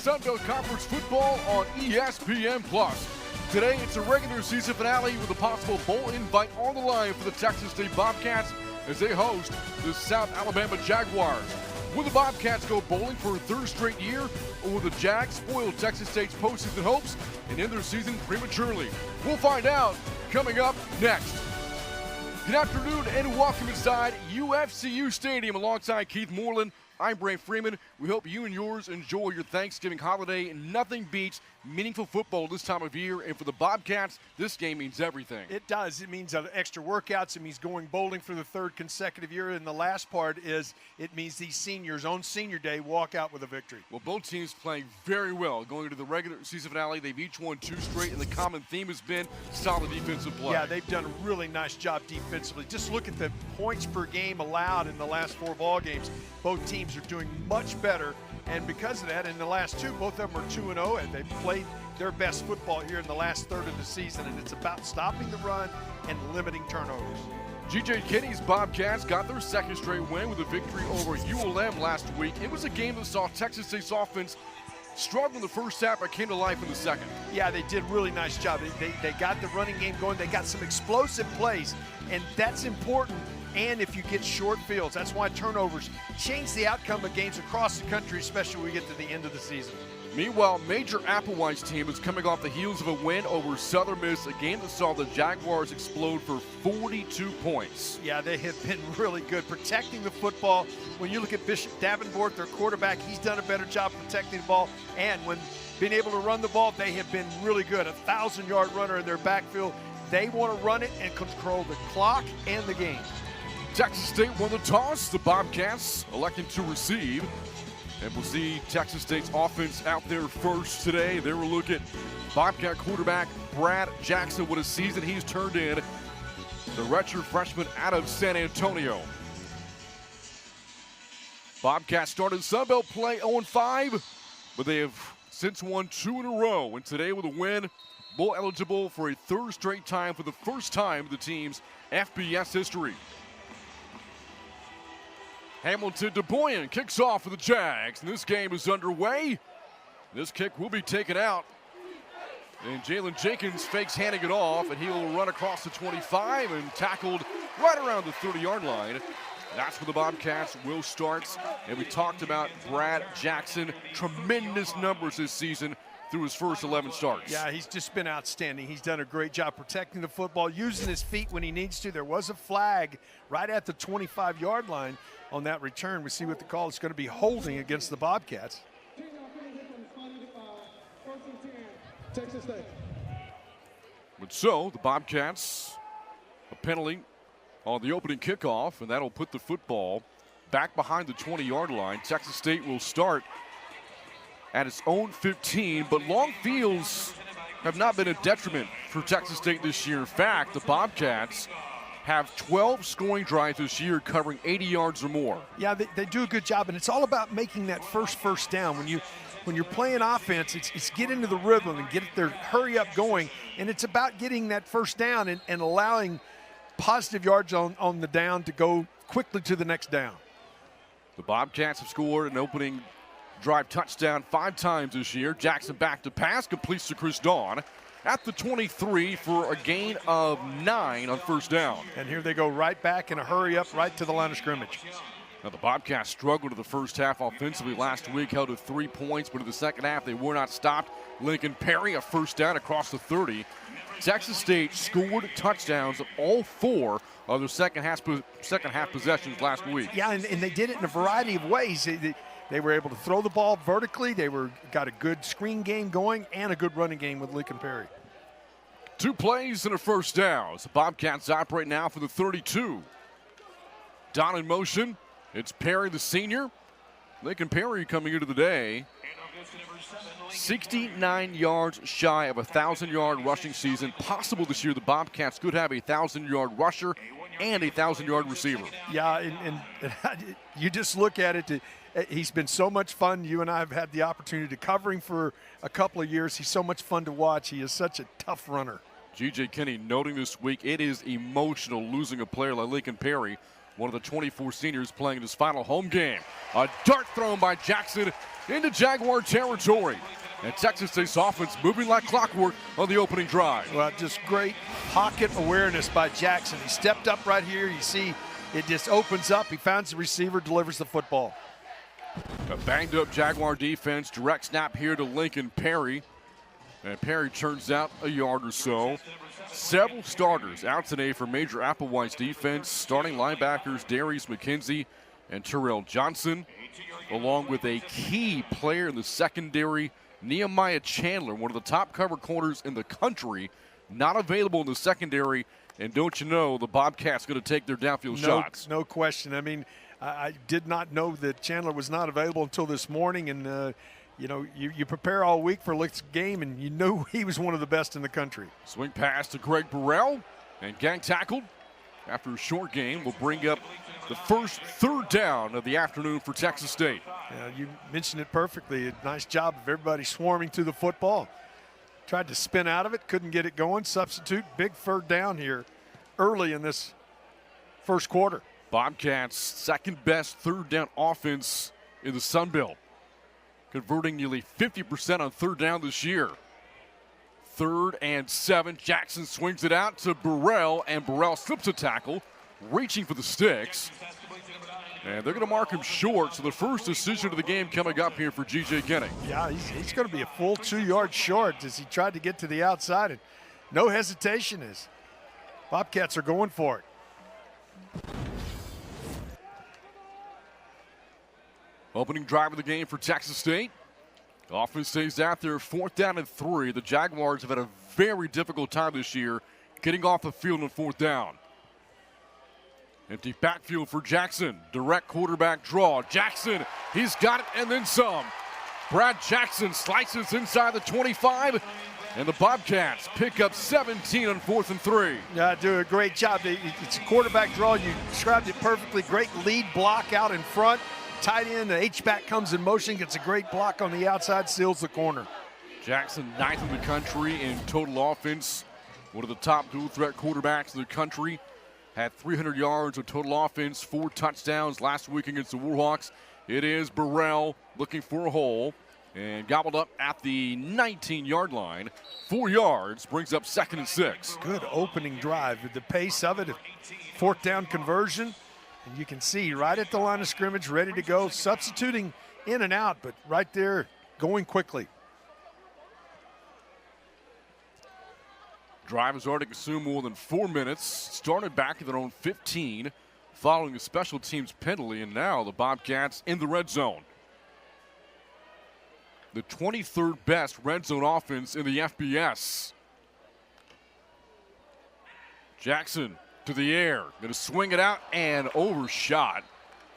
Sunbelt Conference football on ESPN+. Today, it's a regular season finale with a possible bowl invite on the line for the Texas State Bobcats as they host the South Alabama Jaguars. Will the Bobcats go bowling for a third straight year, or will the Jags spoil Texas State's postseason hopes and end their season prematurely? We'll find out coming up next. Good afternoon and welcome inside UFCU Stadium alongside Keith Moreland. I'm Brant Freeman. We hope you and yours enjoy your Thanksgiving holiday. Nothing beats meaningful football this time of year, and for the Bobcats, this game means everything. It does. It means extra workouts. It means going bowling for the third consecutive year. And the last part is it means these seniors on senior day walk out with a victory. Well, both teams playing very well. Going into the regular season finale, they've each won 2 straight, and the common theme has been solid defensive play. Yeah, they've done a really nice job defensively. Just look at the points per game allowed in the last 4 ball games. Both teams are doing much better. And because of that, in the last 2, both of them are 2-0, and they've played their best football here in the last third of the season, and it's about stopping the run and limiting turnovers. G.J. Kinney's Bobcats got their second straight win with a victory over ULM last week. It was a game that saw Texas State's offense struggle in the first half but came to life in the second. Yeah, they did a really nice job. They got the running game going. They got some explosive plays, and that's important. And if you get short fields, that's why turnovers change the outcome of games across the country, especially when we get to the end of the season. Meanwhile, Major Applewhite's team is coming off the heels of a win over Southern Miss, a game that saw the Jaguars explode for 42 points. Yeah, they have been really good protecting the football. When you look at Bishop Davenport, their quarterback, he's done a better job protecting the ball. And when being able to run the ball, they have been really good. A 1,000-yard runner in their backfield. They want to run it and control the clock and the game. Texas State won the toss. The Bobcats electing to receive. And we'll see Texas State's offense out there first today. There we'll look at Bobcat quarterback Brad Jackson. What a season he's turned in. The redshirt freshman out of San Antonio. Bobcats started Sunbelt play 0-5, but they have since won 2 in a row. And today with a win, bowl eligible for a third straight time for the first time in the team's FBS history. Hamilton DeBoyan kicks off for the Jags, and this game is underway. This kick will be taken out. And Jalen Jenkins fakes handing it off, and he'll run across the 25 and tackled right around the 30-yard line. That's where the Bobcats will start. And we talked about Brad Jackson, tremendous numbers this season through his first 11 starts. Yeah, he's just been outstanding. He's done a great job protecting the football, using his feet when he needs to. There was a flag right at the 25-yard line on that return. We see what the call is going to be, holding against the Bobcats. But so, the Bobcats, a penalty on the opening kickoff, and that'll put the football back behind the 20-yard line. Texas State will start at its own 15, but long fields have not been a detriment for Texas State this year. In fact, the Bobcats have 12 scoring drives this year covering 80 yards or more. Yeah, they do a good job, and it's all about making that first down. When you're playing offense, it's get into the rhythm and get their hurry up going, and it's about getting that first down and allowing positive yards on the down to go quickly to the next down. The Bobcats have scored an opening drive touchdown 5 times this year. Jackson back to pass, completes to Chris Dawn at the 23 for a gain of 9 on first down. And here they go right back in a hurry up right to the line of scrimmage. Now the Bobcats struggled in the first half offensively last week, held to 3 points, but in the second half they were not stopped. Lincoln Perry, a first down across the 30. Texas State scored touchdowns of all 4 of their second half possessions last week. Yeah, and they did it in a variety of ways. They were able to throw the ball vertically. They got a good screen game going and a good running game with Lincoln Perry. 2 plays and a first down. The Bobcats operate now for the 32. Down in motion. It's Perry, the senior. Lincoln Perry coming into the day 69 yards shy of a 1,000-yard rushing season. Possible this year the Bobcats could have a 1,000-yard rusher and a 1,000-yard receiver. Yeah, and you just look at it. He's been so much fun. You and I have had the opportunity to cover him for a couple of years. He's so much fun to watch. He is such a tough runner. G.J. Kinney noting this week it is emotional losing a player like Lincoln Perry, one of the 24 seniors playing in his final home game. A dart thrown by Jackson into Jaguar territory. And Texas State's offense moving like clockwork on the opening drive. Well, just great pocket awareness by Jackson. He stepped up right here. You see it just opens up. He finds the receiver, delivers the football. A banged up Jaguar defense. Direct snap here to Lincoln Perry. And Perry turns out a yard or so. Several starters out today for Major Applewhite's defense. Starting linebackers Darius McKenzie and Terrell Johnson, along with a key player in the secondary, Nehemiah Chandler, one of the top cover corners in the country, not available in the secondary. And don't you know, the Bobcats going to take their downfield shots. No question. I mean, I did not know that Chandler was not available until this morning. And, you know, you prepare all week for this game, and you knew he was one of the best in the country. Swing pass to Greg Burrell, and gang tackled. After a short game, will bring up the first third down of the afternoon for Texas State. You mentioned it perfectly. A nice job of everybody swarming to the football. Tried to spin out of it, couldn't get it going. Substitute, big third down here early in this first quarter. Bobcats' second best third down offense in the Sun Belt, converting nearly 50% on third down this year. 3rd and 7. Jackson swings it out to Burrell, and Burrell slips a tackle, reaching for the sticks. And they're going to mark him short, so the first decision of the game coming up here for G.J. Genning. Yeah, he's going to be a full 2 yards short as he tried to get to the outside. And no hesitation as Bobcats are going for it. Opening drive of the game for Texas State. Offense stays out there, 4th down and 3. The Jaguars have had a very difficult time this year getting off the field on 4th down. Empty backfield for Jackson. Direct quarterback draw. Jackson, he's got it and then some. Brad Jackson slices inside the 25, and the Bobcats pick up 17 on 4th and 3. Yeah, do a great job. It's a quarterback draw. You described it perfectly. Great lead block out in front. Tight end, the H-back comes in motion, gets a great block on the outside, seals the corner. Jackson, 9th in the country in total offense. One of the top dual-threat quarterbacks in the country. Had 300 yards of total offense, 4 touchdowns last week against the Warhawks. It is Burrell looking for a hole and gobbled up at the 19-yard line. 4 yards, brings up 2nd and 6. Good opening drive with the pace of it. 4th down conversion. And you can see right at the line of scrimmage, ready to go, substituting in and out, but right there, going quickly. Drive has already consumed more than 4 minutes. Started back at their own 15, following a special teams penalty, and now the Bobcats in the red zone. The 23rd best red zone offense in the FBS. Jackson to the air, going to swing it out and overshot.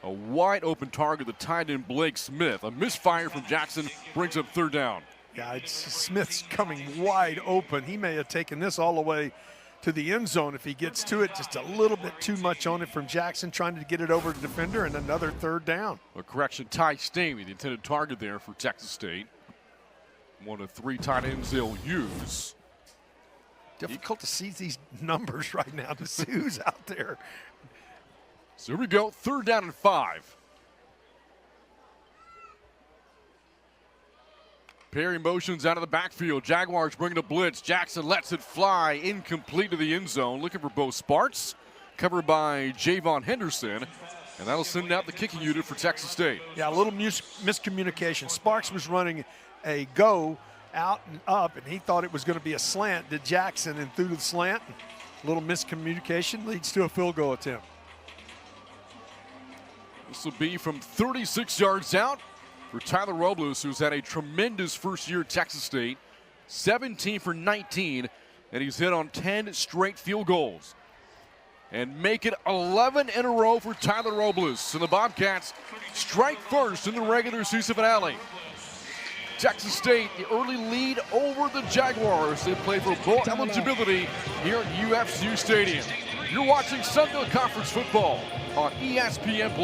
A wide open target, the tight end Blake Smith. A misfire from Jackson brings up 3rd down. Yeah, Smith's coming wide open. He may have taken this all the way to the end zone if he gets to it. Just a little bit too much on it from Jackson, trying to get it over to the defender, and another 3rd down. A correction, Ty Stamey, the intended target there for Texas State. One of 3 tight ends they'll use. Difficult to see these numbers right now to see who's out there. So here we go, 3rd down and 5. Perry motions out of the backfield. Jaguars bringing a blitz. Jackson lets it fly, incomplete to the end zone. Looking for Bo Sparks, covered by Javon Henderson, and that'll send out the kicking unit for Texas State. Yeah, a little miscommunication. Sparks was running a go out and up, and he thought it was going to be a slant to Jackson and threw the slant. A little miscommunication leads to a field goal attempt. This will be from 36 yards out for Tyler Robles, who's had a tremendous first year at Texas State. 17 for 19, and he's hit on 10 straight field goals. And make it 11 in a row for Tyler Robles. And the Bobcats strike first in the regular season finale. Texas State, the early lead over the Jaguars. They play for bowl eligibility here at UFCU Stadium. You're watching Sun Belt Conference football on ESPN+.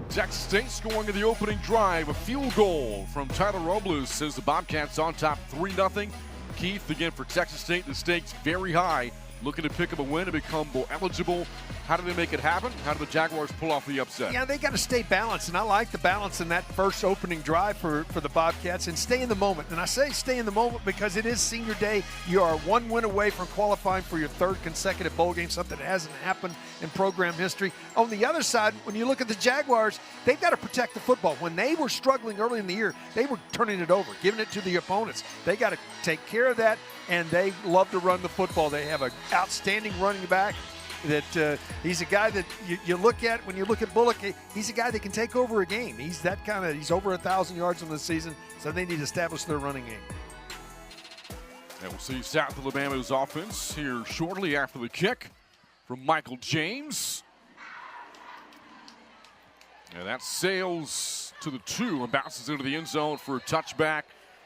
Texas State scoring in the opening drive. A field goal from Tyler Robles says the Bobcats on top 3-0. Keith, again for Texas State, the stakes very high. Looking to pick up a win and become bowl eligible. How do they make it happen? How do the Jaguars pull off the upset? Yeah, they got to stay balanced, and I like the balance in that first opening drive for the Bobcats, and stay in the moment. And I say stay in the moment because it is senior day. You are one win away from qualifying for your third consecutive bowl game, something that hasn't happened in program history. On the other side, when you look at the Jaguars, they've got to protect the football. When they were struggling early in the year, they were turning it over, giving it to the opponents. They got to take care of that, and they love to run the football. They have an outstanding running back that he's a guy that you look at when you look at Bullock. He's a guy that can take over a game. He's over 1,000 yards in the season, so they need to establish their running game. And we'll see South Alabama's offense here shortly after the kick from Michael James. And that sails to the 2 and bounces into the end zone for a touchback.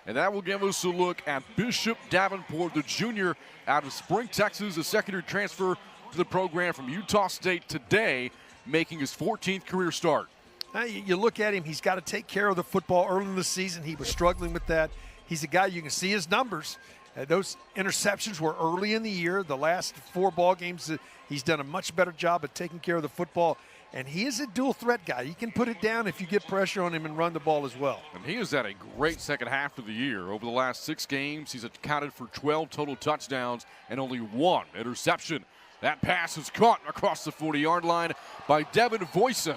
And that will give us a look at Bishop Davenport, the junior out of Spring, Texas, a secondary transfer to the program from Utah State today, making his 14th career start. Now you look at him, he's got to take care of the football early in the season. He was struggling with that. He's a guy, you can see his numbers. Those interceptions were early in the year. The last 4 ball games, he's done a much better job of taking care of the football. And he is a dual threat guy. He can put it down if you get pressure on him and run the ball as well. And he has had a great second half of the year. Over the last 6 games, he's accounted for 12 total touchdowns and only 1 interception. That pass is caught across the 40-yard line by Devin Voisin.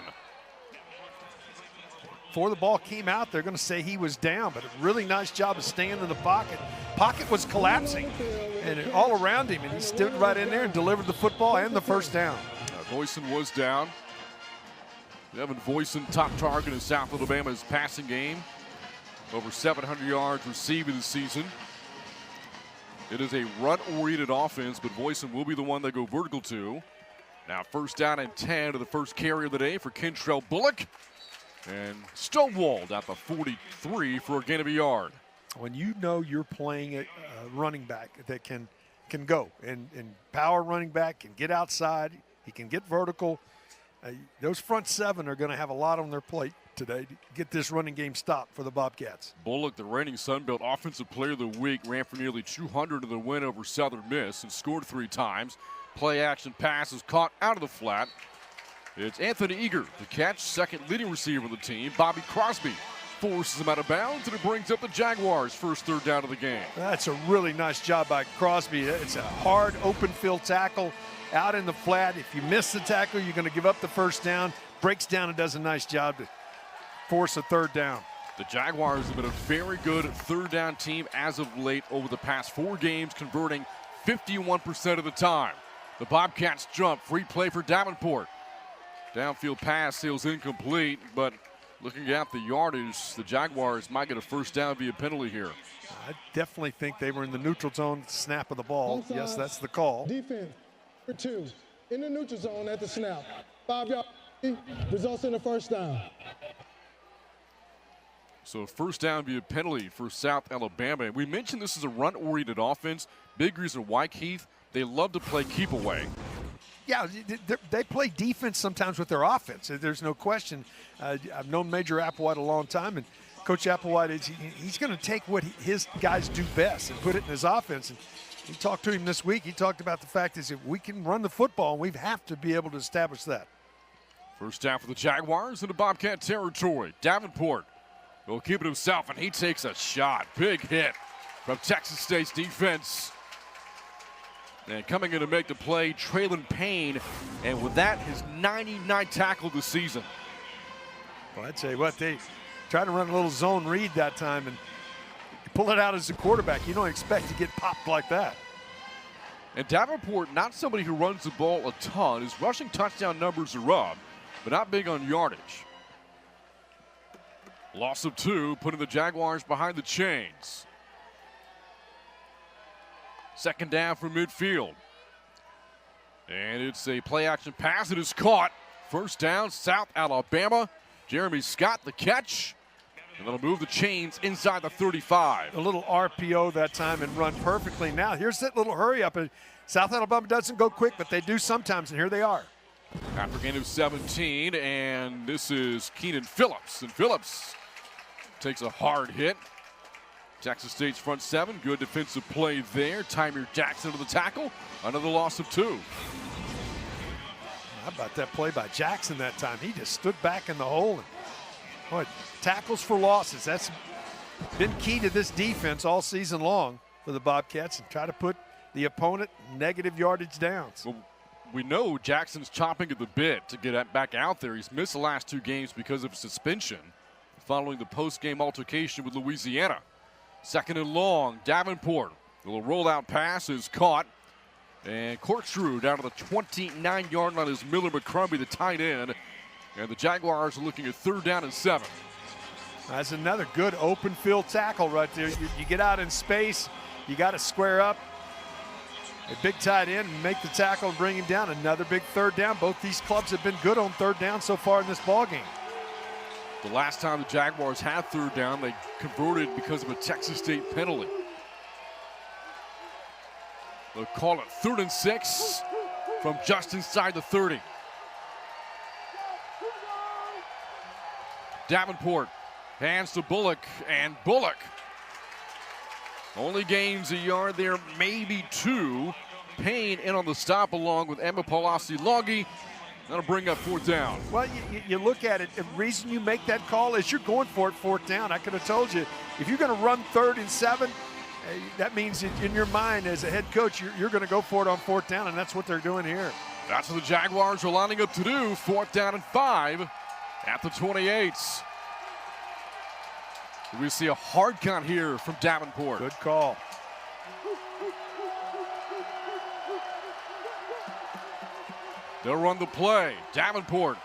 Before the ball came out, they're going to say he was down, but a really nice job of staying in the pocket. Pocket was collapsing and all around him, and he stood right in there and delivered the football and the first down. Voisin was down. Devin Voisin, top target in South Alabama's passing game. Over 700 yards receiving this season. It is a run-oriented offense, but Voisin will be the one they go vertical to. Now first down and 10 to the first carry of the day for Kentrell Bullock. And stonewalled at the 43 for a gain of a yard. When you know you're playing a running back that can go, and power running back, can get outside, he can get vertical. Those front 7 are going to have a lot on their plate today to get this running game stopped for the Bobcats. Bullock, the reigning Sun Belt Offensive Player of the Week, ran for nearly 200 in the win over Southern Miss and scored 3 times. Play action pass is caught out of the flat. It's Anthony Eager, the catch, second leading receiver of the team. Bobby Crosby forces him out of bounds, and it brings up the Jaguars' first third down of the game. That's a really nice job by Crosby. It's a hard open field tackle out in the flat. If you miss the tackle, you're going to give up the first down. Breaks down and does a nice job to force a third down. The Jaguars have been a very good third down team as of late over the past 4 games, converting 51% of the time. The Bobcats jump, free play for Davenport. Downfield pass sails incomplete, but looking at the yardage, the Jaguars might get a first down via penalty here. I definitely think they were in the neutral zone at the snap of the ball. Yes, that's the call. Defense, number 2, in the neutral zone at the snap. 5-yard results in a first down. So first down via penalty for South Alabama. We mentioned this is a run-oriented offense. Big reason why, Keith, they love to play keep away. Yeah, they play defense sometimes with their offense. There's no question. I've known Major Applewhite a long time, and Coach Applewhite, he's going to take what his guys do best and put it in his offense. And he talked to him this week. He talked about the fact is that we can run the football, and we have to be able to establish that. First down for the Jaguars into Bobcat territory. Davenport will keep it himself, and he takes a shot. Big hit from Texas State's defense. And coming in to make the play, Traylon Payne, and with that, his 99th tackle this season. Well, I'd say what, they tried to run a little zone read that time, and pull it out as a quarterback. You don't expect to get popped like that. And Davenport, not somebody who runs the ball a ton. His rushing touchdown numbers are up, but not big on yardage. Loss of 2, putting the Jaguars behind the chains. Second down from midfield. And it's a play-action pass. It is caught. First down, South Alabama. Jeremy Scott, the catch. And that'll move the chains inside the 35. A little RPO that time and run perfectly. Now, here's that little hurry up. South Alabama doesn't go quick, but they do sometimes, and here they are. After gain of 17, and this is Keenan Phillips. And Phillips takes a hard hit. Texas State's front seven, good defensive play there. Tymer Jackson to the tackle, another loss of 2. How about that play by Jackson that time? He just stood back in the hole. And, boy, tackles for losses. That's been key to this defense all season long for the Bobcats, and try to put the opponent negative yardage downs. Well, we know Jackson's chomping at the bit to get back out there. He's missed the last 2 games because of suspension following the post-game altercation with Louisiana. Second and long, Davenport. A little rollout pass is caught. And corkscrew down to the 29-yard line is Miller McCrumbie, the tight end. And the Jaguars are looking at 3rd down and 7. That's another good open field tackle right there. You get out in space, you got to square up. A big tight end and make the tackle and bring him down. Another big 3rd down. Both these clubs have been good on 3rd down so far in this ballgame. The last time the Jaguars had 3rd down, they converted because of a Texas State penalty. They'll call it 3rd and 6 from just inside the 30. Davenport hands to Bullock, and Bullock only gains a yard there, maybe 2. Payne in on the stop along with Emma Palasi-Logi. That'll bring up 4th down. Well, you look at it, the reason you make that call is you're going for it 4th down. I could have told you, if you're going to run 3rd and 7, that means in your mind as a head coach, you're going to go for it on 4th down, and that's what they're doing here. That's what the Jaguars are lining up to do. 4th down and 5 at the 28. We see a hard count here from Davenport. Good call. They'll run the play. Davenport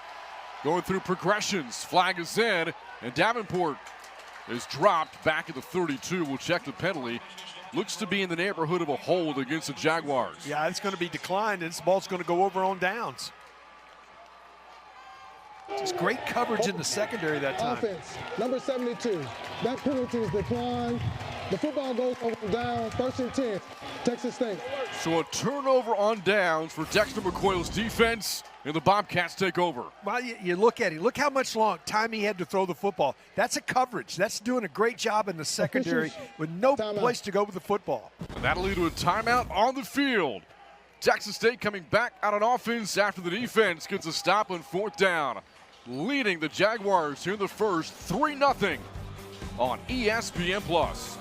going through progressions. Flag is in, and Davenport is dropped back at the 32. We'll check the penalty. Looks to be in the neighborhood of a hold against the Jaguars. Yeah, it's going to be declined, and this ball's going to go over on downs. Just great coverage in the secondary that time. Offense, number 72. That penalty is declined. The football goes over down, 1st and 10, Texas State. So a turnover on downs for Dexter McCoyle's defense, and the Bobcats take over. Well, you look at it. Look how much long time he had to throw the football. That's a coverage. That's doing a great job in the secondary with no place to go with the football. And that'll lead to a timeout on the field. Texas State coming back out on offense after the defense gets a stop on 4th down, leading the Jaguars here in the first 3-0 on ESPN+.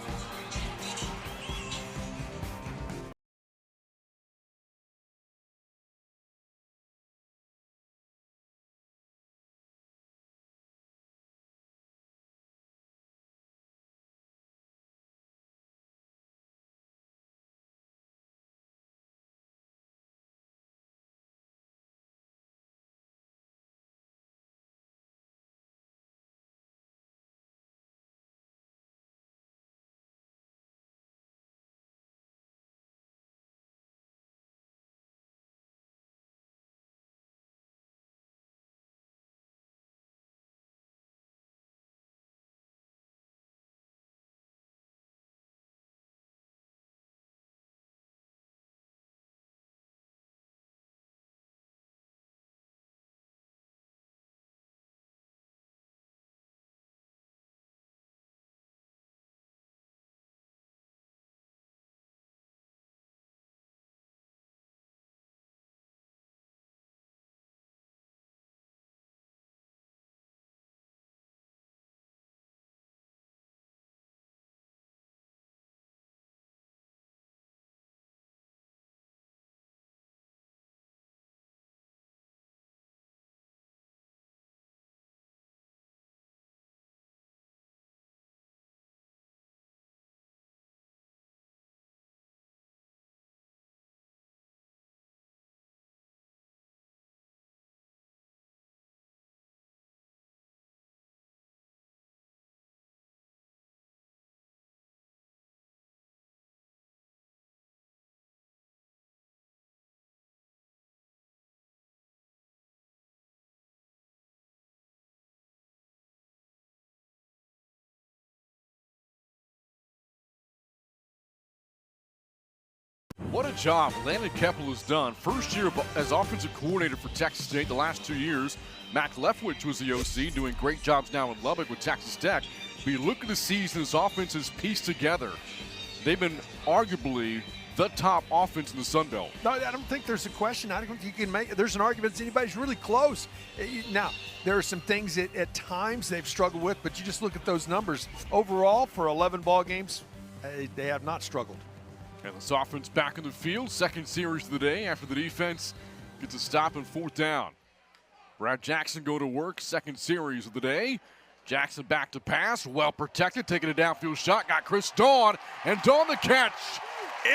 What a job Landon Keppel has done. First year as offensive coordinator for Texas State the last 2 years. Matt Leftwich was the OC, doing great jobs now in Lubbock with Texas Tech. But you look at the season this offense has pieced together. They've been arguably the top offense in the Sun Belt. No, I don't think there's a question. I don't think you can make. There's an argument that anybody's really close. Now, there are some things that at times they've struggled with, but you just look at those numbers. Overall, for 11 ball games, they have not struggled. And this offense back in the field, second series of the day after the defense gets a stop and 4th down. Brad Jackson go to work, second series of the day. Jackson back to pass, well protected, taking a downfield shot, got Chris Dawn, and Dawn the catch.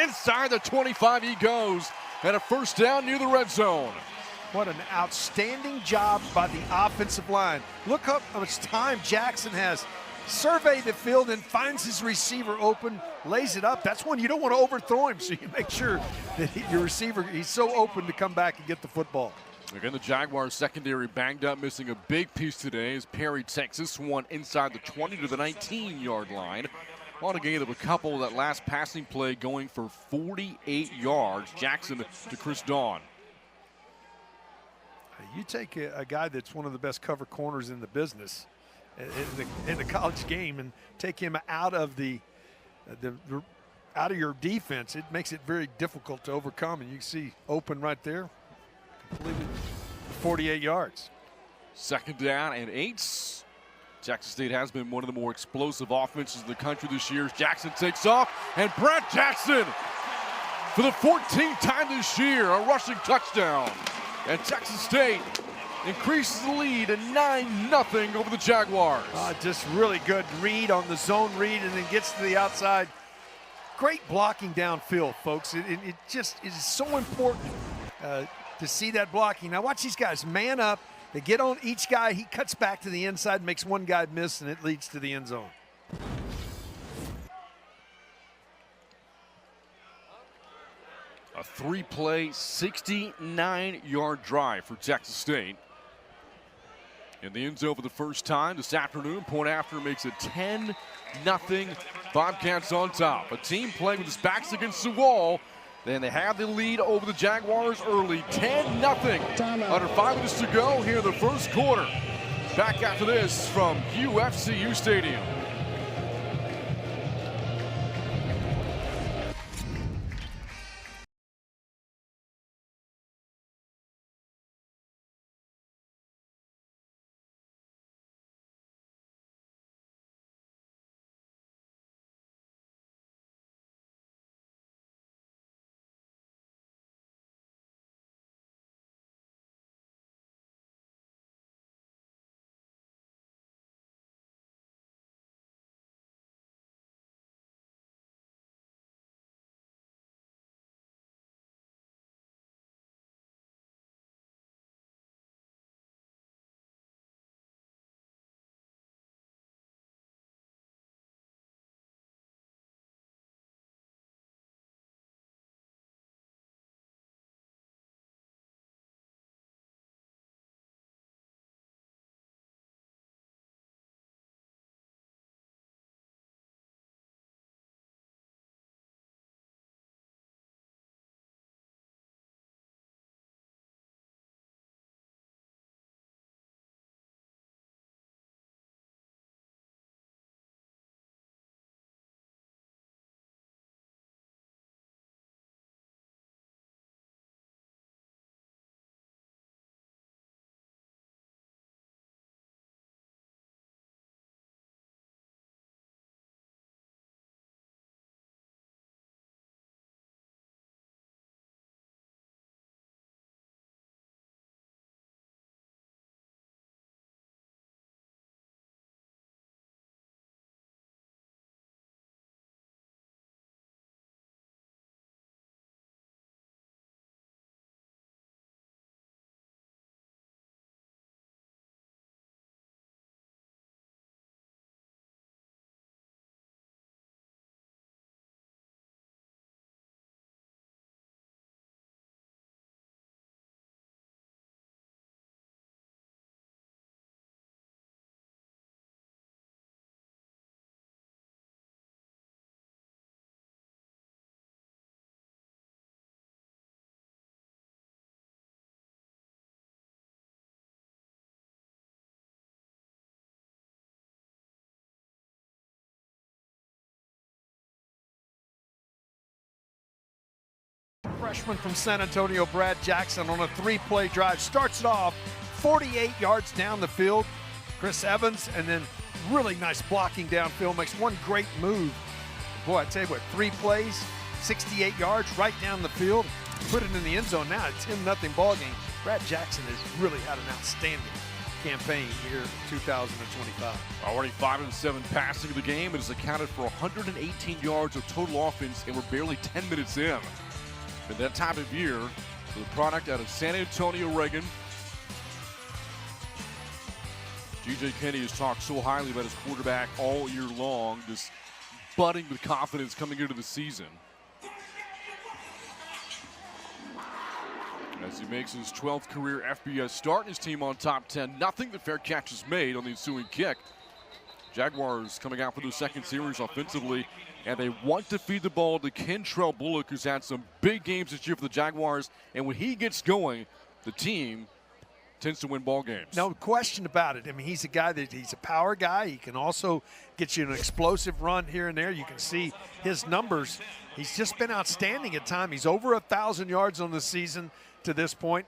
Inside the 25 he goes, and a first down near the red zone. What an outstanding job by the offensive line. Look how much time Jackson has. Surveyed the field and finds his receiver open, lays it up. That's when you don't want to overthrow him, so you make sure that your receiver, he's so open to come back and get the football. Again, the Jaguars secondary banged up, missing a big piece today as Perry takes this one inside the 20 to the 19-yard line. On a gain of a couple, that last passing play going for 48 yards. Jackson to Chris Dawn. You take a guy that's one of the best cover corners in the business in the college game and take him out of out of your defense, it makes it very difficult to overcome. And you can see open right there, completed 48 yards. Second down and 8. Texas State has been one of the more explosive offenses in the country this year. Jackson takes off, and Brad Jackson for the 14th time this year, a rushing touchdown. And Texas State increases the lead to 9-0 over the Jaguars. Just really good read on the zone read, and then gets to the outside. Great blocking downfield, folks. It just is so important to see that blocking. Now watch these guys man up. They get on each guy. He cuts back to the inside, makes one guy miss, and it leads to the end zone. A 3-play, 69-yard drive for Texas State. In the end zone for the first time this afternoon. Point after makes it 10-0. Bobcats on top. A team playing with its backs against the wall. Then they have the lead over the Jaguars early, 10-0. Under 5 minutes to go here in the first quarter. Back after this from UFCU Stadium. freshman from San Antonio, Brad Jackson, on a 3-play drive. Starts it off 48 yards down the field. Chris Evans, and then really nice blocking downfield, makes one great move. Boy, I tell you what, 3 plays, 68 yards right down the field. Put it in the end zone now. A 10-0 ball game. Brad Jackson has really had an outstanding campaign here in 2025. Already 5 of 7 passing of the game. It has accounted for 118 yards of total offense, and we're barely 10 minutes in. At that time of year, the product out of San Antonio, Reagan. G.J. Kennedy has talked so highly about his quarterback all year long, just budding with confidence coming into the season. As he makes his 12th career FBS start, his team on top 10. Nothing but fair catches made on the ensuing kick. Jaguars coming out for the second series offensively, and they want to feed the ball to Kentrell Bullock, who's had some big games this year for the Jaguars. And when he gets going, the team tends to win ball games. No question about it. I mean, he's a guy he's a power guy. He can also get you an explosive run here and there. You can see his numbers. He's just been outstanding at times. He's over 1,000 yards on the season to this point.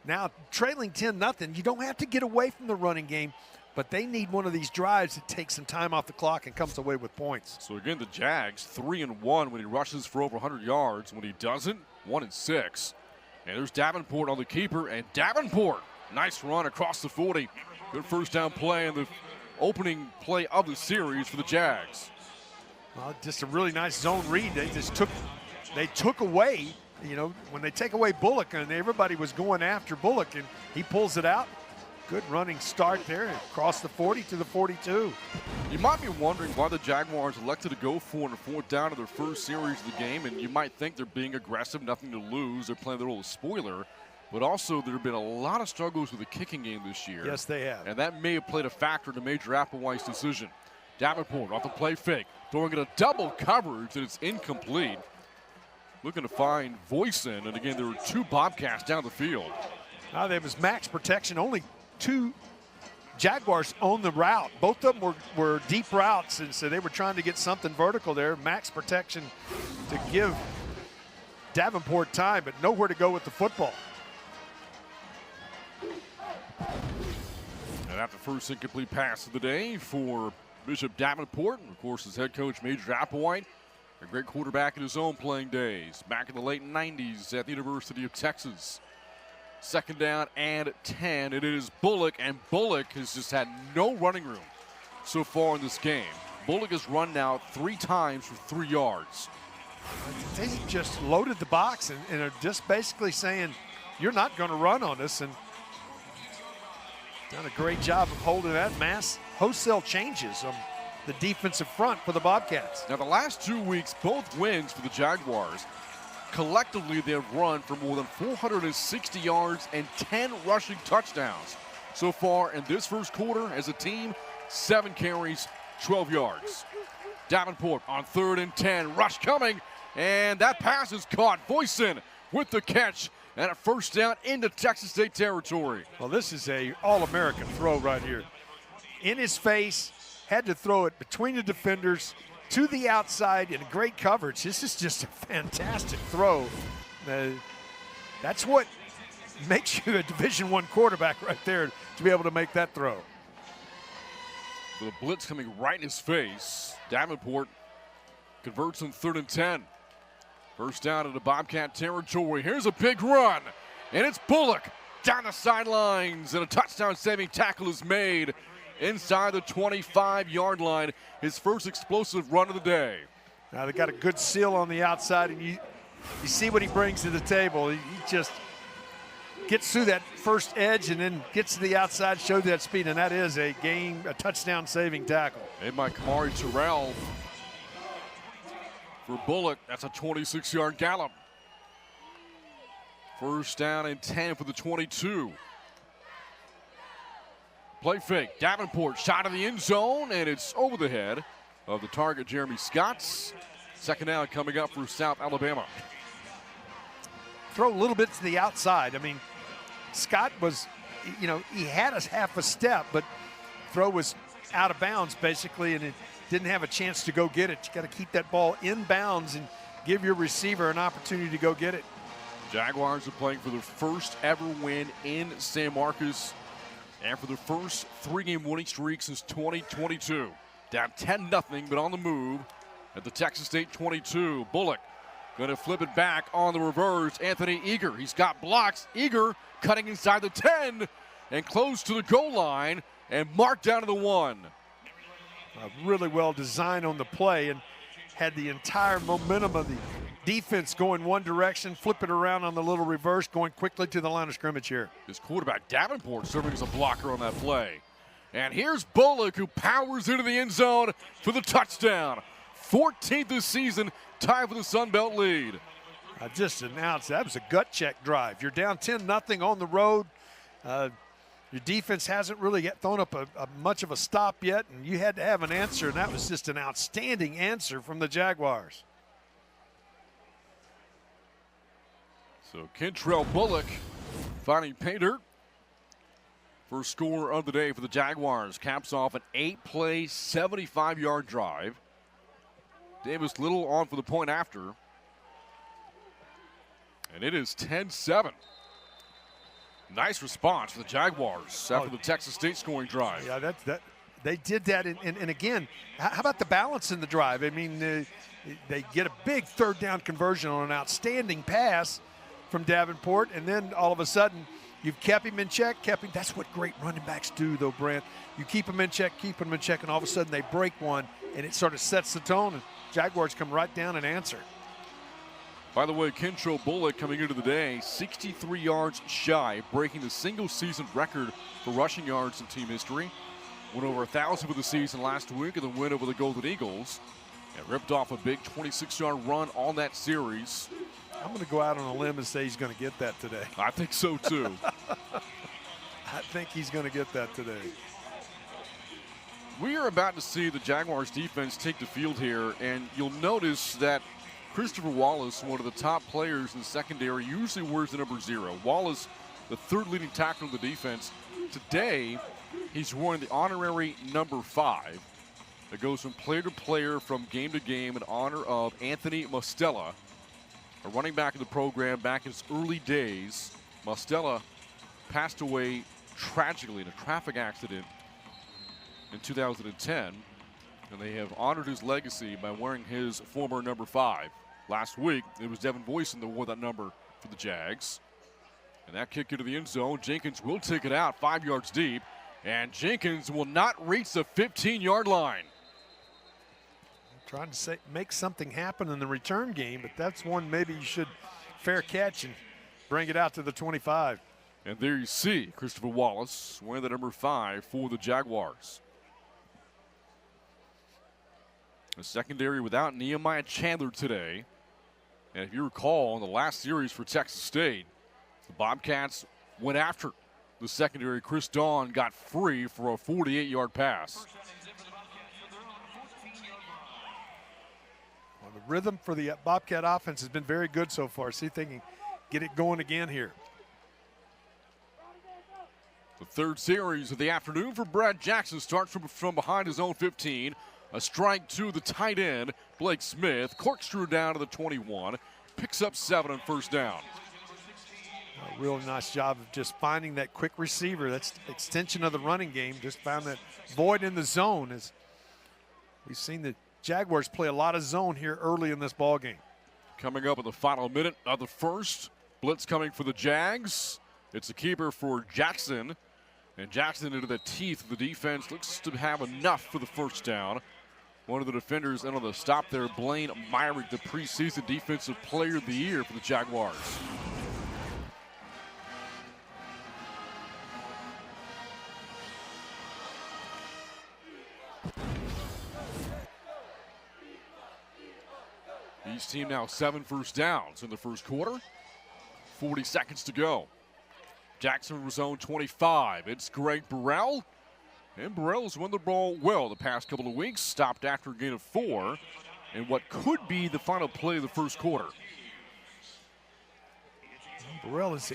Now, trailing 10-0, you don't have to get away from the running game, but they need one of these drives that takes some time off the clock and comes away with points. So again, the Jags 3-1 when he rushes for over 100 yards. When he doesn't, 1-6. And there's Davenport on the keeper, and Davenport, nice run across the 40. Good first down play in the opening play of the series for the Jags. Well, just a really nice zone read. They took away, you know, when they take away Bullock, and everybody was going after Bullock, and he pulls it out. Good running start there, across the 40 to the 42. You might be wondering why the Jaguars elected to go for a 4th down in their first series of the game, and you might think they're being aggressive, nothing to lose. They're playing their role as spoiler, but also there have been a lot of struggles with the kicking game this year. Yes, they have. And that may have played a factor in Major Applewhite's decision. Davenport off the play fake, throwing it a double coverage, and it's incomplete. Looking to find Voisin, and again, there were 2 Bobcats down the field. Now there was max protection. Only 2 Jaguars owned the route. Both of them were deep routes, and so they were trying to get something vertical there. Max protection to give Davenport time, but nowhere to go with the football. And after first incomplete pass of the day for Bishop Davenport, and of course his head coach, Major Applewhite, a great quarterback in his own playing days, back in the late 90s at the University of Texas. 2nd down and 10. It is Bullock, and Bullock has just had no running room so far in this game. Bullock has run now 3 times for 3 yards. They just loaded the box and are just basically saying, you're not going to run on us, and done a great job of holding that. Mass wholesale changes on the defensive front for the Bobcats. Now, the last 2 weeks, both wins for the Jaguars. Collectively, they have run for more than 460 yards and 10 rushing touchdowns. So far in this first quarter, as a team, 7 carries, 12 yards. Davenport on 3rd and 10. Rush coming, and that pass is caught. Voisin with the catch, and a 1st down into Texas State territory. Well, this is a All-American throw right here. In his face, had to throw it between the defenders, to the outside in great coverage. This is just a fantastic throw. That's what makes you a Division I quarterback right there, to be able to make that throw. The blitz coming right in his face. Davenport converts on 3rd and 10. 1st down into Bobcat territory. Here's a big run, and it's Bullock down the sidelines, and a touchdown-saving tackle is made inside the 25-yard line. His first explosive run of the day. Now they got a good seal on the outside, and you see what he brings to the table. He just gets through that first edge and then gets to the outside, shows that speed, and that is a touchdown-saving tackle. Made by Kamari Terrell. For Bullock, that's a 26-yard gallop. 1st down and 10 for the 22. Play fake, Davenport shot in the end zone, and it's over the head of the target, Jeremy Scott. 2nd down coming up for South Alabama. Throw a little bit to the outside. I mean, Scott was, you know, he had us half a step, but throw was out of bounds basically, and it didn't have a chance to go get it. You got to keep that ball in bounds and give your receiver an opportunity to go get it. Jaguars are playing for their first ever win in San Marcos and for their first 3-game winning streak since 2022. Down 10-0, but on the move at the Texas State 22. Bullock going to flip it back on the reverse. Anthony Eager, he's got blocks. Eager cutting inside the 10 and close to the goal line and marked down to the 1. Really well designed on the play and had the entire momentum of the defense going one direction, flip it around on the little reverse, going quickly to the line of scrimmage here. His quarterback Davenport serving as a blocker on that play. And here's Bullock, who powers into the end zone for the touchdown. 14th this season, tied for the Sun Belt lead. I just announced that was a gut check drive. You're down 10-0 on the road. Your defense hasn't really thrown up much of a stop yet, and you had to have an answer, and that was just an outstanding answer from the Jaguars. So Kentrell Bullock finding pay dirt. First score of the day for the Jaguars. Caps off an 8-play, 75-yard drive. Davis Little on for the point after. And it is 10-7. Nice response for the Jaguars after the Texas State scoring drive. Yeah, they did that. And again, how about the balance in the drive? I mean, they get a big third down conversion on an outstanding pass from Davenport, and then all of a sudden you've kept him in check, That's what great running backs do, though, Brent. You keep them in check, and all of a sudden they break one, and it sort of sets the tone, and Jaguars come right down and answer. By the way, Kentrell Bullock coming into the day 63 yards shy, breaking the single-season record for rushing yards in team history. Went over 1,000 for the season last week in the win over the Golden Eagles, and ripped off a big 26-yard run on that series. I'm going to go out on a limb and say he's going to get that today. I think so, too. I think he's going to get that today. We are about to see the Jaguars defense take the field here, and you'll notice that Christopher Wallace, one of the top players in the secondary, usually wears the number 0. Wallace, the third leading tackler of the defense. Today, he's wearing the honorary number 5. It goes from player to player, from game to game, in honor of Anthony Mostella, a running back of the program back in his early days. Mostella passed away tragically in a traffic accident in 2010, and they have honored his legacy by wearing his former number 5. Last week, it was Devin Boyson that wore that number for the Jags. And that kick into the end zone, Jenkins will take it out 5 yards deep, and Jenkins will not reach the 15-yard line. Trying to make something happen in the return game, but that's one maybe you should fair catch and bring it out to the 25. And there you see Christopher Wallace wearing the number 5 for the Jaguars. The secondary without Nehemiah Chandler today. And if you recall, in the last series for Texas State, the Bobcats went after the secondary. Chris Dawn got free for a 48-yard pass. Well, the rhythm for the Bobcat offense has been very good so far. See if they can get it going again here. The third series of the afternoon for Brad Jackson starts from behind his own 15. A strike to the tight end, Blake Smith. Corkscrew down to the 21. Picks up 7 on first down. A real nice job of just finding that quick receiver. That's the extension of the running game. Just found that void in the zone. As we've seen the Jaguars play a lot of zone here early in this ball game. Coming up in the final minute of the first. Blitz coming for the Jags. It's a keeper for Jackson. And Jackson into the teeth of the defense. Looks to have enough for the first down. One of the defenders in on the stop there, Blaine Myrick, the preseason defensive player of the year for the Jaguars. Each team now 7 first downs in the first quarter. 40 seconds to go. Jackson was zone 25. It's Greg Burrell. And Burrell's won the ball well the past couple of weeks. Stopped after a gain of 4. And what could be the final play of the first quarter. Burrell is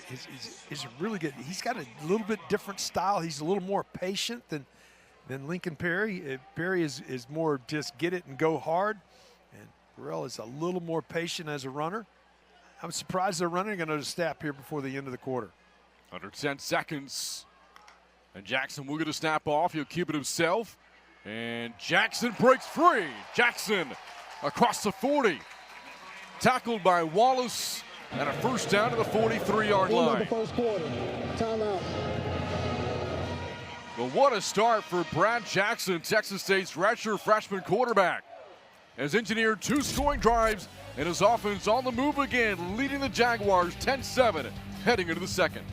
really good. He's got a little bit different style. He's a little more patient than Lincoln Perry. Perry is more just get it and go hard. And Burrell is a little more patient as a runner. I'm surprised they're running another snap here before the end of the quarter. Under 10 seconds. And Jackson will get a snap off. He'll keep it himself. And Jackson breaks free. Jackson across the 40. Tackled by Wallace. And a first down to the 43-yard line. The first quarter. Timeout. But what a start for Brad Jackson, Texas State's redshirt freshman quarterback. Has engineered 2 scoring drives and his offense on the move again, leading the Jaguars 10-7 heading into the second.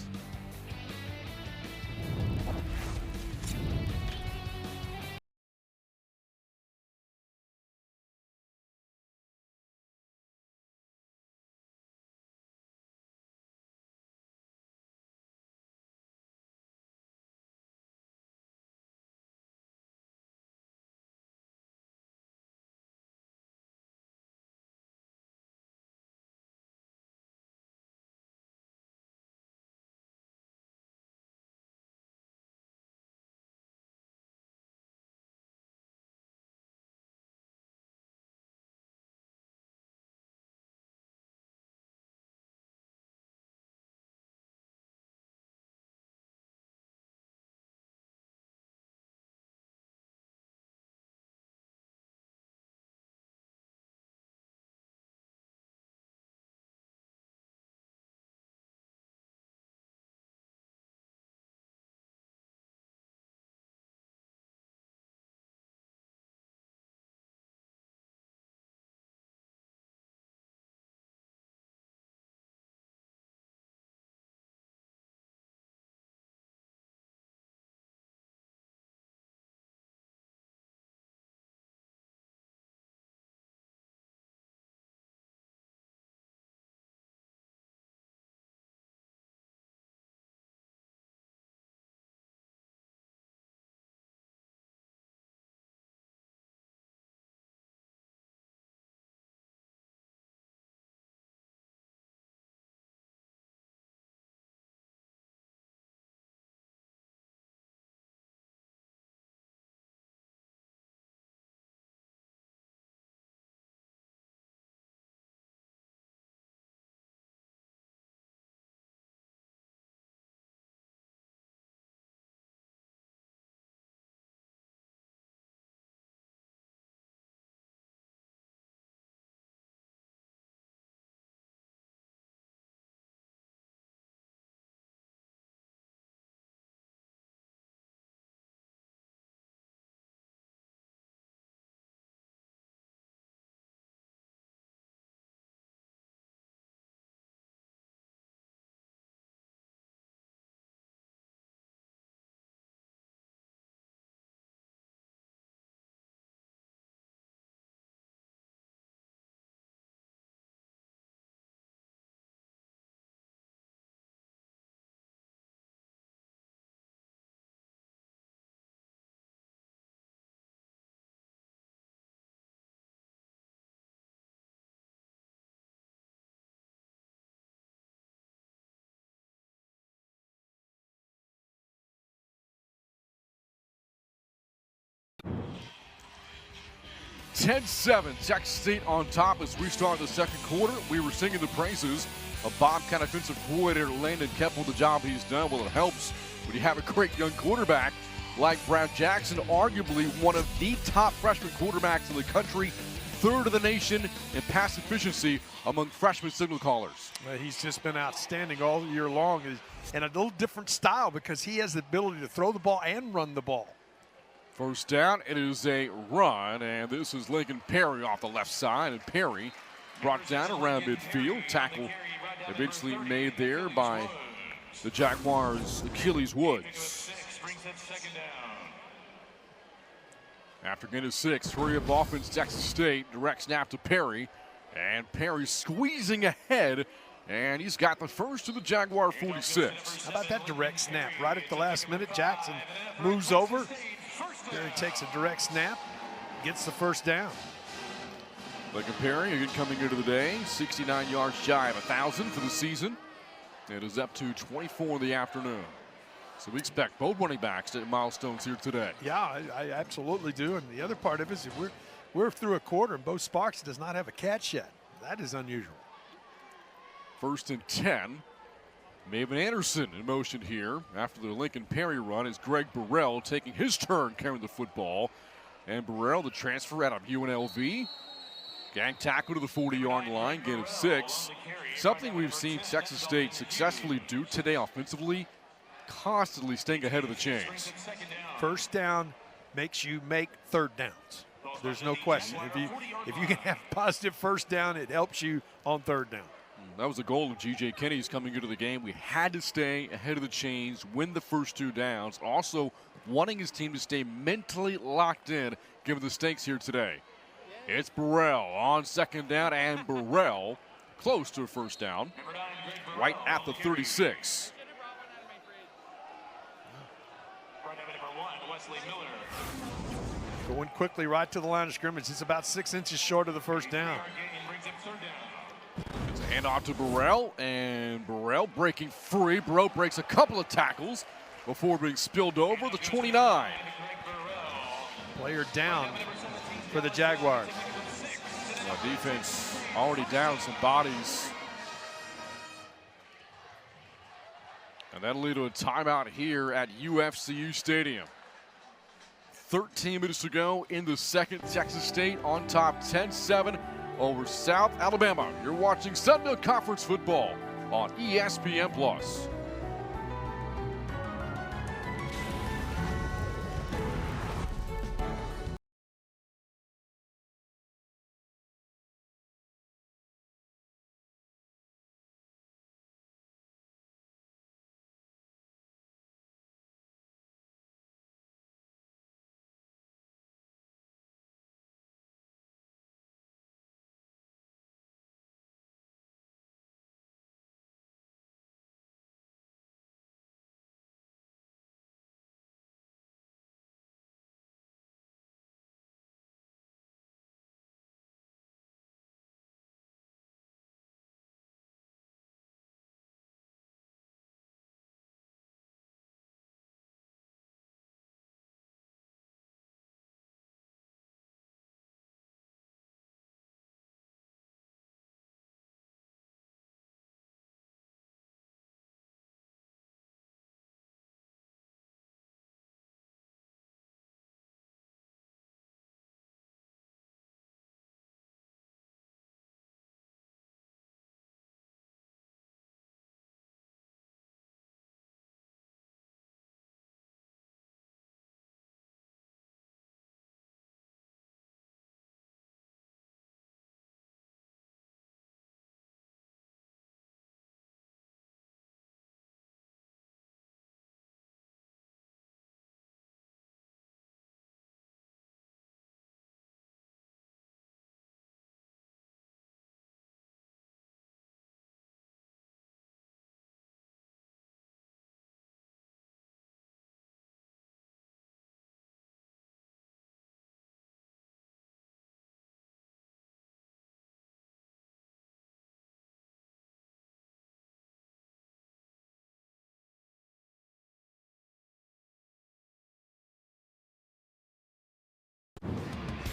(10-7), Texas State on top as we start the second quarter. We were singing the praises of Bobcat offensive coordinator Landon Keppel, the job he's done. Well, it helps when you have a great young quarterback like Brad Jackson, arguably one of the top freshman quarterbacks in the country, third in the nation in pass efficiency among freshman signal callers. He's just been outstanding all year long, and a little different style because he has the ability to throw the ball and run the ball. First down, it is a run, and this is Lincoln Perry off the left side, and Perry brought down around midfield. Tackle eventually made there by the Jaguars' Achilles Woods. After gain of 6, hurry up offense, Texas State, direct snap to Perry, and Perry squeezing ahead, and he's got the first to the Jaguar 46. How about that direct snap? Right at the last minute, Jackson moves over. Perry takes a direct snap, gets the first down. Lincoln Perry, again coming into the day, 69 yards shy of 1,000 for the season. It is up to 24 in the afternoon. So we expect both running backs to hit milestones here today. Yeah, I absolutely do. And the other part of it is we're through a quarter and Bo Sparks does not have a catch yet. That is unusual. First and 10. Maven Anderson in motion here after the Lincoln Perry run is Greg Burrell taking his turn carrying the football. And Burrell, the transfer out of UNLV. Gang tackle to the 40-yard line, gain of 6. Something we've seen Texas State successfully do today offensively, constantly staying ahead of the chains. First down makes you make third downs. There's no question. If you can have positive first down, it helps you on third down. That was the goal of G.J. Kenny's coming into the game. We had to stay ahead of the chains, win the first 2 downs. Also wanting his team to stay mentally locked in given the stakes here today. It's Burrell on second down, and Burrell close to a first down, right at the 36. Going quickly right to the line of scrimmage. It's about 6 inches short of the first down. It's a handoff to Burrell, and Burrell breaking free. Burrell breaks a couple of tackles before being spilled over the 29. Player down for the Jaguars. Defense already down some bodies. And that'll lead to a timeout here at UFCU Stadium. 13 minutes to go in the second. Texas State on top 10-7 over South Alabama. You're watching Sun Belt Conference football on ESPN+.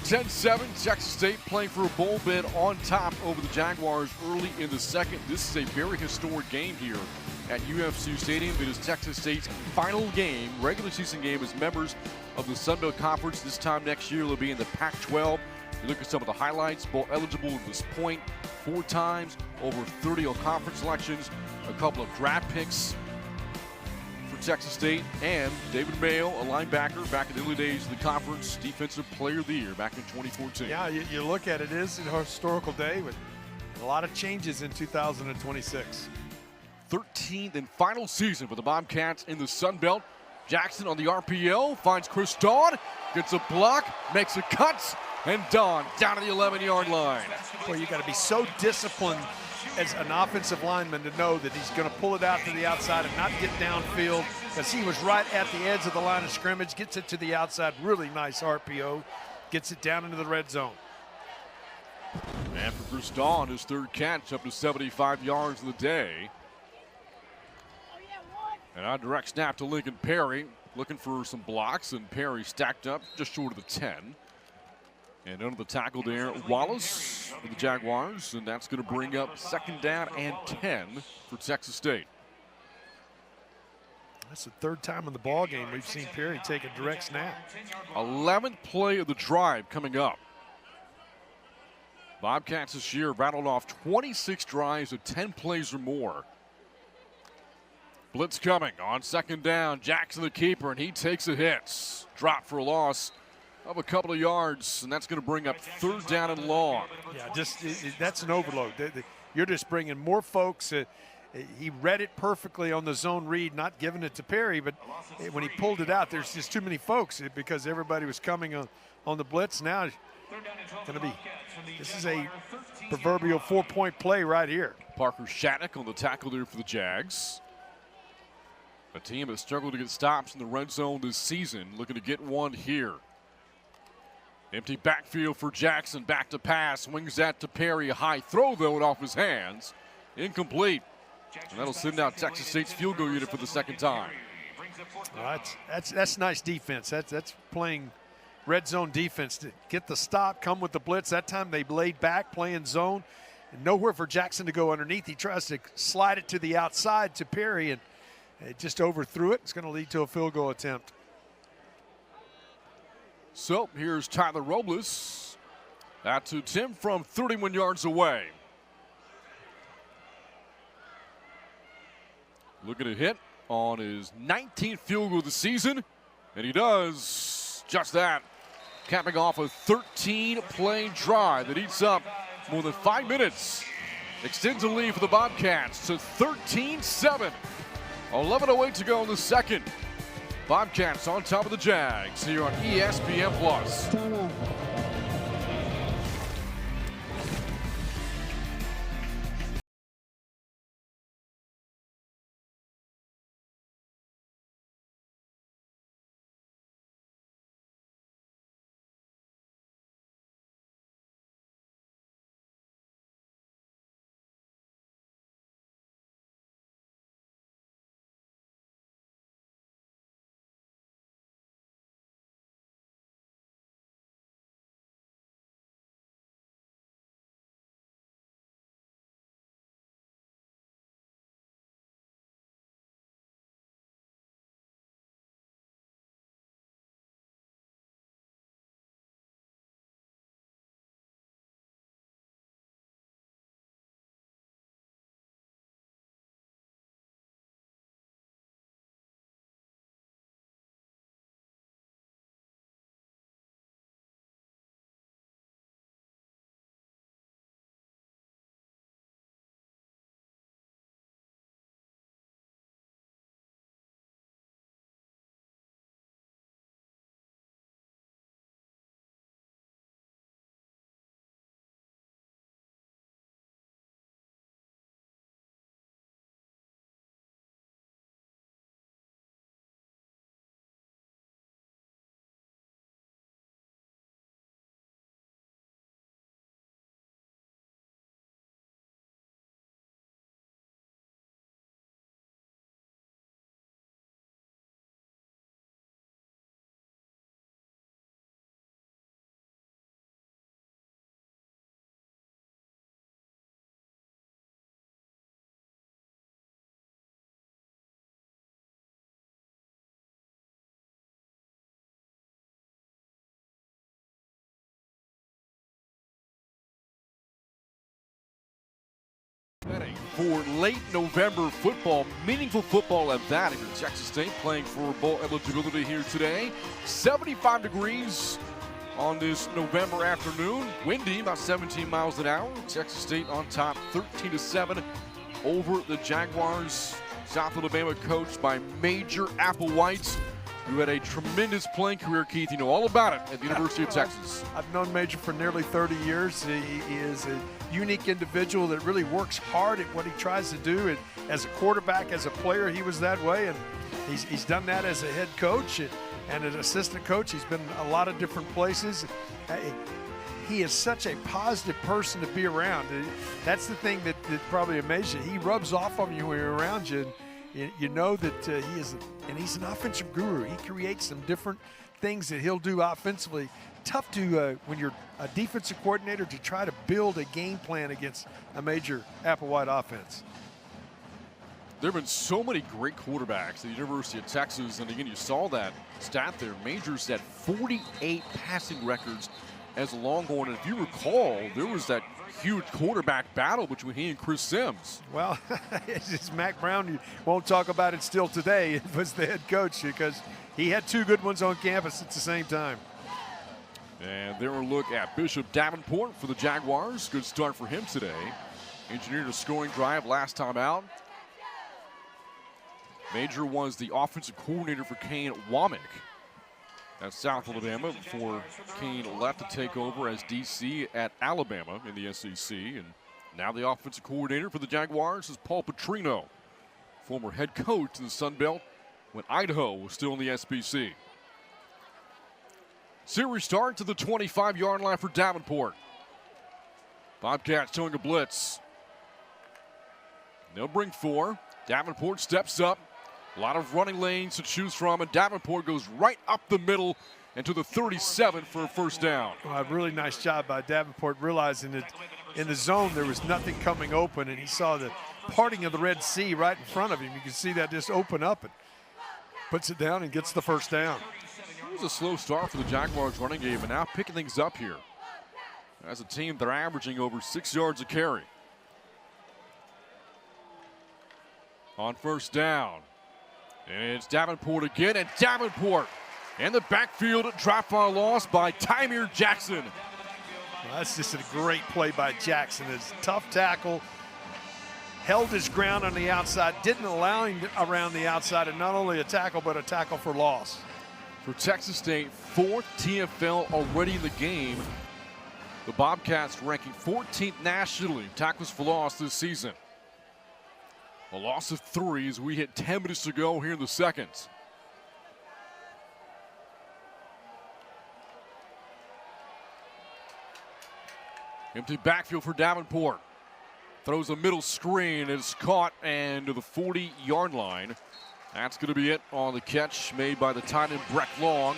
(10-7), Texas State playing for a bowl bid on top over the Jaguars early in the second. This is a very historic game here at UFCU Stadium. It is Texas State's final game, regular season game, as members of the Sun Belt Conference. This time next year, they'll be in the Pac-12. You look at some of the highlights, bowl eligible at this point 4 times, over 30 conference selections, a couple of draft picks for Texas State, and David Mayo, a linebacker, back in the early days of the conference, Defensive Player of the Year back in 2014. Yeah, you look at it, it is a historical day with a lot of changes in 2026. 13th and final season for the Bobcats in the Sun Belt. Jackson on the RPO, finds Chris Dawn, gets a block, makes a cut, and Dawn down to the 11-yard line. Boy, you got to be so disciplined as an offensive lineman to know that he's going to pull it out to the outside and not get downfield, because he was right at the edge of the line of scrimmage, gets it to the outside, really nice RPO, gets it down into the red zone. And for Chris Dawn, his 3rd catch, up to 75 yards of the day. And on direct snap to Lincoln Perry, looking for some blocks, and Perry stacked up just short of the 10. And under the tackle there, Wallace for the Jaguars, and that's going to bring up 2nd down and 10 for Texas State. That's the 3rd time in the ball game we've seen Perry take a direct snap. 11th play of the drive coming up. Bobcats this year rattled off 26 drives of 10 plays or more. Blitz coming on 2nd down. Jackson the keeper, and he takes a hit. Drop for a loss of a couple of yards, and that's going to bring up 3rd down and long. Yeah, that's an overload. You're just bringing more folks. He read it perfectly on the zone read, not giving it to Perry, but when he pulled it out, there's just too many folks because everybody was coming on the blitz. Now this is a proverbial 4-point play right here. Parker Shattuck on the tackle there for the Jags. A team that struggled to get stops in the red zone this season, looking to get one here. Empty backfield for Jackson, back to pass, wings that to Perry. A high throw, though, and off his hands. Incomplete. And that'll send out Texas State's field goal unit for the 2nd time. That's nice defense. That's playing red zone defense to get the stop, come with the blitz. That time they laid back, playing zone. And nowhere for Jackson to go underneath. He tries to slide it to the outside to Perry, and it just overthrew it. It's going to lead to a field goal attempt. So here's Tyler Robles. Out to Tim from 31 yards away. Looking to hit on his 19th field goal of the season, and he does just that, capping off a 13-play drive that eats up more than 5 minutes. Extends the lead for the Bobcats to 13-7. 11:08 to go in the 2nd. Bobcats on top of the Jags here on ESPN+. Timeout. For late November football, meaningful football at that. If you're Texas State playing for bowl eligibility here today, 75 degrees on this November afternoon. Windy, about 17 miles an hour. Texas State on top, 13-7 over the Jaguars. South Alabama coached by Major Applewhite, who had a tremendous playing career, Keith. You know all about it at the University of Texas. I've known Major for nearly 30 years. He is a unique individual that really works hard at what he tries to do. And as a quarterback, as a player, he was that way. And he's done that as a head coach and an assistant coach. He's been a lot of different places. He is such a positive person to be around. That's the thing that probably amazes you. He rubs off on you when you're around you. And you know that he is, and he's an offensive guru. He creates some different things that he'll do offensively. Tough to, when you're a defensive coordinator, to try to build a game plan against a major Applewhite offense. There have been so many great quarterbacks at the University of Texas, and again, you saw that stat there. Majors had 48 passing records as a Longhorn, and if you recall, there was that huge quarterback battle between he and Chris Sims. Well, it's just Mac Brown. You won't talk about it still today. It was the head coach because he had two good ones on campus at the same time. And there a look at Bishop Davenport for the Jaguars. Good start for him today. Engineered a scoring drive last time out. Major was the offensive coordinator for Kane Womack at South Alabama before Kane left to take over as DC at Alabama in the SEC. And now the offensive coordinator for the Jaguars is Paul Petrino, former head coach in the Sun Belt when Idaho was still in the SBC. Series start to the 25-yard line for Davenport. Bobcats showing a blitz. They'll bring 4. Davenport steps up. A lot of running lanes to choose from, and Davenport goes right up the middle and to the 37 for a first down. Well, a really nice job by Davenport, realizing that in the zone there was nothing coming open, and he saw the parting of the Red Sea right in front of him. You can see that just open up and puts it down and gets the first down. It was a slow start for the Jaguars running game, and now picking things up here. As a team, they're averaging over 6 yards a carry. On first down. And it's Davenport again, and Davenport in the backfield, drop on loss by Tymir Jackson. Well, that's just a great play by Jackson. It's a tough tackle, held his ground on the outside, didn't allow him around the outside, and not only a tackle, but a tackle for loss. For Texas State, 4th TFL already in the game. The Bobcats ranking 14th nationally, tackles for loss this season. A loss of 3 as we hit 10 minutes to go here in the second. Empty backfield for Davenport. Throws a middle screen. It's caught and to the 40-yard line. That's going to be it on the catch made by the tight end Breck Long.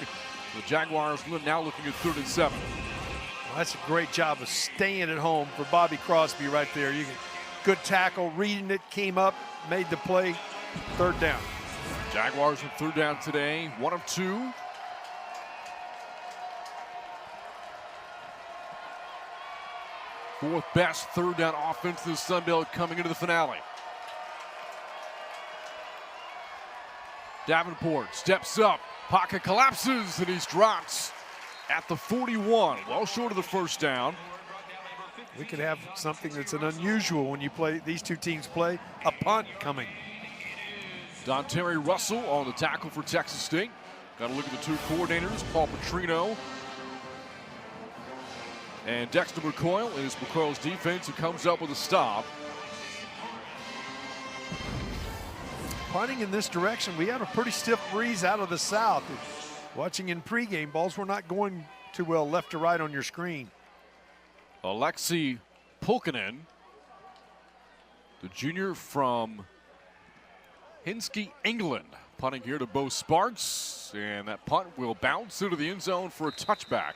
The Jaguars now looking at 3rd and 7. Well, that's a great job of staying at home for Bobby Crosby right there. Good tackle, reading it, came up, made the play, 3rd down. Jaguars with 3rd down today, 1 of 2. Fourth best 3rd down offense in the Sun Belt coming into the finale. Davenport steps up, pocket collapses, and he's dropped at the 41, well short of the first down. We could have something that's an unusual when you play, these two teams play, a punt coming. Donterry Russell on the tackle for Texas State. Got to look at the two coordinators, Paul Petrino and Dexter McCoyle. It is McCoyle's defense who comes up with a stop. Punting in this direction, we had a pretty stiff breeze out of the south. Watching in pregame, balls were not going too well left to right on your screen. Alexi Pulkkinen, the junior from Hinsky, England, punting here to Bo Sparks, and that punt will bounce into the end zone for a touchback.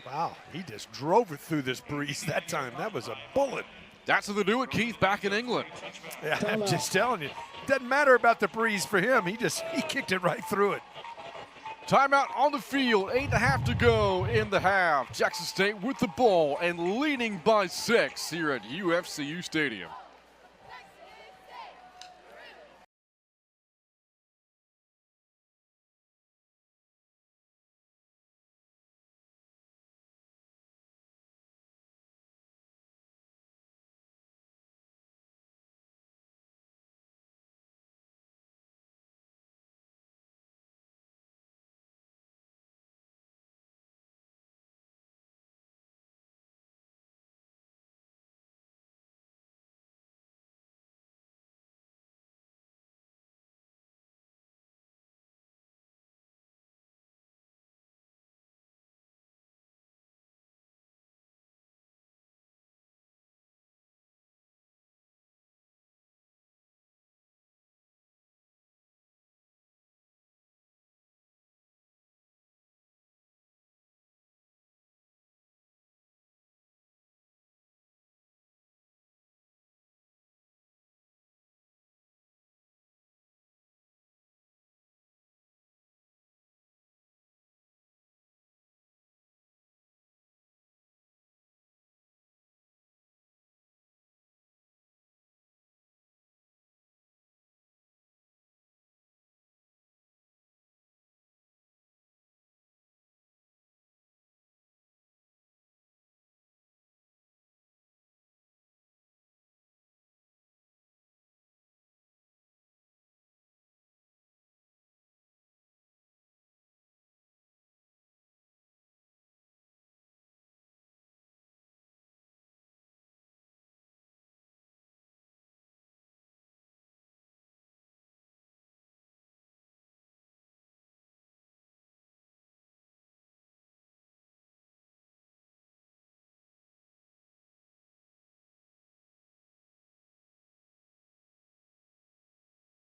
Wow, he just drove it through this breeze that time. That was a bullet. That's how they do it, Keith, back in England. Yeah, I'm just telling you. Doesn't matter about the breeze for him. He kicked it right through it. Timeout on the field, 8.5 to go in the half. Texas State with the ball and leading by 6 here at UFCU Stadium.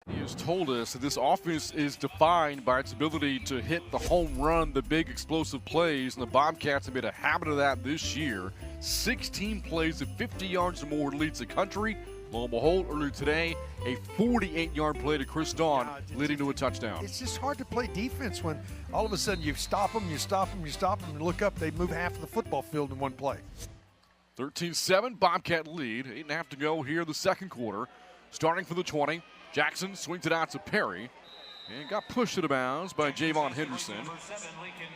He has told us that this offense is defined by its ability to hit the home run, the big explosive plays, and the Bobcats have made a habit of that this year. 16 plays of 50 yards or more leads the country. Lo and behold, earlier today, a 48-yard play to Chris Dawn, leading to a touchdown. It's just hard to play defense when all of a sudden you stop them, and look up, they move half of the football field in one play. 13-7, Bobcat lead. 8.5 to go here in the second quarter. Starting for the 20, Jackson swings it out to Perry and got pushed to the bounds by Javon Henderson.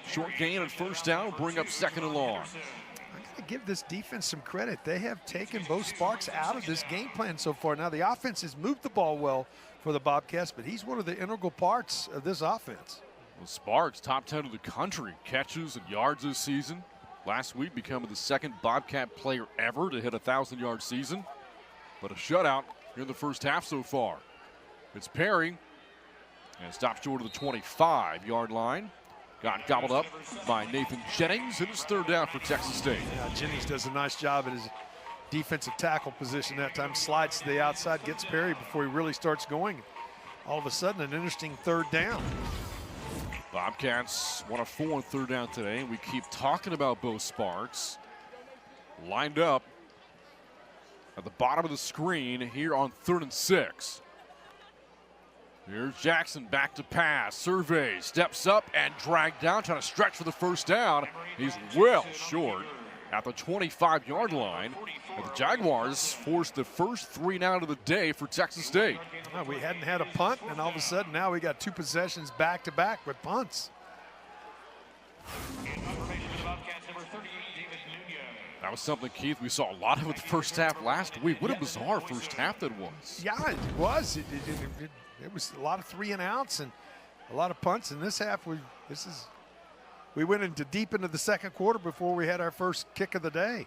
Short gain and first down will bring up second and long. I got to give this defense some credit. They have taken Bo Sparks out of this game plan so far. Now the offense has moved the ball well for the Bobcats, but he's one of the integral parts of this offense. Well, Sparks, top 10 of the country, catches and yards this season. Last week becoming the second Bobcat player ever to hit a 1,000-yard season. But a shutout here in the first half so far. It's Perry, and stops short of the 25-yard line. Got gobbled up by Nathan Jennings, and it's third down for Texas State. Yeah, Jennings does a nice job at his defensive tackle position that time. Slides to the outside, gets Perry before he really starts going. All of a sudden, an interesting third down. Bobcats 1 of 4 on third down today. We keep talking about Bo Sparks. Lined up at the bottom of the screen here on 3rd and 6. Here's Jackson back to pass. Surveys, steps up and dragged down, trying to stretch for the first down. He's well short at the 25-yard line. And the Jaguars forced the first 3 down of the day for Texas State. Well, we hadn't had a punt, and all of a sudden now we got 2 possessions back-to-back with punts. That was something, Keith, we saw a lot of it the first half last week. What a bizarre first half that was. Yeah, it was. It was a lot of 3 and outs and a lot of punts. In this half, we went deep into the second quarter before we had our first kick of the day.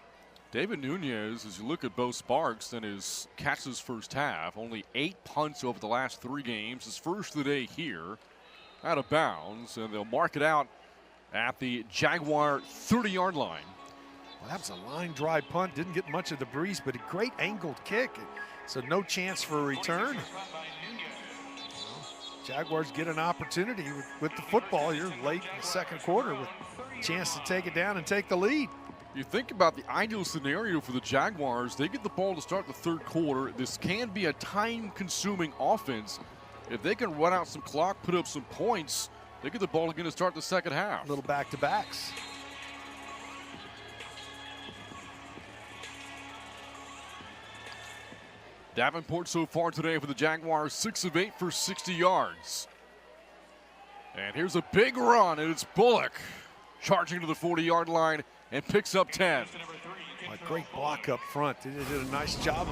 David Nunez, as you look at Bo Sparks and his catches first half, only 8 punts over the last 3 games. His first of the day here, out of bounds, and they'll mark it out at the Jaguar 30-yard line. Well, that was a line drive punt. Didn't get much of the breeze, but a great angled kick. So no chance for a return. Jaguars get an opportunity with the football here late in the second quarter with a chance to take it down and take the lead. You think about the ideal scenario for the Jaguars. They get the ball to start the third quarter. This can be a time-consuming offense. If they can run out some clock, put up some points, they get the ball again to start the second half. Little back-to-backs. Davenport so far today for the Jaguars, 6 of 8 for 60 yards. And here's a big run, and it's Bullock charging to the 40-yard line and picks up 10. A great block up front. They did a nice job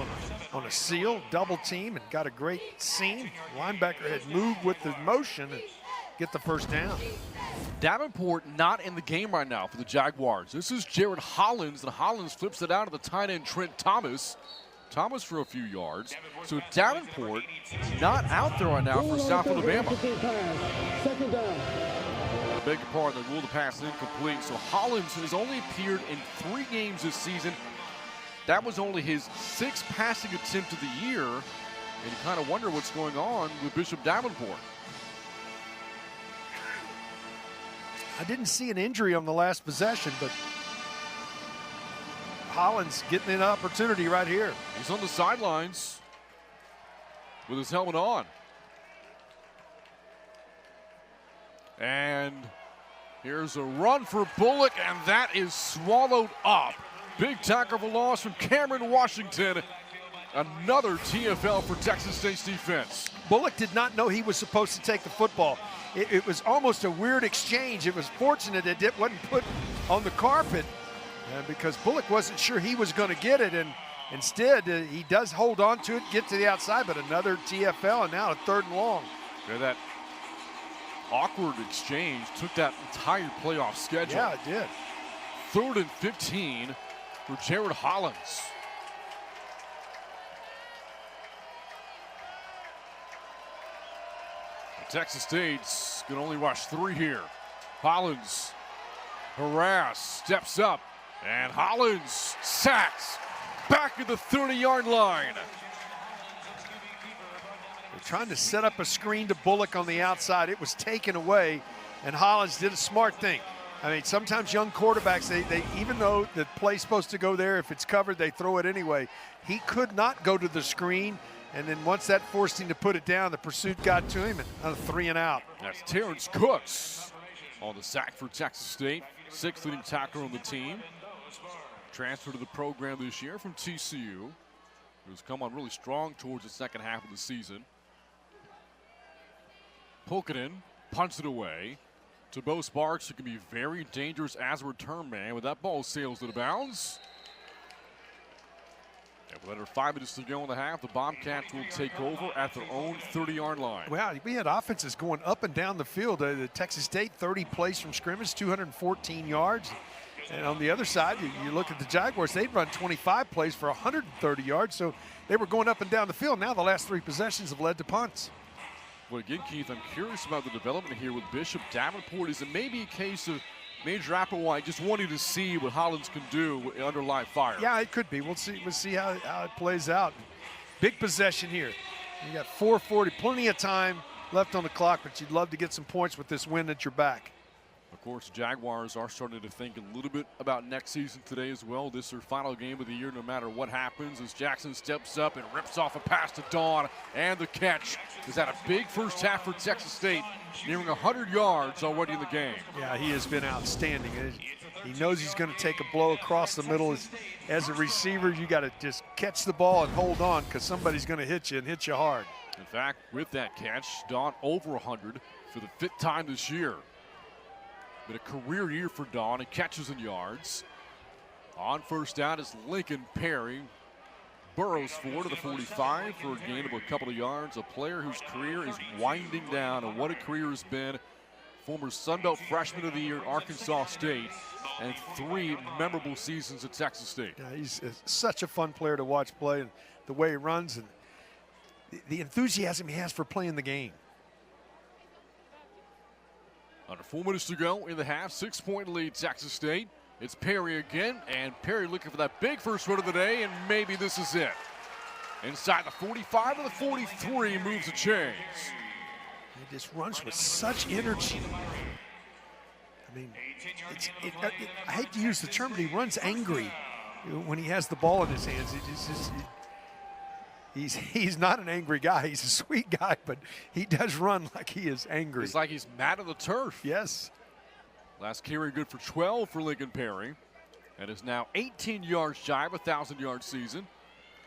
on a seal, double team, and got a great seam. Linebacker had moved with the motion and get the first down. Davenport not in the game right now for the Jaguars. This is Jared Hollins, and Hollins flips it out to the tight end Trent Thomas. Thomas for a few yards. So Davenport not out there right now for South Alabama. Second down. Beg your pardon, they ruled the pass incomplete. So Hollins has only appeared in 3 games this season. That was only his 6th passing attempt of the year. And you kind of wonder what's going on with Bishop Davenport. I didn't see an injury on the last possession, but Hollins getting an opportunity right here. He's on the sidelines with his helmet on. And here's a run for Bullock, and that is swallowed up. Big tackle for loss from Cameron Washington. Another TFL for Texas State's defense. Bullock did not know he was supposed to take the football. It was almost a weird exchange. It was fortunate it wasn't put on the carpet because Bullock wasn't sure he was going to get it, and instead he does hold on to it, get to the outside, but another TFL, and now a 3rd and long. Yeah, that awkward exchange took that entire playoff schedule. Yeah, it did. 3rd and 15 for Jared Hollins. Texas State's going to only rush 3 here. Hollins harassed, steps up, and Hollins sacks back at the 30-yard line. trying to set up a screen to Bullock on the outside. It was taken away, and Hollins did a smart thing. I mean, sometimes young quarterbacks, they even though the play's supposed to go there, if it's covered, they throw it anyway. He could not go to the screen, and then once that forced him to put it down, the pursuit got to him, and a 3 and out. That's Terrence Cooks on the sack for Texas State, 6th leading tackler on the team. Transferred to the program this year from TCU, who's come on really strong towards the second half of the season. Pulkinen punts it away to Bo Sparks, who can be very dangerous as a return man. With that ball sails to the bounds. And with under 5 minutes to go in the half, the Bobcats will take over at their own 30-yard line. Wow, we had offenses going up and down the field. The Texas State 30 plays from scrimmage, 214 yards. And on the other side, you look at the Jaguars, they'd run 25 plays for 130 yards. So they were going up and down the field. Now the last 3 possessions have led to punts. Well, again, Keith, I'm curious about the development here with Bishop Davenport. Is it maybe a case of Major Applewhite just wanting to see what Hollins can do under live fire? Yeah, it could be. We'll see how it plays out. Big possession here. You got 4:40, plenty of time left on the clock, but you'd love to get some points with this win at your back. Of course, Jaguars are starting to think a little bit about next season today as well. This is their final game of the year, no matter what happens, as Jackson steps up and rips off a pass to Dawn, and the catch is had a big first half for Texas State, nearing 100 yards already in the game. Yeah, he has been outstanding. He knows he's going to take a blow across the middle. As a receiver, you got to just catch the ball and hold on, because somebody's going to hit you and hit you hard. In fact, with that catch, Dawn over 100 for the 5th time this year. Been a career year for Dawn in catches and yards. On first down is Lincoln Perry. Burrows forward to the 45 for a gain of a couple of yards. A player whose career is winding down, and what a career has been. Former Sun Belt Freshman of the Year at Arkansas State, and 3 memorable seasons at Texas State. Yeah, he's such a fun player to watch play, and the way he runs and the enthusiasm he has for playing the game. Under 4 minutes to go in the half, 6-point lead Texas State. It's Perry again, and Perry looking for that big first run of the day, and maybe this is it. Inside the 45 to the 43, moves the chains. He just runs with such energy. I mean, I hate to use the term, but he runs angry when he has the ball in his hands. He's not an angry guy. He's a sweet guy, but he does run like he is angry. It's like he's mad at the turf. Yes. Last carry good for 12 for Lincoln Perry. And is now 18 yards shy of a 1,000-yard season.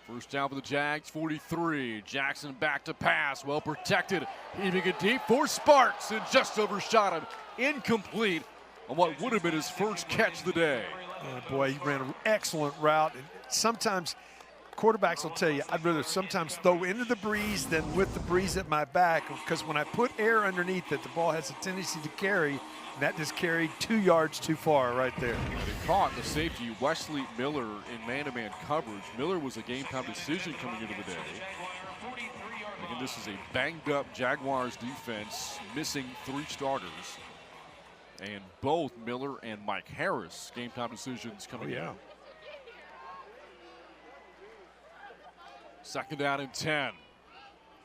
First down for the Jags, 43. Jackson back to pass, well protected. Heaving it deep for Sparks, and just overshot him. Incomplete on what would have been his first catch of the day. Oh boy, he ran an excellent route. And sometimes quarterbacks will tell you, I'd rather sometimes throw into the breeze than with the breeze at my back, because when I put air underneath it, the ball has a tendency to carry, and that just carried 2 yards too far right there. They caught the safety Wesley Miller in man-to-man coverage. Miller was a game-time decision coming into the day. Again, this is a banged-up Jaguars defense, missing 3 starters. And both Miller and Mike Harris game-time decisions coming in. Second down and 10.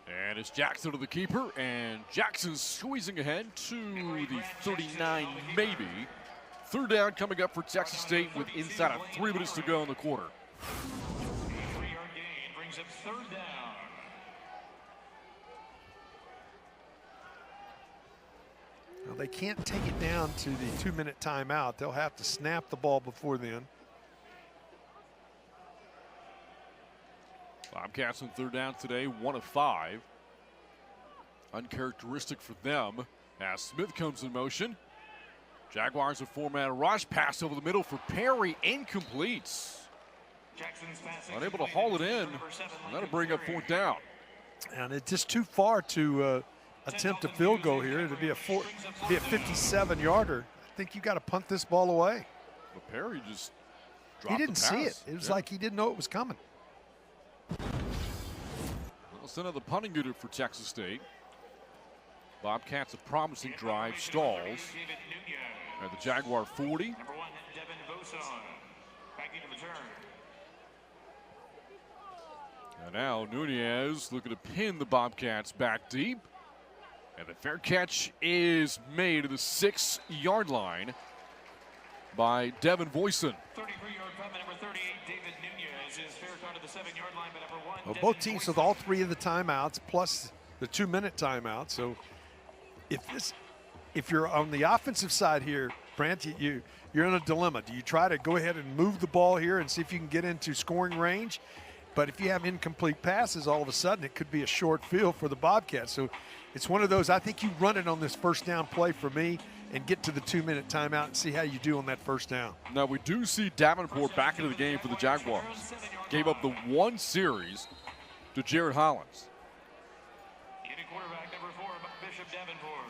And it's Jackson to the keeper, and Jackson squeezing ahead to the 39 maybe. Third down coming up for Texas State with inside of 3 minutes to go in the quarter. 3-yard gain brings up 3rd down. Now they can't take it down to the 2-minute timeout. They'll have to snap the ball before then. Bobcats on 3rd down today, 1 of 5. Uncharacteristic for them as Smith comes in motion. Jaguars a 4-man rush, pass over the middle for Perry, incomplete. Unable to haul it in, and that'll bring up 4th down. And it's just too far to attempt a field goal here. It'll be a 57-yarder. I think you got to punt this ball away. But Perry just dropped He didn't see it. It was like he didn't know it was coming. Well, send out the punting unit for Texas State. Bobcats a promising drive, stalls at the Jaguar 40. And now Nunez looking to pin the Bobcats back deep. And the fair catch is made to the 6-yard line by Devin Voisin. 33-yard punt by number 38, David Nunez is fair caught at the 7-yard line by number 1. Well, both teams with all 3 of the timeouts plus the 2-minute timeout. So if you're on the offensive side here, Brant, you're in a dilemma. Do you try to go ahead and move the ball here and see if you can get into scoring range? But if you have incomplete passes, all of a sudden it could be a short field for the Bobcats. So it's one of those, I think you run it on this first down play for me and get to the 2-minute timeout and see how you do on that first down. Now we do see Davenport back into the game for the Jaguars. Gave up the 1 series to Jared Hollins. Quarterback number 4, Bishop Davenport.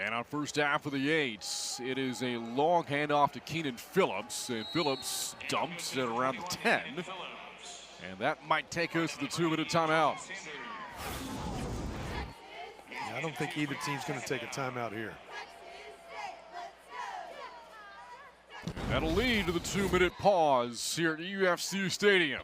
And on first down for the 8s, it is a long handoff to Keenan Phillips. And Phillips dumps at around the 10. And that might take us to the 2-minute timeout. Yeah, I don't think either team's going to take a timeout here. And that'll lead to the 2-minute pause here at UFCU Stadium.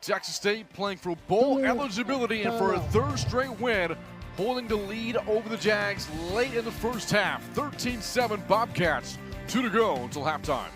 Texas State playing for bowl eligibility and for a 3rd straight win, holding the lead over the Jags late in the first half. 13-7 Bobcats, 2 to go until halftime.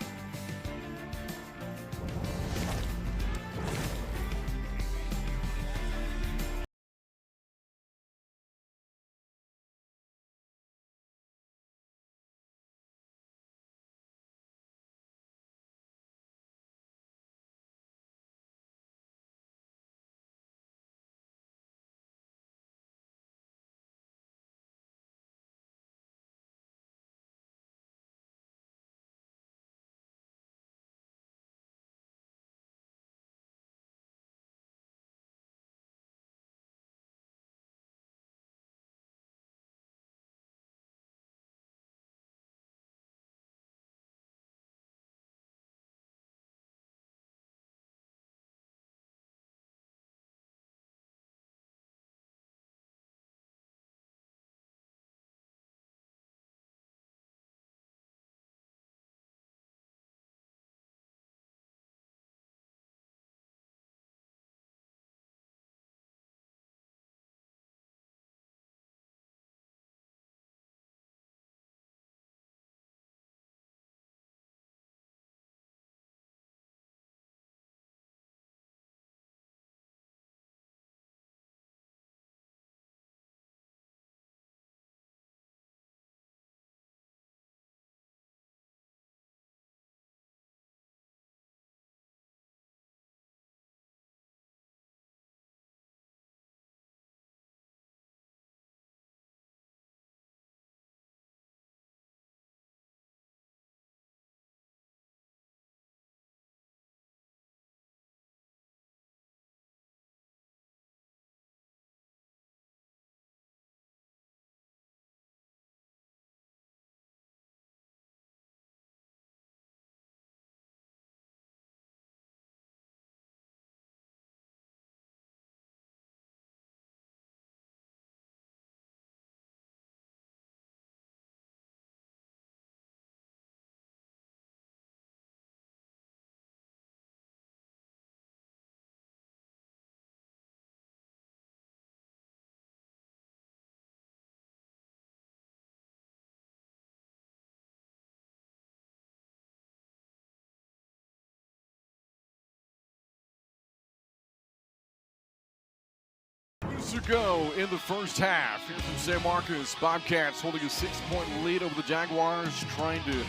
To go in the first half here from San Marcos. Bobcats holding a 6-point lead over the Jaguars, trying to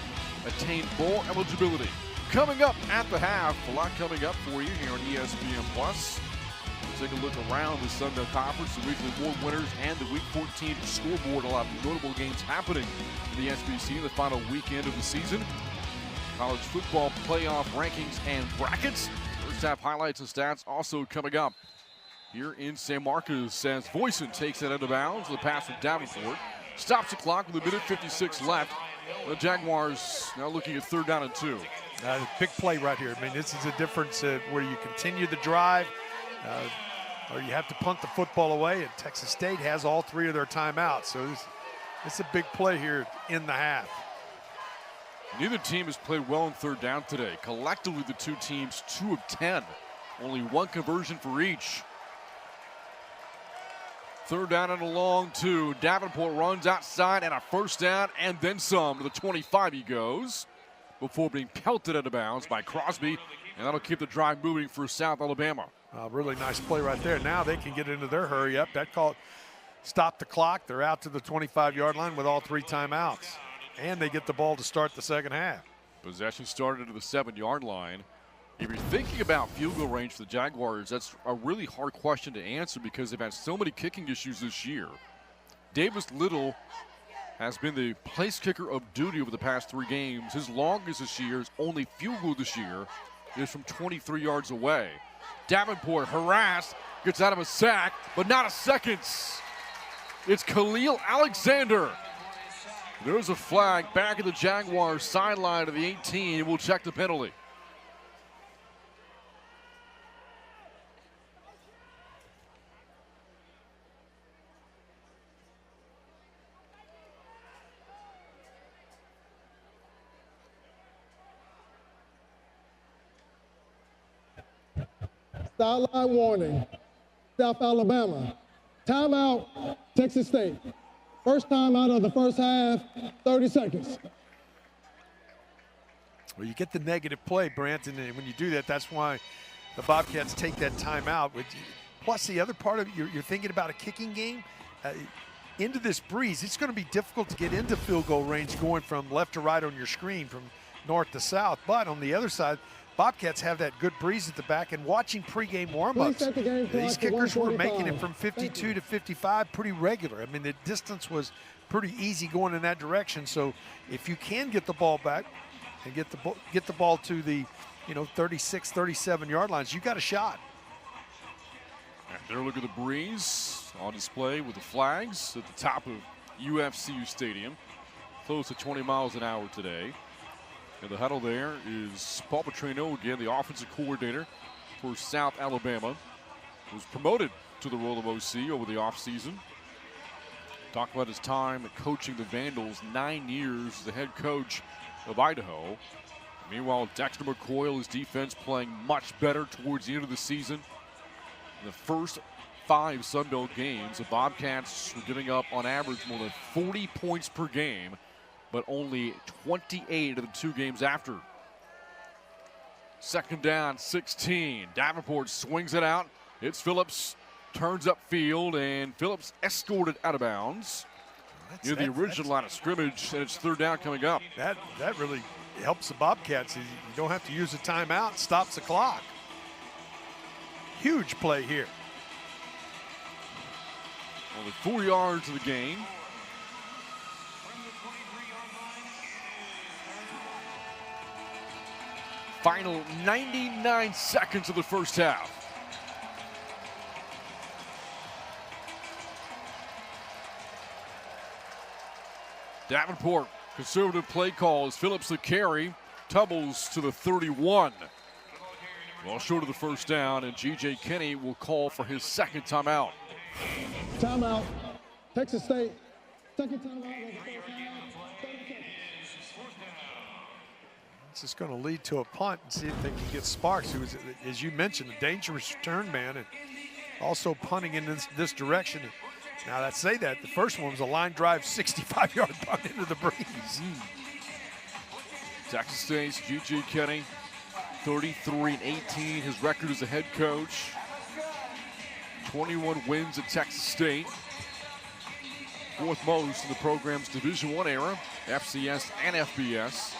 attain bowl eligibility. Coming up at the half, a lot coming up for you here on ESPN Plus. We'll take a look around the Sun Belt Conference, the weekly award winners, and the Week 14 scoreboard. A lot of notable games happening in the SBC in the final weekend of the season. College football playoff rankings and brackets. First half highlights and stats also coming up here in San Marcos as Voisin takes it out of bounds. The pass from Davenport stops the clock with 1:56 left. The Jaguars now looking at 3rd down and 2. Big play right here. I mean, this is a difference where you continue the drive or you have to punt the football away, and Texas State has all 3 of their timeouts. So it's a big play here in the half. Neither team has played well on 3rd down today. Collectively, the two teams 2 of 10. Only 1 conversion for each. Third down and a long 2. Davenport runs outside and a first down and then some. To the 25 he goes before being pelted out of bounds by Crosby, and that'll keep the drive moving for South Alabama. Really nice play right there. Now they can get into their hurry up. That call stopped the clock. They're out to the 25-yard line with all 3 timeouts, and they get the ball to start the second half. Possession started to the 7-yard line. If you're thinking about field goal range for the Jaguars, that's a really hard question to answer because they've had so many kicking issues this year. Davis Little has been the place kicker of duty over the past 3 games. His longest this year, his only field goal this year, is from 23 yards away. Davenport harassed, gets out of a sack, but not a second. It's Khalil Alexander. There's a flag back at the Jaguars sideline of the 18. We'll check the penalty. Sideline warning, South Alabama. Timeout, Texas State. First time out of the first half, 30 seconds. Well, you get the negative play, Brant, and when you do that, that's why the Bobcats take that timeout. Plus, the other part of it, you're thinking about a kicking game. Into this breeze, it's going to be difficult to get into field goal range going from left to right on your screen, from north to south. But on the other side, Bobcats have that good breeze at the back, and watching pregame warm-ups, these kickers were making it from 52 to 55 pretty regular. I mean, the distance was pretty easy going in that direction. So if you can get the ball back and get the ball to the 36, 37-yard lines, you got a shot. After a look at the breeze on display with the flags at the top of UFCU Stadium. Close to 20 miles an hour today. In the huddle there is Paul Petrino, again, the offensive coordinator for South Alabama. Was promoted to the role of OC over the offseason. Talked about his time coaching the Vandals, 9 years as the head coach of Idaho. Meanwhile, Dexter McCoy, his defense playing much better towards the end of the season. In the first 5 Sun Belt games, the Bobcats were giving up on average more than 40 points per game, but only 28 of the 2 games after. Second down, 16. Davenport swings it out. It's Phillips, turns upfield, and Phillips escorted out of bounds near the original line of scrimmage, and it's third down coming up. That really helps the Bobcats. You don't have to use a timeout, stops the clock. Huge play here. Only 4 yards of the game. Final 99 seconds of the first half. Davenport, conservative play call as Phillips the carry, tumbles to the 31. Well short of the first down, and G.J. Kinney will call for his second timeout. Timeout, Texas State. Second timeout of the first half. This is going to lead to a punt and see if they can get Sparks, who is, as you mentioned, a dangerous return man, and also punting in this direction. Now, let's say that the first one was a line drive, 65-yard punt into the breeze. Texas State's G.J. Kinney, 33-18, his record as a head coach. 21 wins at Texas State. 4th most in the program's Division I era, FCS and FBS.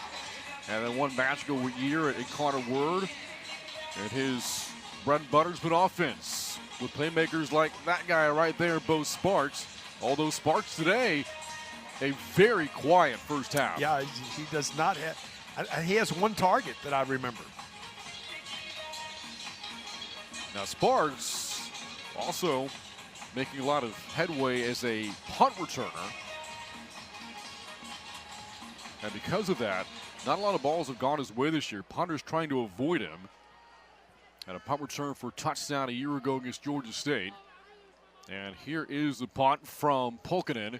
And then one magical year at Carter Word. And his bread and butter's been offense with playmakers like that guy right there, Bo Sparks. Although Sparks today, a very quiet first half. Yeah, he does not have, he has 1 target that I remember. Now Sparks also making a lot of headway as a punt returner. And because of that, not a lot of balls have gone his way this year. Punters trying to avoid him. Had a punt return for a touchdown a year ago against Georgia State. And here is the punt from Pulkkinen.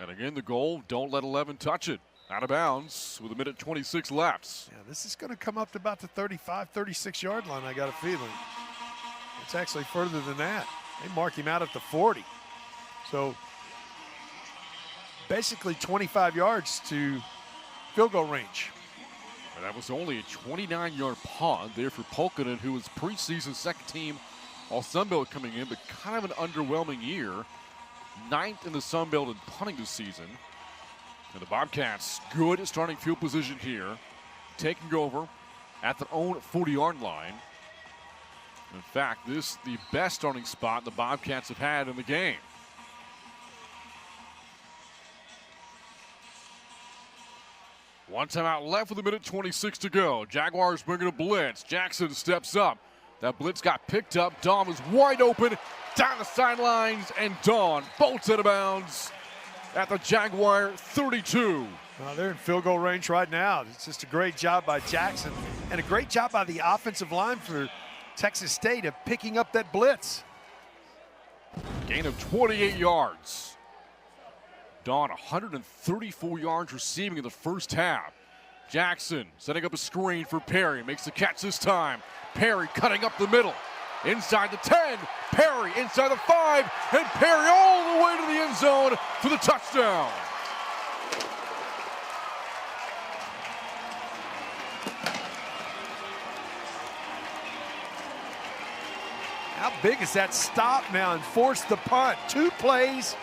And again, the goal, don't let 11 touch it. Out of bounds with 1:26 left. Yeah, this is going to come up to about the 35, 36-yard line, I got a feeling. It's actually further than that. They mark him out at the 40. So basically 25 yards to field goal range. And that was only a 29-yard punt there for Polkanen, who was preseason second team All Sunbelt coming in, but kind of an underwhelming year. 9th in the Sunbelt in punting this season. And the Bobcats good at starting field position here, taking over at their own 40-yard line. In fact, this is the best starting spot the Bobcats have had in the game. One timeout left with 1:26 to go. Jaguars bringing a blitz. Jackson steps up. That blitz got picked up. Dawn was wide open down the sidelines, and Dawn bolts out of bounds at the Jaguar 32. Well, they're in field goal range right now. It's just a great job by Jackson and a great job by the offensive line for Texas State of picking up that blitz. Gain of 28 yards. Dawn 134 yards receiving in the first half. Jackson setting up a screen for Perry. Makes the catch this time. Perry cutting up the middle. Inside the 10. Perry inside the 5. And Perry all the way to the end zone for the touchdown. How big is that stop now and force the punt? 2 plays,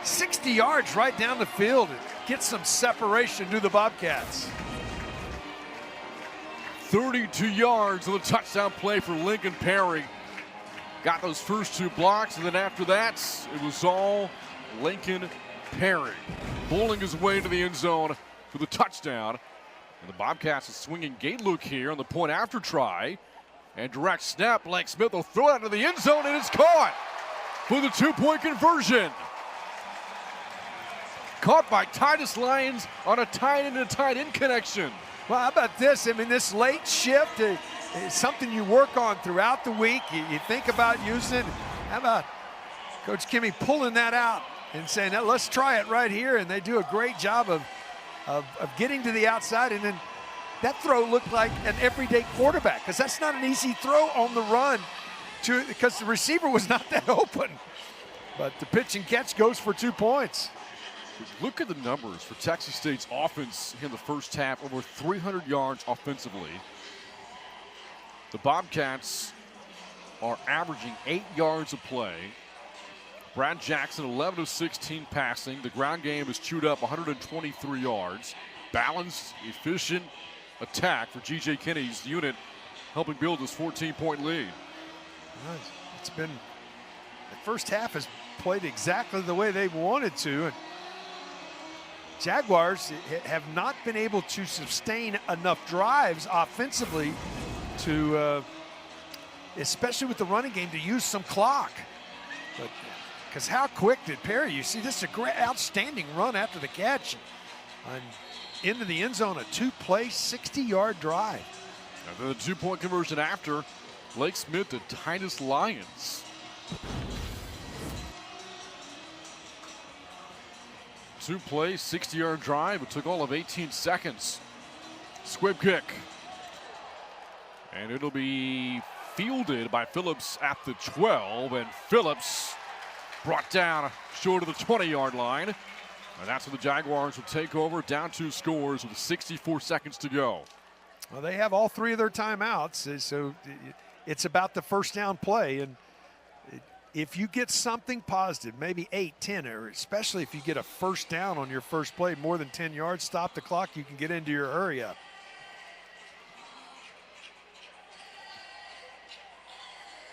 60 yards right down the field. And get some separation to the Bobcats. 32 yards on the touchdown play for Lincoln Perry. Got those first 2 blocks, and then after that, it was all Lincoln Perry bowling his way to the end zone for the touchdown. And the Bobcats is swinging gate look here on the point after try. And direct snap, Blake Smith will throw it out to the end zone, and it's caught for the 2-point conversion. Caught by Titus Lyons on a tight end to tight end connection. Well, how about this? I mean, this late shift is something you work on throughout the week. You think about using it. How about Coach Kimmy pulling that out and saying, let's try it right here? And they do a great job of getting to the outside. And then that throw looked like an everyday quarterback, because that's not an easy throw on the run because the receiver was not that open. But the pitch and catch goes for 2 points. Look at the numbers for Texas State's offense in the first half, over 300 yards offensively. The Bobcats are averaging 8 yards a play. Brad Jackson, 11 of 16 passing. The ground game is chewed up 123 yards. Balanced, efficient attack for G.J. Kinney's unit, helping build this 14-point lead. It's been, the first half has played exactly the way they wanted to. And Jaguars have not been able to sustain enough drives offensively to, especially with the running game, to use some clock. But because how quick did Perry? You see, this is a great, outstanding run after the catch. And into the end zone, a 2-play, 60-yard drive. And then the 2-point conversion after, Blake Smith to Titus Lyons. 2-play, 60-yard drive. It took all of 18 seconds. Squib kick. And it'll be fielded by Phillips at the 12. And Phillips brought down short of the 20-yard line. And that's where the Jaguars will take over, down 2 scores with 64 seconds to go. Well, they have all 3 of their timeouts, so it's about the first down play. And if you get something positive, maybe 8, 10, or especially if you get a first down on your first play, more than 10 yards, stop the clock, you can get into your hurry up.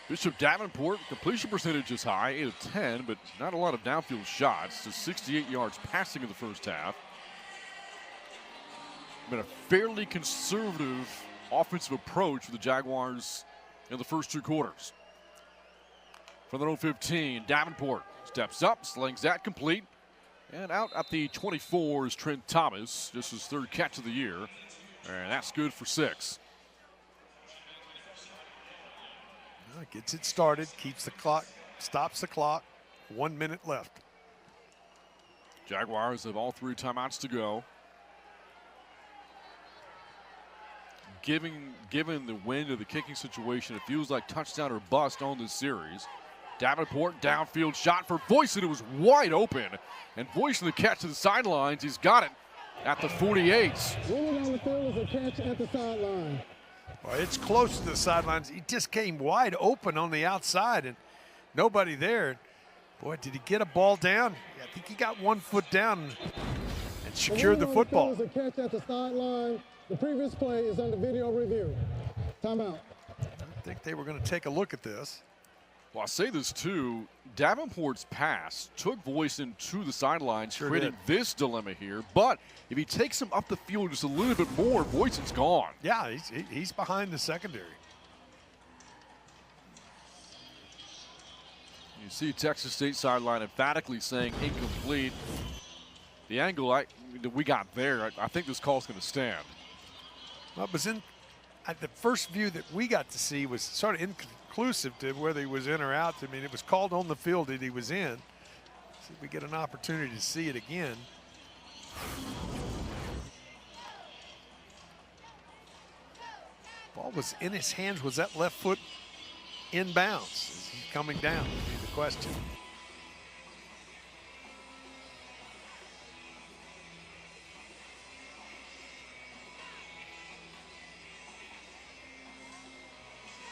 Bishop Davenport, completion percentage is high, 8 of 10, but not a lot of downfield shots. Just 68 yards passing in the first half. Been a fairly conservative offensive approach for the Jaguars in the first 2 quarters. From their own 15, Davenport steps up, slings that complete. And out at the 24 is Trent Thomas, just his 3rd catch of the year. And that's good for 6. Gets it started, keeps the clock, stops the clock. 1 minute left. Jaguars have all 3 timeouts to go. Given the wind of the kicking situation, it feels like touchdown or bust on this series. Davenport, downfield shot for Voisin. It was wide open. And Voisin the catch to the sidelines. He's got it at the 48. Running on the field is a catch at the sideline. Well, it's close to the sidelines. He just came wide open on the outside and nobody there. Boy, did he get a ball down? I think he got 1 foot down and secured the football. The catch at the sideline. The previous play is under video review. Timeout. I think they were going to take a look at this. Well, I'll say this too. Davenport's pass took Voisin to the sidelines, creating this dilemma here. But if he takes him up the field just a little bit more, Voisin's gone. Yeah, he's behind the secondary. You see Texas State sideline emphatically saying incomplete. The angle that we got there, I think this call's going to stand. Well, it was the first view that we got to see was sort of inconclusive to whether he was in or out. I mean, it was called on the field that he was in. See if we get an opportunity to see it again. Ball was in his hands. Was that left foot inbounds? Is he coming down? Would be the question.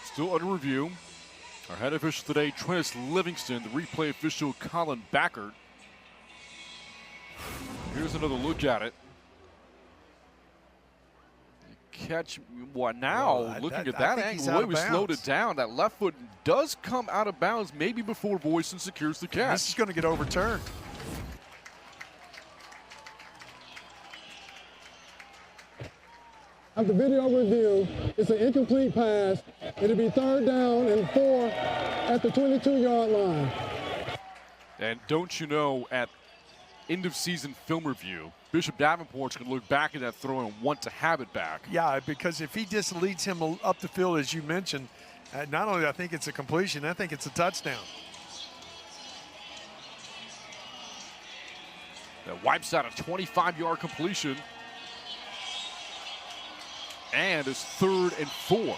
Still under review. Our head official today, Trennis Livingston. The replay official, Colin Backert. Here's another look at it. Catch, what now? Well, looking at that angle, the way we slowed it down, that left foot does come out of bounds, maybe before Voisin secures the catch. This is going to get overturned. After video review, it's an incomplete pass. It'll be 3rd down and 4 at the 22-yard line. And don't you know, at end of season film review, Bishop Davenport's going to look back at that throw and want to have it back. Yeah, because if he just leads him up the field, as you mentioned, not only I think it's a completion, I think it's a touchdown. That wipes out a 25-yard completion. And it's 3rd and 4.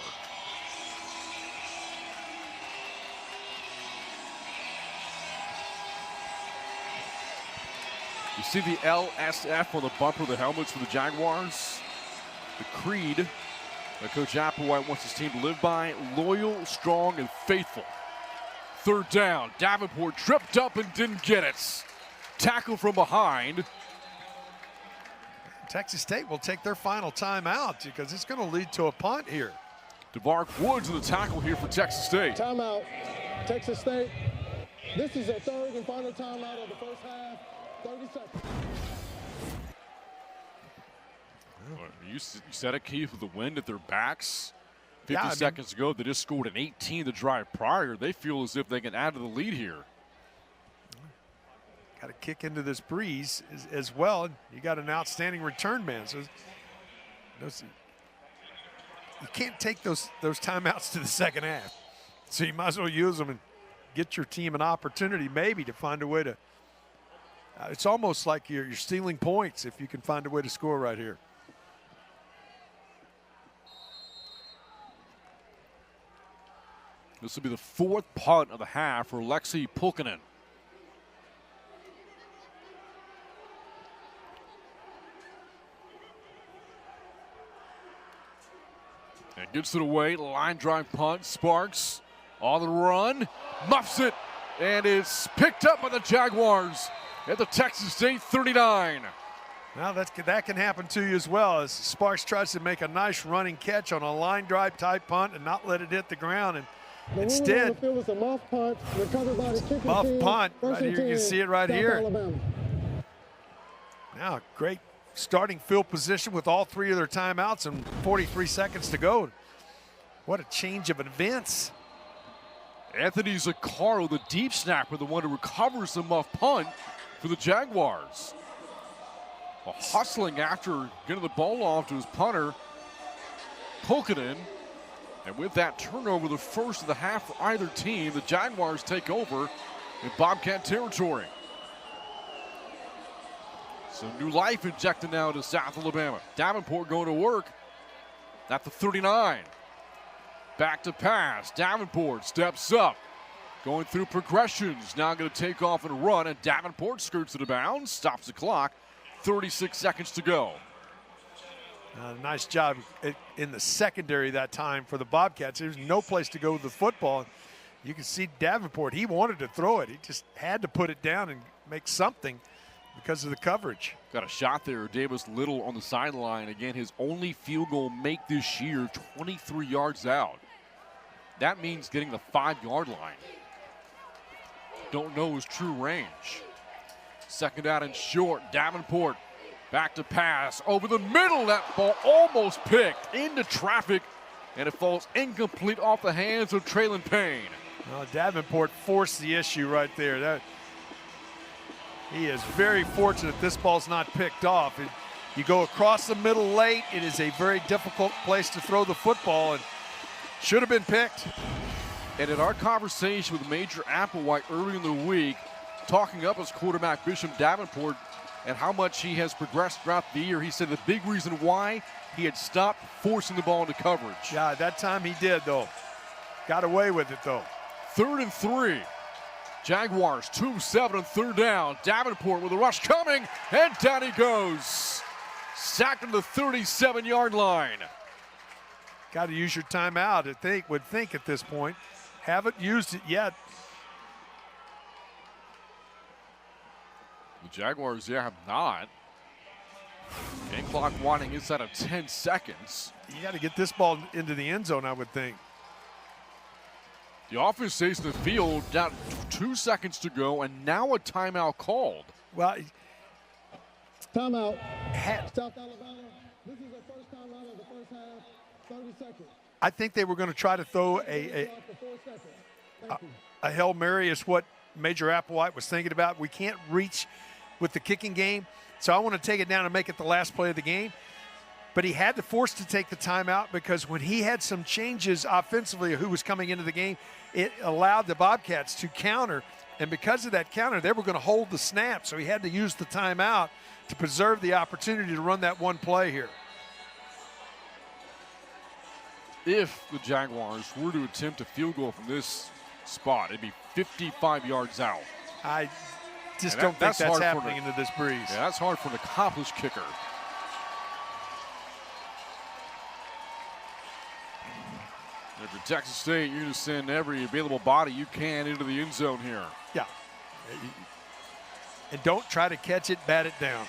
You see the LSF on the bumper of the helmets for the Jaguars? The creed that Coach Applewhite wants his team to live by: loyal, strong, and faithful. 3rd down. Davenport tripped up and didn't get it. Tackle from behind. Texas State will take their final timeout because it's going to lead to a punt here. DeVark Woods in the tackle here for Texas State. Timeout, Texas State. This is a 3rd and final timeout of the first half. 30 seconds. You said it, Keith, with the wind at their backs. 50 seconds ago, they just scored an 18 the drive prior. They feel as if they can add to the lead here. Got to kick into this breeze as well. You got an outstanding return man. So you can't take those timeouts to the second half. So you might as well use them and get your team an opportunity maybe to find a way to. It's almost like you're stealing points if you can find a way to score right here. This will be the 4th punt of the half for Lexi Pulkkinen. And gets it away, line drive punt, Sparks on the run, muffs it, and it's picked up by the Jaguars at the Texas State 39. Now that can happen to you as well, as Sparks tries to make a nice running catch on a line drive type punt and not let it hit the ground, and instead, it was a muff punt recovered by the kicking muff team. punt right here. You can see it right here. Alabama. Now, great starting field position with all 3 of their timeouts and 43 seconds to go. What a change of events. Anthony Zaccaro, the deep snapper, the one who recovers the muff punt for the Jaguars. Well, hustling after getting the ball off to his punter, Pulkkinen. And with that turnover, the first of the half for either team, the Jaguars take over in Bobcat territory. So new life injected now to South Alabama. Davenport going to work at the 39. Back to pass. Davenport steps up. Going through progressions. Now going to take off and run, and Davenport skirts it abound, stops the clock. 36 seconds to go. Nice job in the secondary that time for the Bobcats. There's no place to go with the football. You can see Davenport, he wanted to throw it. He just had to put it down and make something because of the coverage. Got a shot there. Davis Little on the sideline. Again, his only field goal make this year, 23 yards out. That means getting the 5-yard line. Don't know his true range. Second out and short. Davenport back to pass. Over the middle. That ball almost picked into traffic, and it falls incomplete off the hands of Traylon Payne. Well, Davenport forced the issue right there. He is very fortunate this ball's not picked off. You go across the middle late, it is a very difficult place to throw the football, and should have been picked. And in our conversation with Major Applewhite earlier in the week, talking up his quarterback Bishop Davenport and how much he has progressed throughout the year, he said the big reason why he had stopped forcing the ball into coverage. Yeah, that time he did, though. Got away with it, though. 3rd and 3. Jaguars 2-7 on 3rd down. Davenport with a rush coming, and down he goes. Sacked at the 37-yard line. Got to use your timeout, would think at this point. Haven't used it yet. The Jaguars, have not. Game clock winding inside of 10 seconds. You got to get this ball into the end zone, I would think. The offense stays in the field, down 2 seconds to go, and now a timeout called. Well, Timeout. South Alabama. This is the first timeout of the first half. 30 seconds. I think they were going to try to throw a Hail Mary is what Major Applewhite was thinking about. We can't reach with the kicking game, so I want to take it down and make it the last play of the game. But he had to force to take the timeout because when he had some changes offensively of who was coming into the game, it allowed the Bobcats to counter. And because of that counter, they were going to hold the snap. So he had to use the timeout to preserve the opportunity to run that one play here. If the Jaguars were to attempt a field goal from this spot, it'd be 55 yards out. I just don't think that's happening into this breeze. Yeah, that's hard for an accomplished kicker. And for Texas State, you're going to send every available body you can into the end zone here. Yeah. And don't try to catch it, bat it down.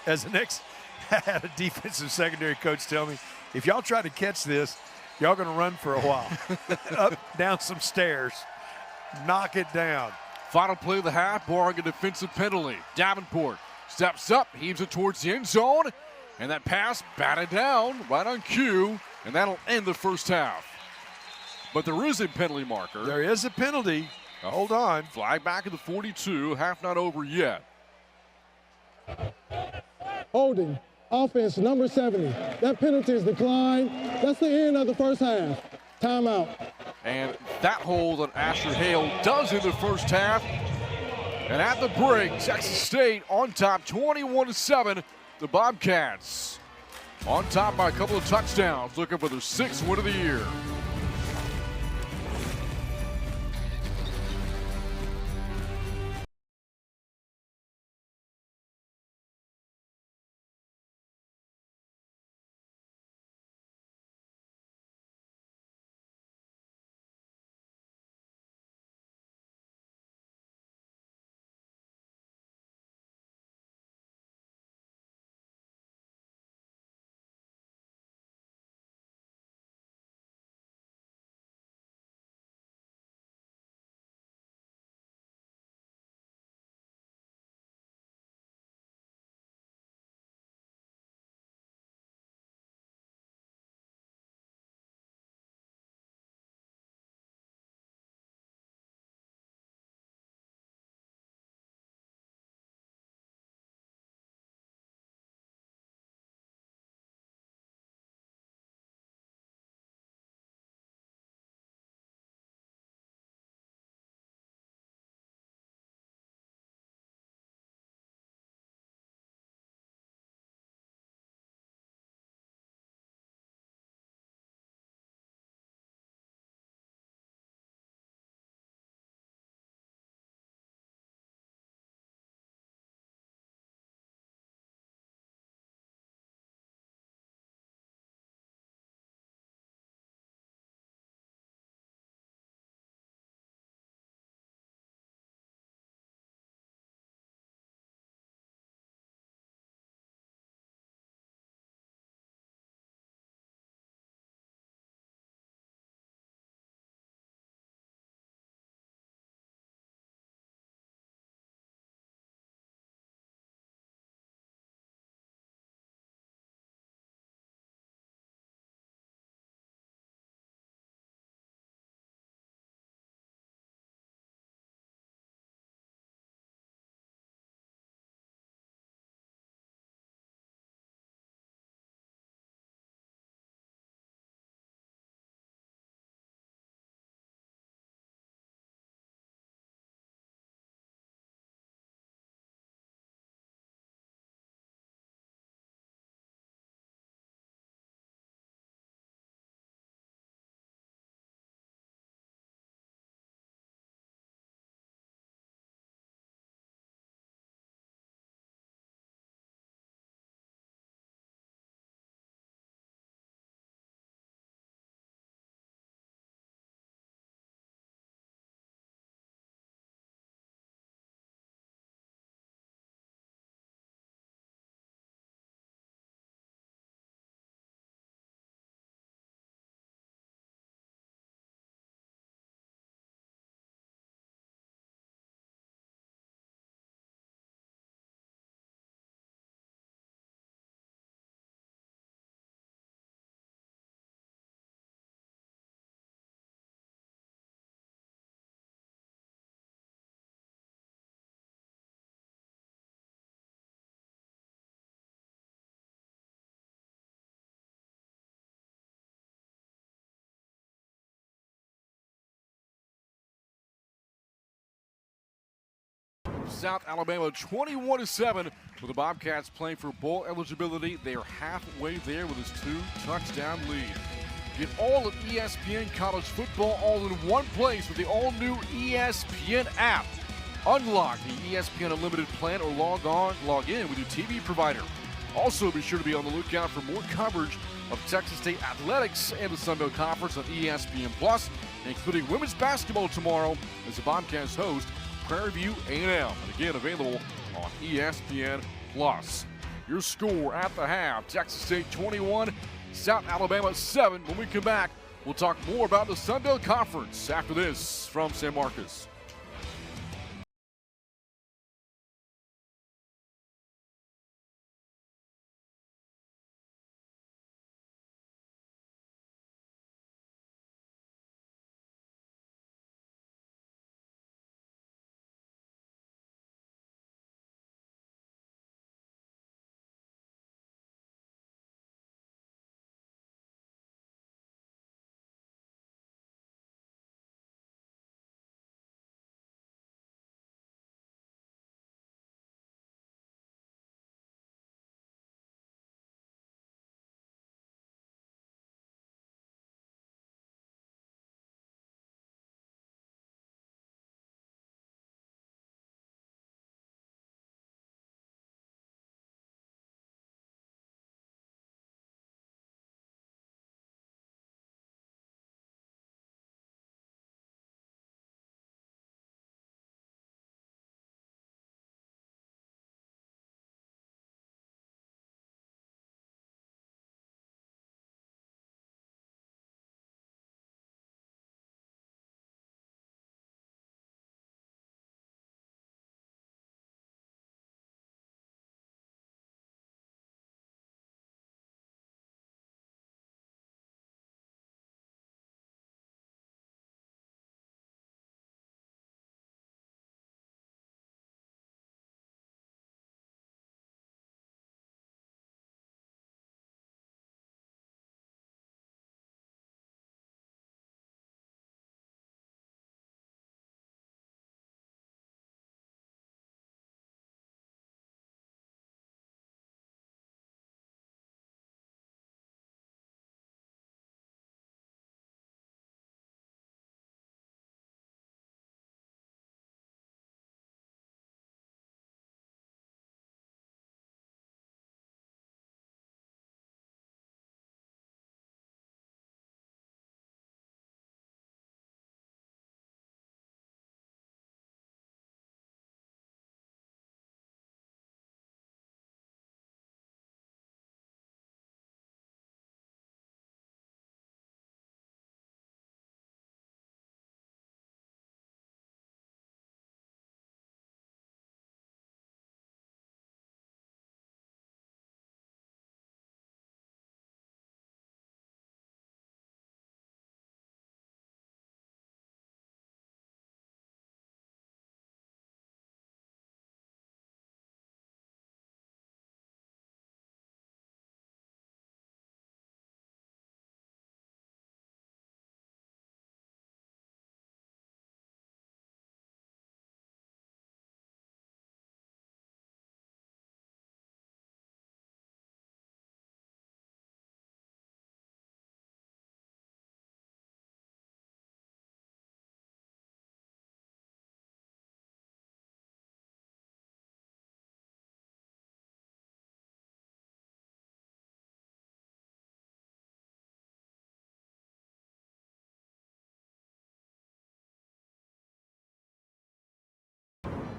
As the next had a defensive secondary coach tell me, if y'all try to catch this, y'all going to run for a while. Up, down some stairs. Knock it down. Final play of the half, barring a defensive penalty. Davenport steps up, heaves it towards the end zone, and that pass batted down right on cue, and that'll end the first half. But there is a penalty marker. There is a penalty. Hold on. Flag back at the 42, half not over yet. Holding. Offense, number 70. That penalty is declined. That's the end of the first half. Timeout. And that hold on Asher Hale does in the first half. And at the break, Texas State on top 21-7. The Bobcats on top by a couple of touchdowns, looking for their 6th win of the year. South Alabama 21-7 with the Bobcats playing for bowl eligibility. They are halfway there with his 2-touchdown lead. Get all of ESPN college football all in one place with the all-new ESPN app. Unlock the ESPN Unlimited plan or log in with your TV provider. Also, be sure to be on the lookout for more coverage of Texas State athletics and the Sun Belt Conference on ESPN Plus, including women's basketball tomorrow as the Bobcats host Prairie View A&M. And again, available on ESPN Plus. Your score at the half: Texas State 21, South Alabama 7. When we come back, we'll talk more about the Sun Belt Conference after this from San Marcos.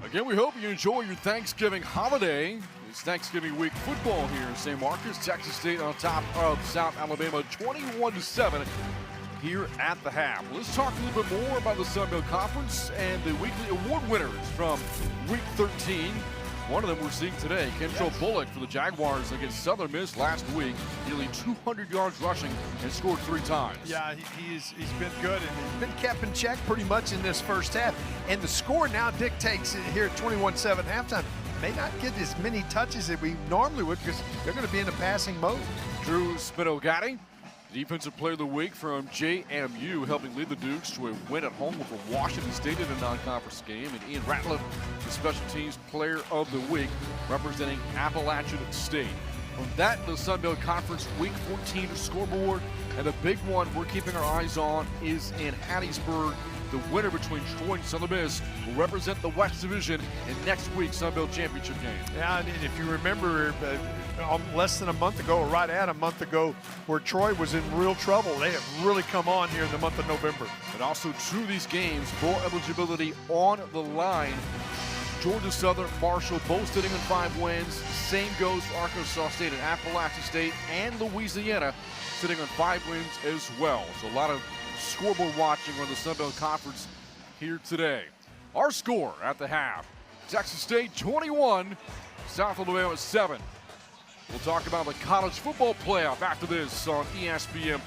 Again, we hope you enjoy your Thanksgiving holiday. It's Thanksgiving week football here in San Marcos. Texas State on top of South Alabama 21-7 here at the half. Let's talk a little bit more about the Sun Belt Conference and the weekly award winners from week 13. One of them we're seeing today, Kentrell Bullock for the Jaguars against Southern Miss last week. Nearly 200 yards rushing and scored 3 times. Yeah, he's been good and he's been kept in check pretty much in this first half. And the score now dictates it here at 21-7 halftime. May not get as many touches as we normally would because they're going to be in a passing mode. Drew Spinogatti Defensive Player of the Week from JMU, helping lead the Dukes to a win at home over Washington State in a non-conference game. And Ian Ratliff, the Special Teams Player of the Week, representing Appalachian State. From that, the Sun Belt Conference Week 14 scoreboard. And the big one we're keeping our eyes on is in Hattiesburg. The winner between Troy and Southern Miss will represent the West Division in next week's Sun Belt Championship game. Yeah, and if you remember, less than a month ago, or right at a month ago, where Troy was in real trouble, they have really come on here in the month of November. And also, two of these games, bowl eligibility on the line. Georgia Southern, Marshall, both sitting on 5 wins. Same goes for Arkansas State and Appalachian State, and Louisiana sitting on 5 wins as well. So a lot of scoreboard watching on the Sun Belt Conference here today. Our score at the half: Texas State 21, South Alabama 7. We'll talk about the college football playoff after this on ESPN+.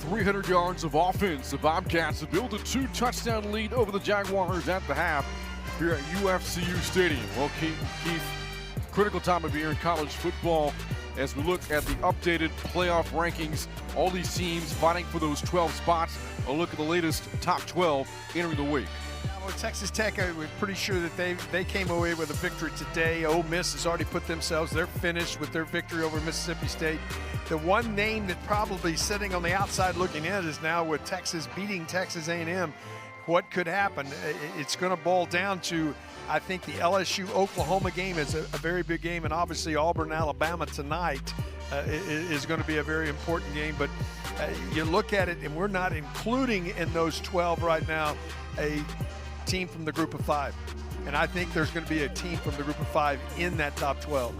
.300 yards of offense. The Bobcats have built a 2-touchdown lead over the Jaguars at the half here at UFCU Stadium. Well, Keith, critical time of year in college football as we look at the updated playoff rankings. All these teams fighting for those 12 spots. A look at the latest top 12 entering the week. Well, Texas Tech, we're pretty sure that they came away with a victory today. Ole Miss has already put themselves, they're finished with their victory over Mississippi State. The one name that probably sitting on the outside looking in is now with Texas beating Texas A&M. What could happen? It's going to boil down to, I think, the LSU-Oklahoma game is a very big game, and obviously Auburn-Alabama tonight is going to be a very important game. But you look at it, and we're not including in those 12 right now a team from the group of 5. And I think there's going to be a team from the group of 5 in that top 12.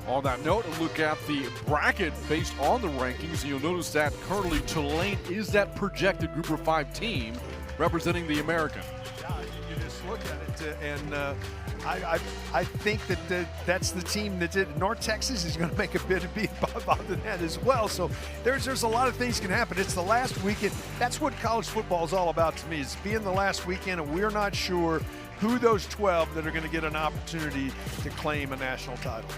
On that note, a look at the bracket based on the rankings. You'll notice that currently Tulane is that projected group of 5 team representing the American. Yeah, you just look at it, and I think that that's the team that did. North Texas is going to make a bit of beat about that as well. So there's a lot of things can happen. It's the last weekend. That's what college football is all about to me, is being the last weekend, and we're not sure who those 12 that are going to get an opportunity to claim a national title.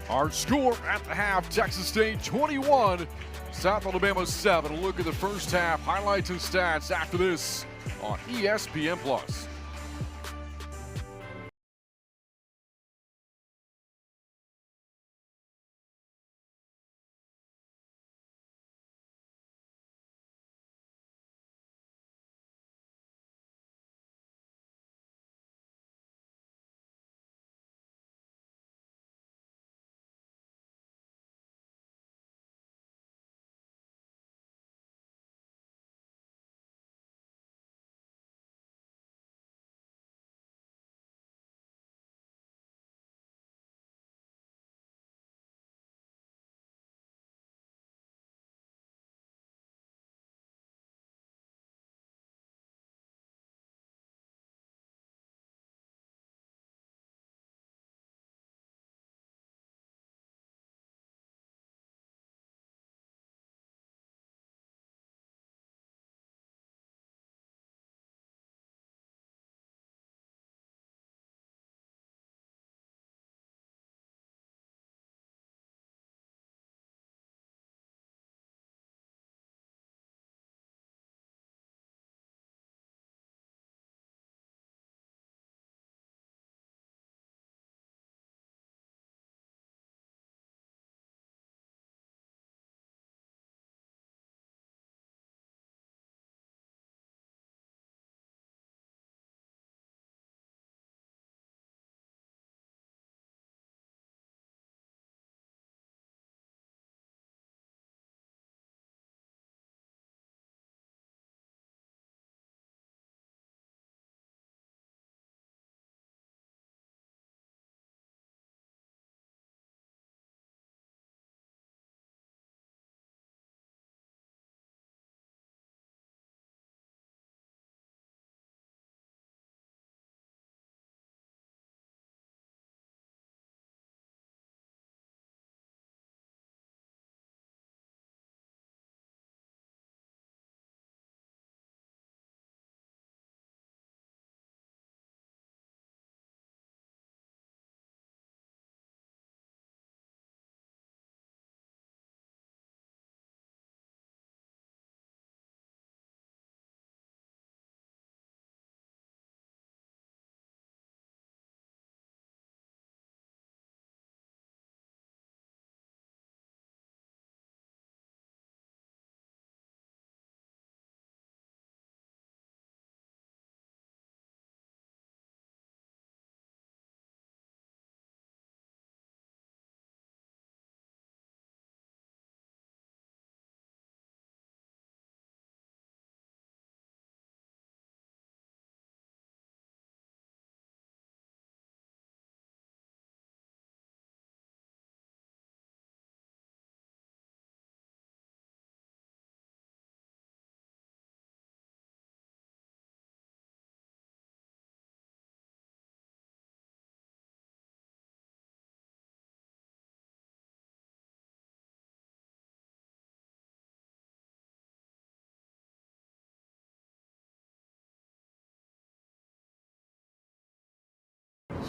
Our score at the half, Texas State 21, South Alabama 7. A look at the first half highlights and stats after this on ESPN+.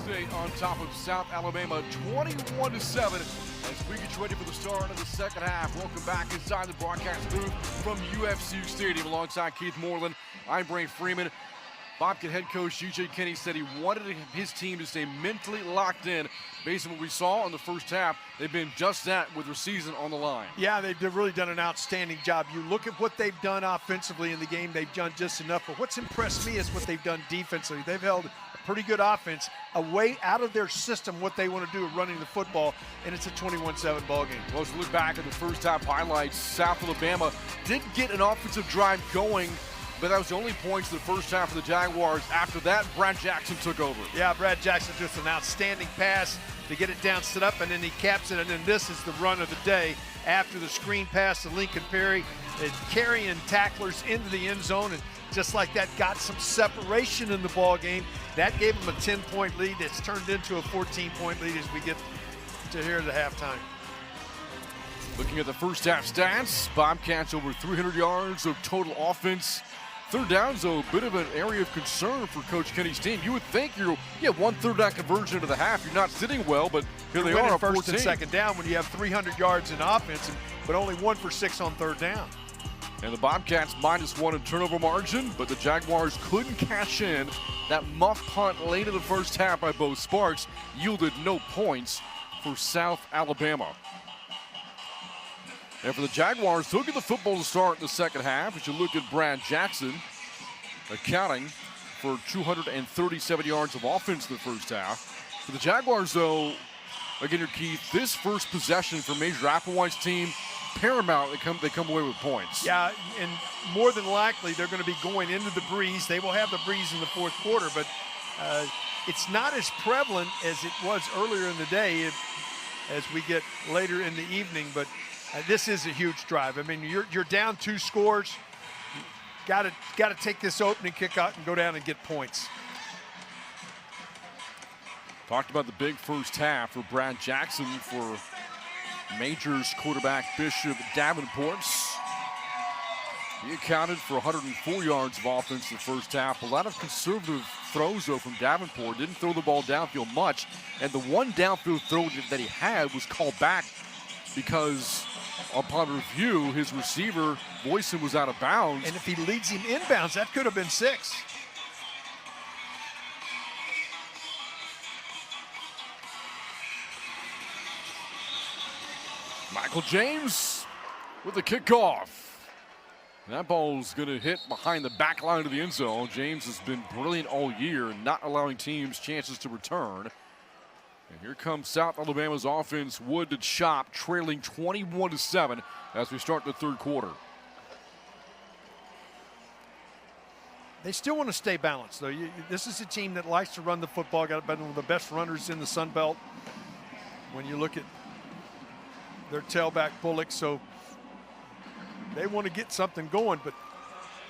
State on top of South Alabama 21-7 as we get you ready for the start of the second half. Welcome back inside the broadcast booth from UFC Stadium alongside Keith Moreland. I'm Brain Freeman. Bobcat head coach G.J. Kinney said he wanted his team to stay mentally locked in. Based on what we saw in the first half, they've been just that with their season on the line. Yeah, they've really done an outstanding job. You look at what they've done offensively in the game, they've done just enough. But what's impressed me is what they've done defensively. They've held a pretty good offense away out of their system, what they want to do of running the football, and it's a 21-7 ball game. Well, as we look back at the first half highlights, South Alabama did get an offensive drive going, but that was the only points in the first half of the Jaguars. After that, Brad Jackson took over. Yeah, Brad Jackson just an outstanding pass to get it down, set up, and then he caps it. And then this is the run of the day after the screen pass to Lincoln Perry, and carrying tacklers into the end zone, and just like that, got some separation in the ball game. That gave him a 10-point lead. It's turned into a 14-point lead as we get to here at the halftime. Looking at the first half stats, Bobcats over 300 yards of total offense. Third down's a bit of an area of concern for Coach Kenny's team. You would think you have 1 third down conversion into the half. You're not sitting well, but here they are, first 14. and second down when you have 300 yards in offense, but only 1 for 6 on third down. And the Bobcats -1 in turnover margin, but the Jaguars couldn't cash in. That muff punt late in the first half by Bo Sparks yielded no points for South Alabama. And for the Jaguars, they'll get the football to start in the second half. As you look at Brad Jackson, accounting for 237 yards of offense in the first half. For the Jaguars, though, again, your key, this first possession for Major Applewhite's team, paramount. They come away with points. Yeah, and more than likely, they're going to be going into the breeze. They will have the breeze in the fourth quarter, but it's not as prevalent as it was earlier in the day as we get later in the evening, but this is a huge drive. I mean, you're down 2 scores. Got to take this opening kick out and go down and get points. Talked about the big first half for Brad Jackson, for Major's quarterback Bishop Davenport. He accounted for 104 yards of offense in the first half. A lot of conservative throws, though, from Davenport. Didn't throw the ball downfield much. And the one downfield throw that he had was called back because upon review, his receiver, Boyson, was out of bounds. And if he leads him inbounds, that could have been 6. Michael James with the kickoff. That ball's going to hit behind the back line of the end zone. James has been brilliant all year, not allowing teams chances to return. And here comes South Alabama's offense, wood to chop, trailing 21-7 as we start the third quarter. They still want to stay balanced, though. This is a team that likes to run the football, got one of the best runners in the Sun Belt. When you look at their tailback, Bullock, so they want to get something going, but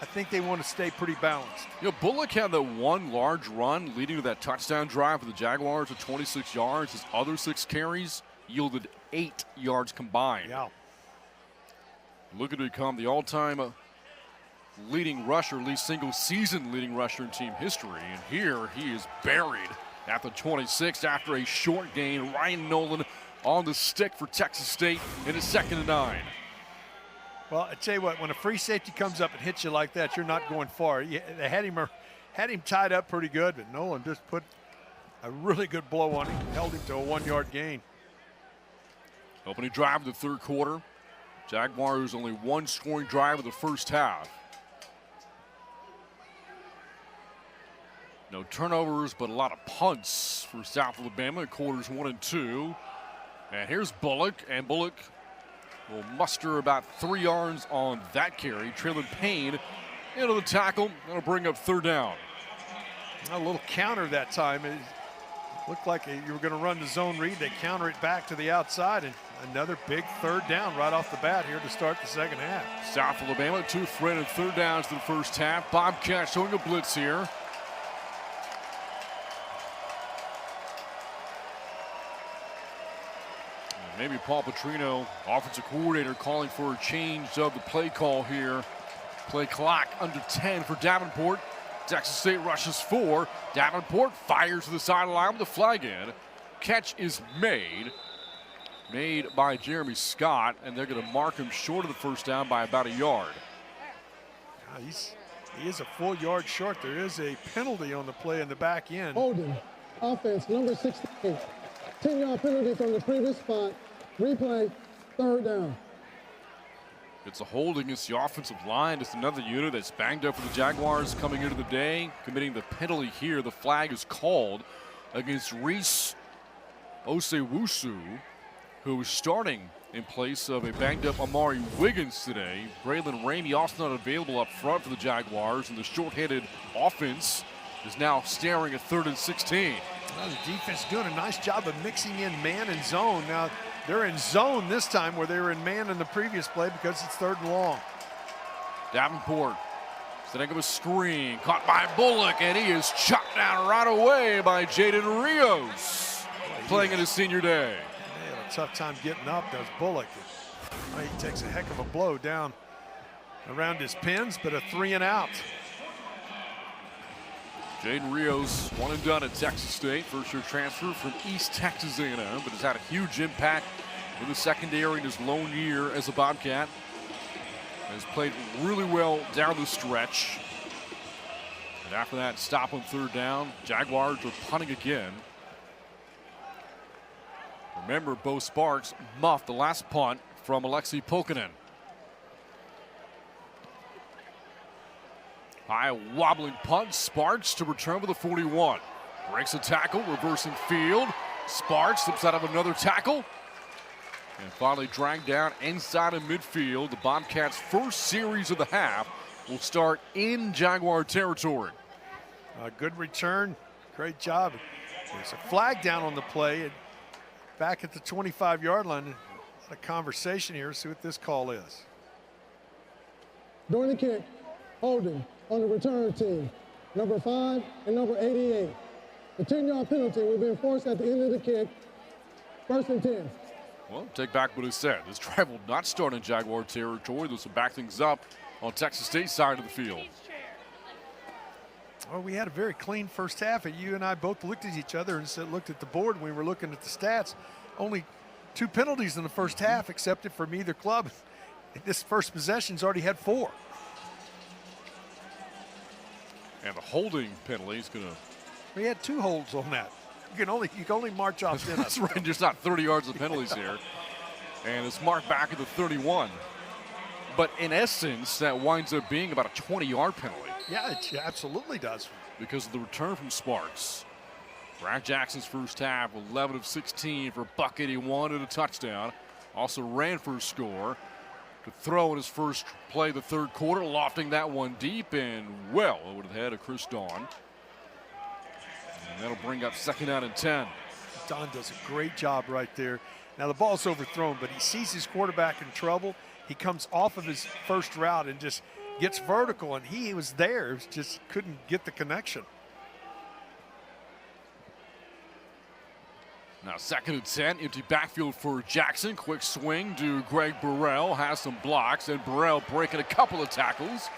I think they want to stay pretty balanced. You know, Bullock had the one large run leading to that touchdown drive for the Jaguars of 26 yards. His other 6 carries yielded 8 yards combined. Yeah. Looking to become the all-time leading rusher, at least single-season leading rusher in team history. And here he is buried at the 26 after a short gain. Ryan Nolan on the stick for Texas State in a 2nd and 9. Well, I tell you what, when a free safety comes up and hits you like that, you're not going far. They had him tied up pretty good, but Nolan just put a really good blow on him, held him to a 1-yard gain. Opening drive of the third quarter. Jaguars only 1 scoring drive of the first half. No turnovers, but a lot of punts for South Alabama in quarters 1 and 2. And here's Bullock, and Bullock will muster about 3 yards on that carry. Traylon Payne into the tackle. That'll bring up 3rd down. A little counter that time. It looked like you were going to run the zone read. They counter it back to the outside, and another big 3rd down right off the bat here to start the second half. South Alabama, 2 threaded 3rd downs in the first half. Bobcats showing a blitz here. Maybe Paul Petrino, offensive coordinator, calling for a change of the play call here. Play clock under 10 for Davenport. Texas State rushes 4. Davenport fires to the sideline with the flag in. Catch is made by Jeremy Scott, and they're going to mark him short of the first down by about 1 yard. He is a full yard short. There is a penalty on the play in the back end. Holding. Offense, number 68. 10-yard penalty from the previous spot. Replay, third down. It's a holding against the offensive line. It's another unit that's banged up for the Jaguars coming into the day, committing the penalty here. The flag is called against Reese Osewusu, who is starting in place of a banged-up Amari Wiggins today. Braylon Ramey also not available up front for the Jaguars, and the short-handed offense is now staring at 3rd and 16. Well, the defense doing a nice job of mixing in man and zone. Now, they're in zone this time where they were in man in the previous play because it's 3rd and long. Davenport setting up a screen, caught by Bullock, and he is chopped down right away by Jaden Rios, playing in his senior day. He had a tough time getting up, does Bullock. Well, he takes a heck of a blow down around his pins, but a 3 and out. Jaden Rios, one and done at Texas State, first-year transfer from East Texas A&M, but has had a huge impact in the secondary in his lone year as a Bobcat. Has played really well down the stretch. And after that stop on 3rd down, Jaguars are punting again. Remember, Bo Sparks muffed the last punt from Alexi Pokinen. High wobbling punt, Sparks to return with the 41. Breaks a tackle, reversing field. Sparks slips out of another tackle. And finally dragged down inside of midfield. The Bobcats' first series of the half will start in Jaguar territory. A good return, great job. There's a flag down on the play. And back at the 25-yard line, a conversation here, see what this call is. During the kick, holding on the return team, number 5 and number 88. The 10-yard penalty will be enforced at the end of the kick, 1st and 10. Well, take back what he said. This drive will not start in Jaguar territory. This will back things up on Texas State's side of the field. Well, we had a very clean first half, and you and I both looked at each other and said, looked at the board when we were looking at the stats. Only 2 penalties in the first half accepted from either club. This first possession's already had 4. And the holding penalty is going to. We had 2 holds on that. You can only march off. That's right. There's not 30 yards of penalties here, and it's marked back at the 31. But in essence, that winds up being about a 20-yard penalty. Yeah, it absolutely does. Because of the return from Sparks. Brad Jackson's first half, 11 of 16 for $181 and a touchdown. Also ran for a score. To throw in his first play the 3rd quarter, lofting that one deep and well over the head of Chris Dawn. And that'll bring up 2nd down and 10. Dawn does a great job right there. Now the ball's overthrown, but he sees his quarterback in trouble. He comes off of his first route and just gets vertical, and he was there, just couldn't get the connection. Now 2nd and 10, empty backfield for Jackson. Quick swing to Greg Burrell, has some blocks, and Burrell breaking a couple of tackles.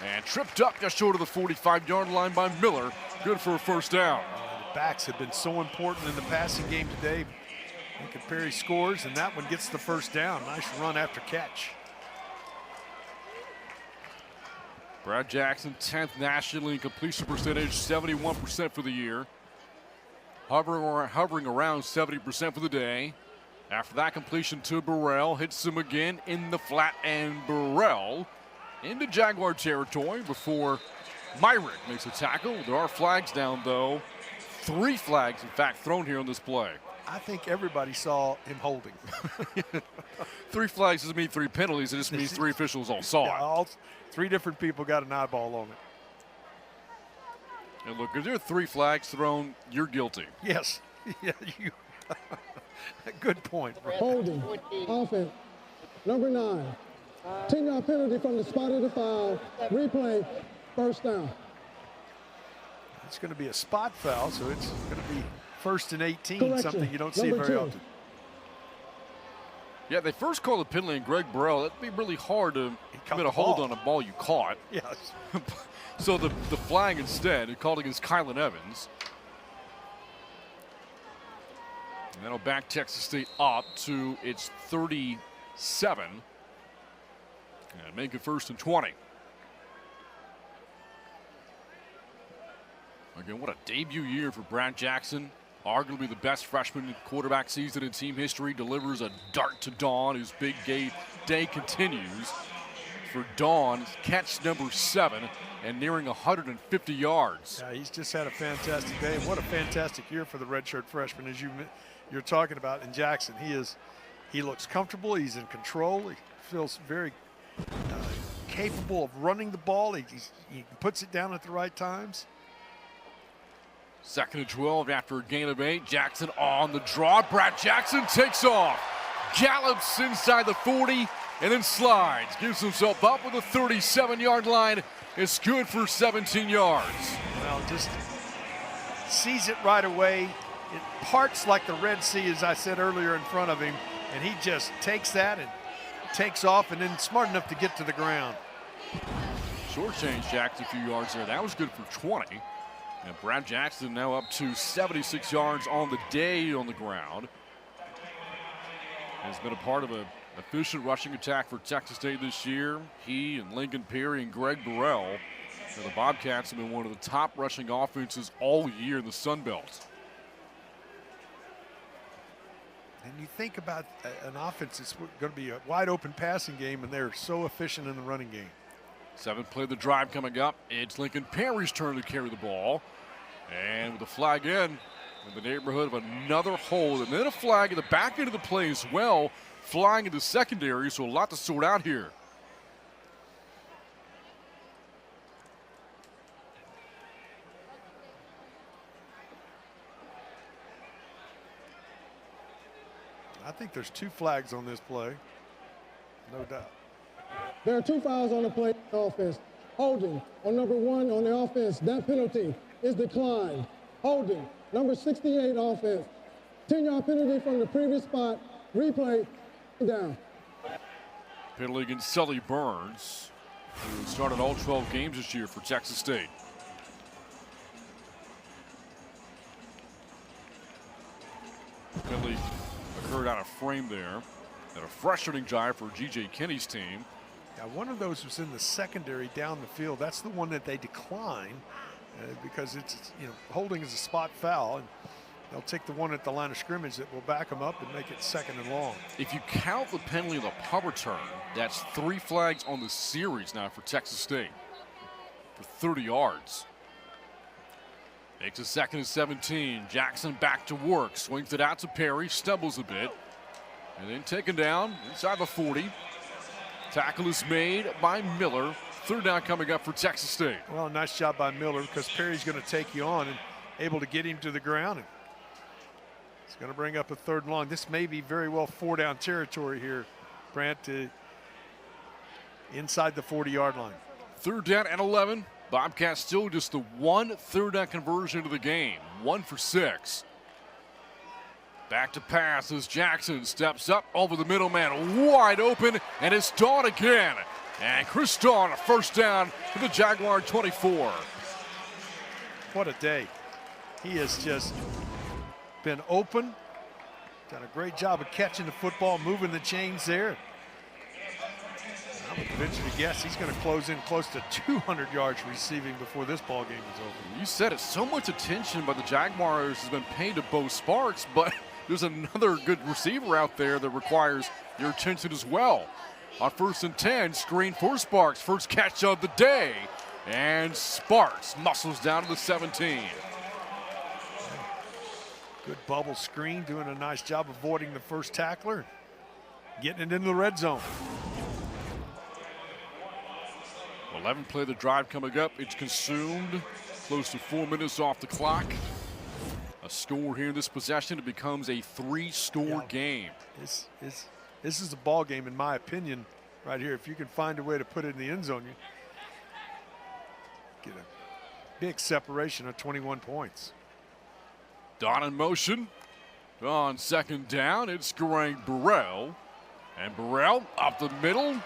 And tripped up just short of the 45-yard line by Miller. Good for a 1st down. The backs have been so important in the passing game today. Lincoln Perry scores, and that one gets the 1st down. Nice run after catch. Brad Jackson, 10th nationally in completion percentage, 71% for the year. Hovering around 70% for the day. After that completion to Burrell, hits him again in the flat, and Burrell into Jaguar territory before Myrick makes a tackle. There are flags down, though. 3 flags, in fact, thrown here on this play. I think everybody saw him holding. 3 flags doesn't mean 3 penalties. It just means 3 officials all saw Yeah, it. all 3 different people got an eyeball on it. And look, if there are 3 flags thrown, you're guilty. Yes. Yeah, you. Good point. Holding, offense, number 9. 10-yard penalty from the spot of the foul. Replay, 1st down. It's going to be a spot foul, so it's going to be 1st and 18, Correction. something you don't see Number very 2. often. Yeah, they first called a penalty on Greg Burrell. That'd be really hard to commit a hold on a ball you caught. Yes. So the flag instead, it called against Kylan Evans. And that'll back Texas State up to its 37. And make it 1st and 20. Again, what a debut year for Brad Jackson. Arguably the best freshman quarterback season in team history. Delivers a dart to Dawn. His big day continues. For Dawn, catch number 7 and nearing 150 yards. Yeah, he's just had a fantastic day. What a fantastic year for the redshirt freshman, as you're talking about in Jackson. He looks comfortable. He's in control. He feels very capable of running the ball. He puts it down at the right times. 2nd and 12 after a gain of 8. Jackson on the draw. Brad Jackson takes off. Gallops inside the 40 and then slides. Gives himself up with a 37-yard line. It's good for 17 yards. Well, just sees it right away. It parts like the Red Sea, as I said earlier, in front of him. And he just takes that and takes off and then smart enough to get to the ground. Shortchanged Jackson a few yards there. That was good for 20. And Brad Jackson now up to 76 yards on the day on the ground. Has been a part of an efficient rushing attack for Texas State this year. He and Lincoln Perry and Greg Burrell. And the Bobcats have been one of the top rushing offenses all year in the Sun Belt. And you think about an offense that's going to be a wide open passing game, and they're so efficient in the running game. 7th play of the drive coming up. It's Lincoln Perry's turn to carry the ball. And with the flag in the neighborhood of another hold. And then a flag in the back end of the play as well, flying into secondary, so a lot to sort out here. I think there's 2 flags on this play, no doubt. There are 2 fouls on the play offense. Holding on number 1 on the offense. That penalty is declined. Holding number 68 offense. 10-yard penalty from the previous spot. Replay down. Penalty against Sully Burns, who started all 12 games this year for Texas State. Penalty occurred out of frame there. And a frustrating drive for G.J. Kinney's team. Now, one of those was in the secondary down the field. That's the one that they decline because it's, holding is a spot foul, and they'll take the one at the line of scrimmage that will back them up and make it 2nd and long. If you count the penalty of the punt return, that's 3 flags on the series now for Texas State for 30 yards. Makes it 2nd and 17. Jackson back to work, swings it out to Perry, stumbles a bit, and then taken down inside the 40. Tackle is made by Miller. 3rd down coming up for Texas State. Well, nice job by Miller, because Perry's going to take you on and able to get him to the ground. And it's going to bring up a 3rd and long. This may be very well 4-down territory here, Brant, inside the 40-yard line. 3rd down and 11. Bobcats still just the 1 3rd down conversion of the game. 1 for 6. Back to pass as Jackson steps up over the middle man, wide open, and it's Dawn again. And Chris Dawn, a 1st down to the Jaguar 24. What a day. He has just been open, done a great job of catching the football, moving the chains there. I would venture to guess he's going to close in close to 200 yards receiving before this ball game is over. You said it, so much attention by the Jaguars has been paid to Bo Sparks, but there's another good receiver out there that requires your attention as well. On 1st and 10, screen for Sparks, 1st catch of the day, and Sparks muscles down to the 17. Good bubble screen, doing a nice job avoiding the 1st tackler, getting it into the red zone. 11 play of the drive coming up. It's consumed, close to 4 minutes off the clock. A score here in this possession, it becomes a 3-score game. This is a ball game, in my opinion, right here. If you can find a way to put it in the end zone, you get a big separation of 21 points. Dawn in motion. On 2nd down, it's Greg Burrell. And Burrell up the middle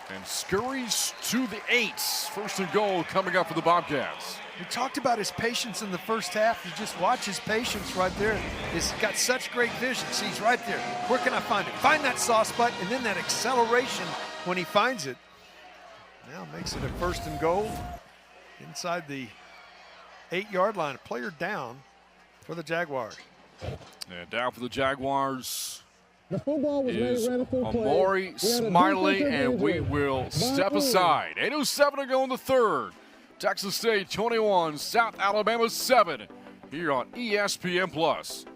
and scurries to the 8. 1st and goal coming up for the Bobcats. We talked about his patience in the 1st half. You just watch his patience right there. He's got such great vision. See, he's right there. Where can I find it? Find that soft spot, and then that acceleration when he finds it. Now makes it a 1st and goal inside the 8-yard line, a player down for the Jaguars. And down for the Jaguars The football was is made ready for play. Amari We had a Smiley, defensive and we injury. will step By aside. 8:07 to go in the third. Texas State 21, South Alabama 7, here on ESPN+.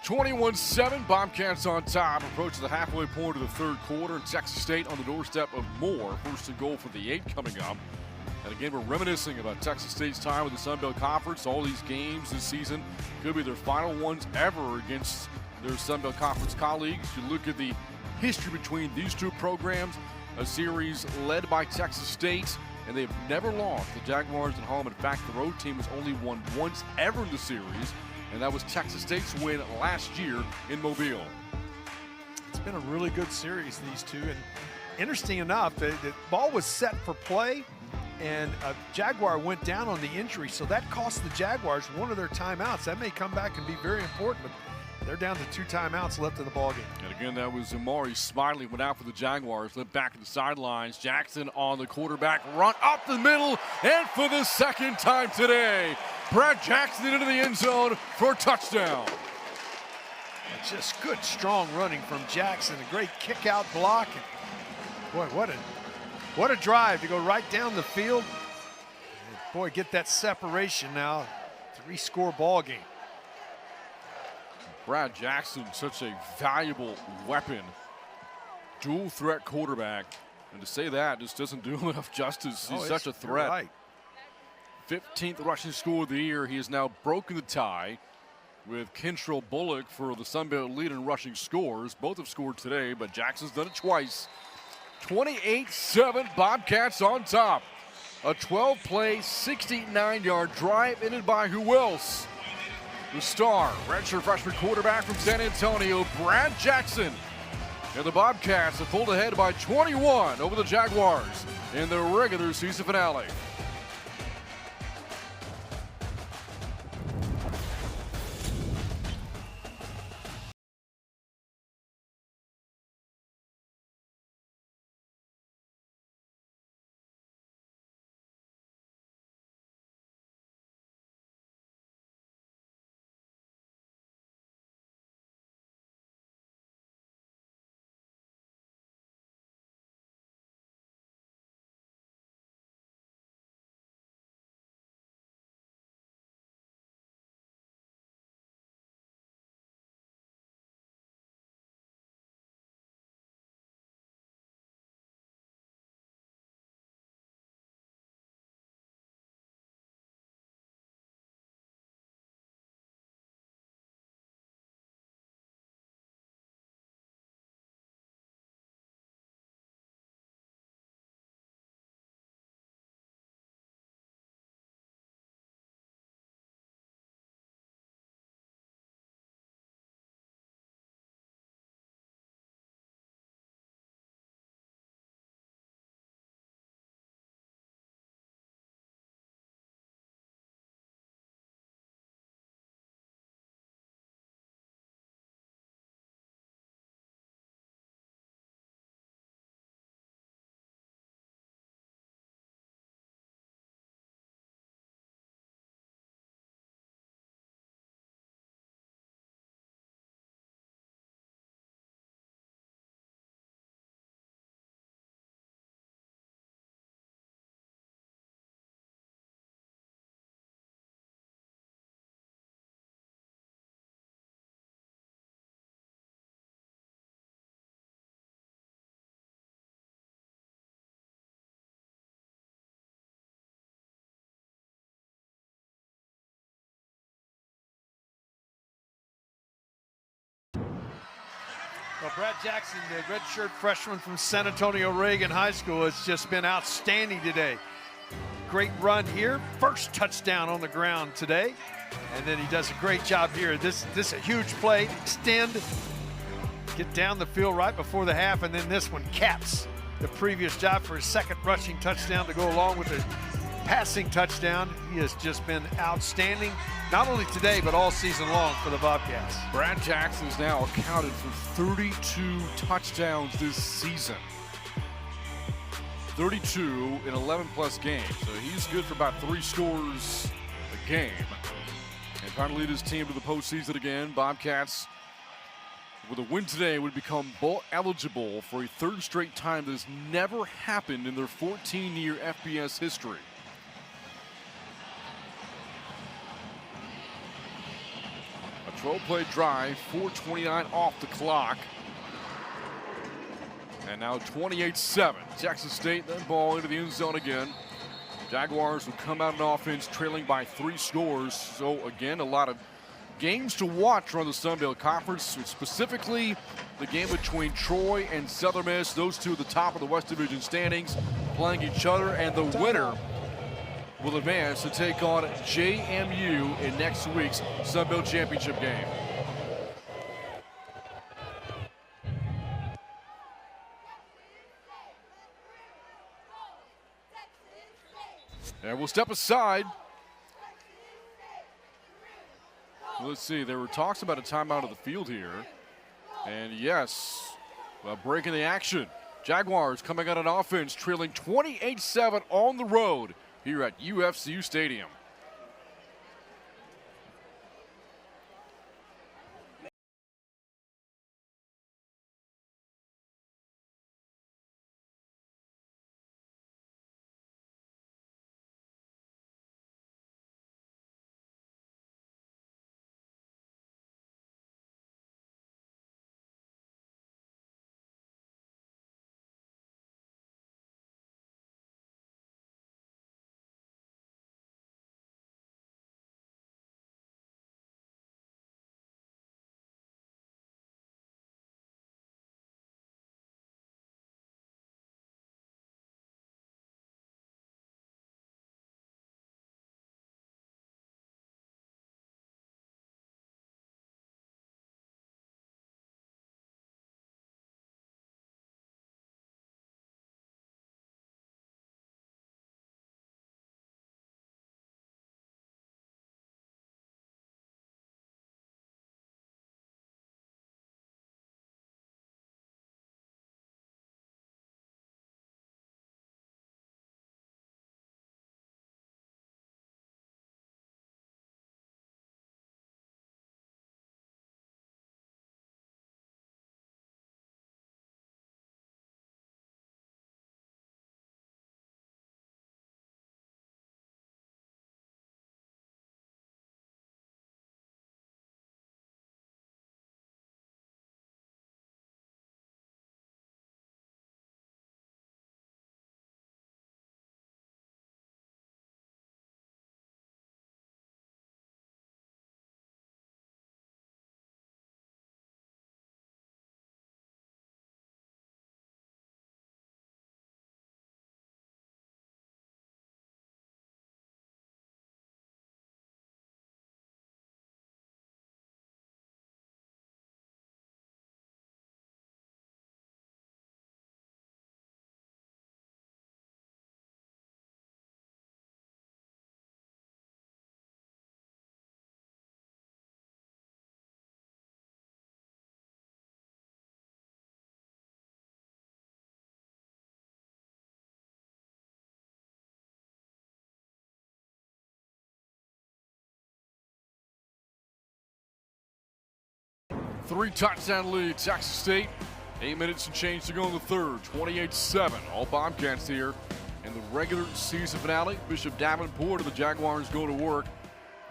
(21-7), Bobcats on top, approaching the halfway point of the third quarter, and Texas State on the doorstep of more. First and goal for the 8 coming up. And again, we're reminiscing about Texas State's time with the Sun Belt Conference. All these games this season could be their final ones ever against their Sun Belt Conference colleagues. You look at the history between these two programs, a series led by Texas State, and they've never lost. The Jaguars at home. In fact, the road team has only won once ever in the series, and that was Texas State's win last year in Mobile. It's been a really good series, these two. And interesting enough, the ball was set for play, and a Jaguar went down on the injury, so that cost the Jaguars one of their timeouts. That may come back and be very important, but they're down to 2 timeouts left in the ballgame. And again, that was Amari Smiley, went out for the Jaguars, led back to the sidelines. Jackson on the quarterback run up the middle, and for the second time today, Brad Jackson into the end zone for a touchdown. Just good, strong running from Jackson. A great kick-out block. And boy, what a drive to go right down the field. And boy, get that separation now. 3-score ball game. Brad Jackson, such a valuable weapon, dual threat quarterback. And to say that just doesn't do him enough justice. He's such a threat. Right. 15th rushing score of the year. He has now broken the tie with Kentrell Bullock for the Sun Belt lead in rushing scores. Both have scored today, but Jackson's done it twice. 28-7, Bobcats on top. A 12-play, 69-yard drive ended by who else? The star, redshirt freshman quarterback from San Antonio, Brad Jackson. And the Bobcats have pulled ahead by 21 over the Jaguars in the regular season finale. Well, Brad Jackson, the redshirt freshman from San Antonio Reagan High School, has just been outstanding today. Great run here, first touchdown on the ground today, and then he does a great job here. This is a huge play, extend, get down the field right before the half, and then this one caps the previous job for his second rushing touchdown to go along with the passing touchdown. He has just been outstanding, not only today, but all season long for the Bobcats. Brad Jackson is now accounted for 32 touchdowns this season. 32 in 11-plus games. So he's good for about 3 scores a game. And trying to lead his team to the postseason again. Bobcats, with a win today, would become bowl eligible for a 3rd straight time that has never happened in their 14-year FBS history. A 12-play drive, 4:29 off the clock. And now 28-7. Texas State then ball into the end zone again. Jaguars will come out on offense trailing by 3 scores. So again, a lot of games to watch around the Sun Belt Conference, specifically the game between Troy and Southern Miss. Those two at the top of the West Division standings playing each other, and the winner will advance to take on JMU in next week's Sun Belt Championship game. And we'll step aside. Let's see, there were talks about a timeout of the field here. And yes, breaking the action. Jaguars coming out on offense, trailing 28-7 on the road here at UFCU Stadium. Three touchdown lead, Texas State. 8 minutes and change to go in the third. 28-7. All Bobcats here in the regular season finale. Bishop Davenport and the Jaguars go to work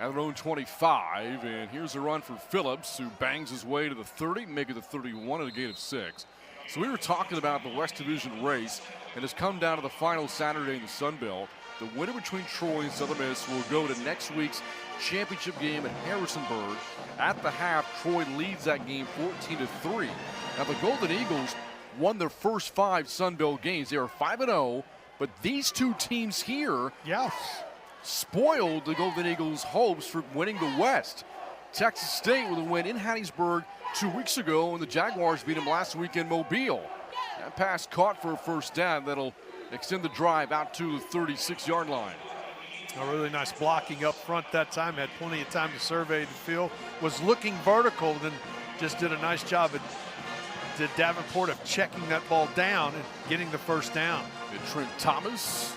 at their own 25. And here's a run for Phillips, who bangs his way to the 30, make it the 31 at a gain of 6. So we were talking about the West Division race, and it's come down to the final Saturday in the Sun Belt. The winner between Troy and Southern Miss will go to next week's championship game in Harrisonburg. At the half, Troy leads that game 14-3. Now the Golden Eagles won their first 5 Sun Belt games. They are 5-0, but these two teams here spoiled the Golden Eagles' hopes for winning the West. Texas State with a win in Hattiesburg 2 weeks ago, and the Jaguars beat them last week in Mobile. That pass caught for a first down that'll extend the drive out to the 36-yard line. A really nice blocking up front that time. Had plenty of time to survey the field. Was looking vertical, then just did a nice job at Davenport of checking that ball down and getting the first down. And Trent Thomas,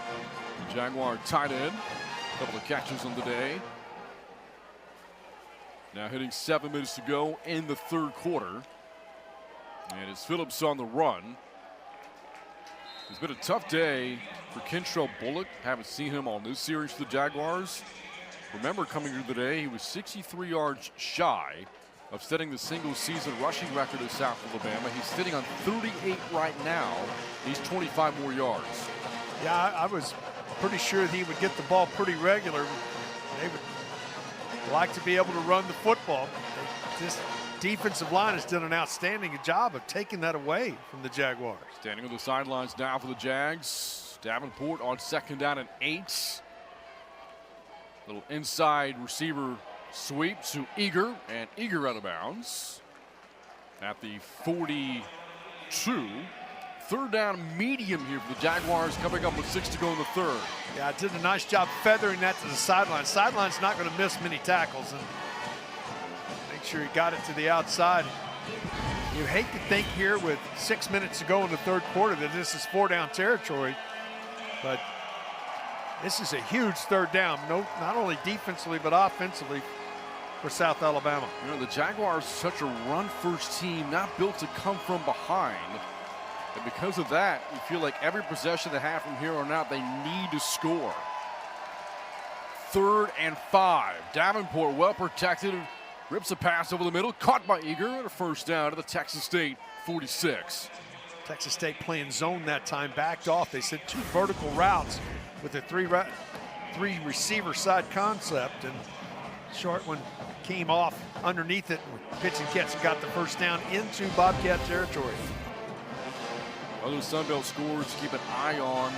the Jaguar tight end, a couple of catches on the day. Now hitting 7 minutes to go in the third quarter. And it's Phillips on the run. It's been a tough day for Kentrell Bullock. Haven't seen him on this series for the Jaguars. Remember, coming into the day, he was 63 yards shy of setting the single-season rushing record of South Alabama. He's sitting on 38 right now. He's 25 more yards. Yeah, I was pretty sure that he would get the ball pretty regular. They would like to be able to run the football. This defensive line has done an outstanding job of taking that away from the Jaguars. Standing on the sidelines now for the Jags. Davenport on 2nd down and 8. Little inside receiver sweep to Eager, and Eager out of bounds at the 42. 3rd down medium here for the Jaguars, coming up with 6 to go in the third. Yeah, I did a nice job feathering that to the sideline. Sideline's not going to miss many tackles, and make sure he got it to the outside. You hate to think here with 6 minutes to go in the third quarter that this is 4-down territory, but this is a huge 3rd down, not only defensively but offensively for South Alabama. You know, the Jaguars are such a run-first team, not built to come from behind. And because of that, you feel like every possession they have from here on out, they need to score. 3rd and 5. Davenport well protected. Rips a pass over the middle, caught by Eager, and a first down to the Texas State 46. Texas State playing zone that time, backed off. They sent 2 vertical routes with a 3 receiver side concept, and short one came off underneath it. Pitch and catch got the first down into Bobcat territory. Other Sun Belt scores to keep an eye on.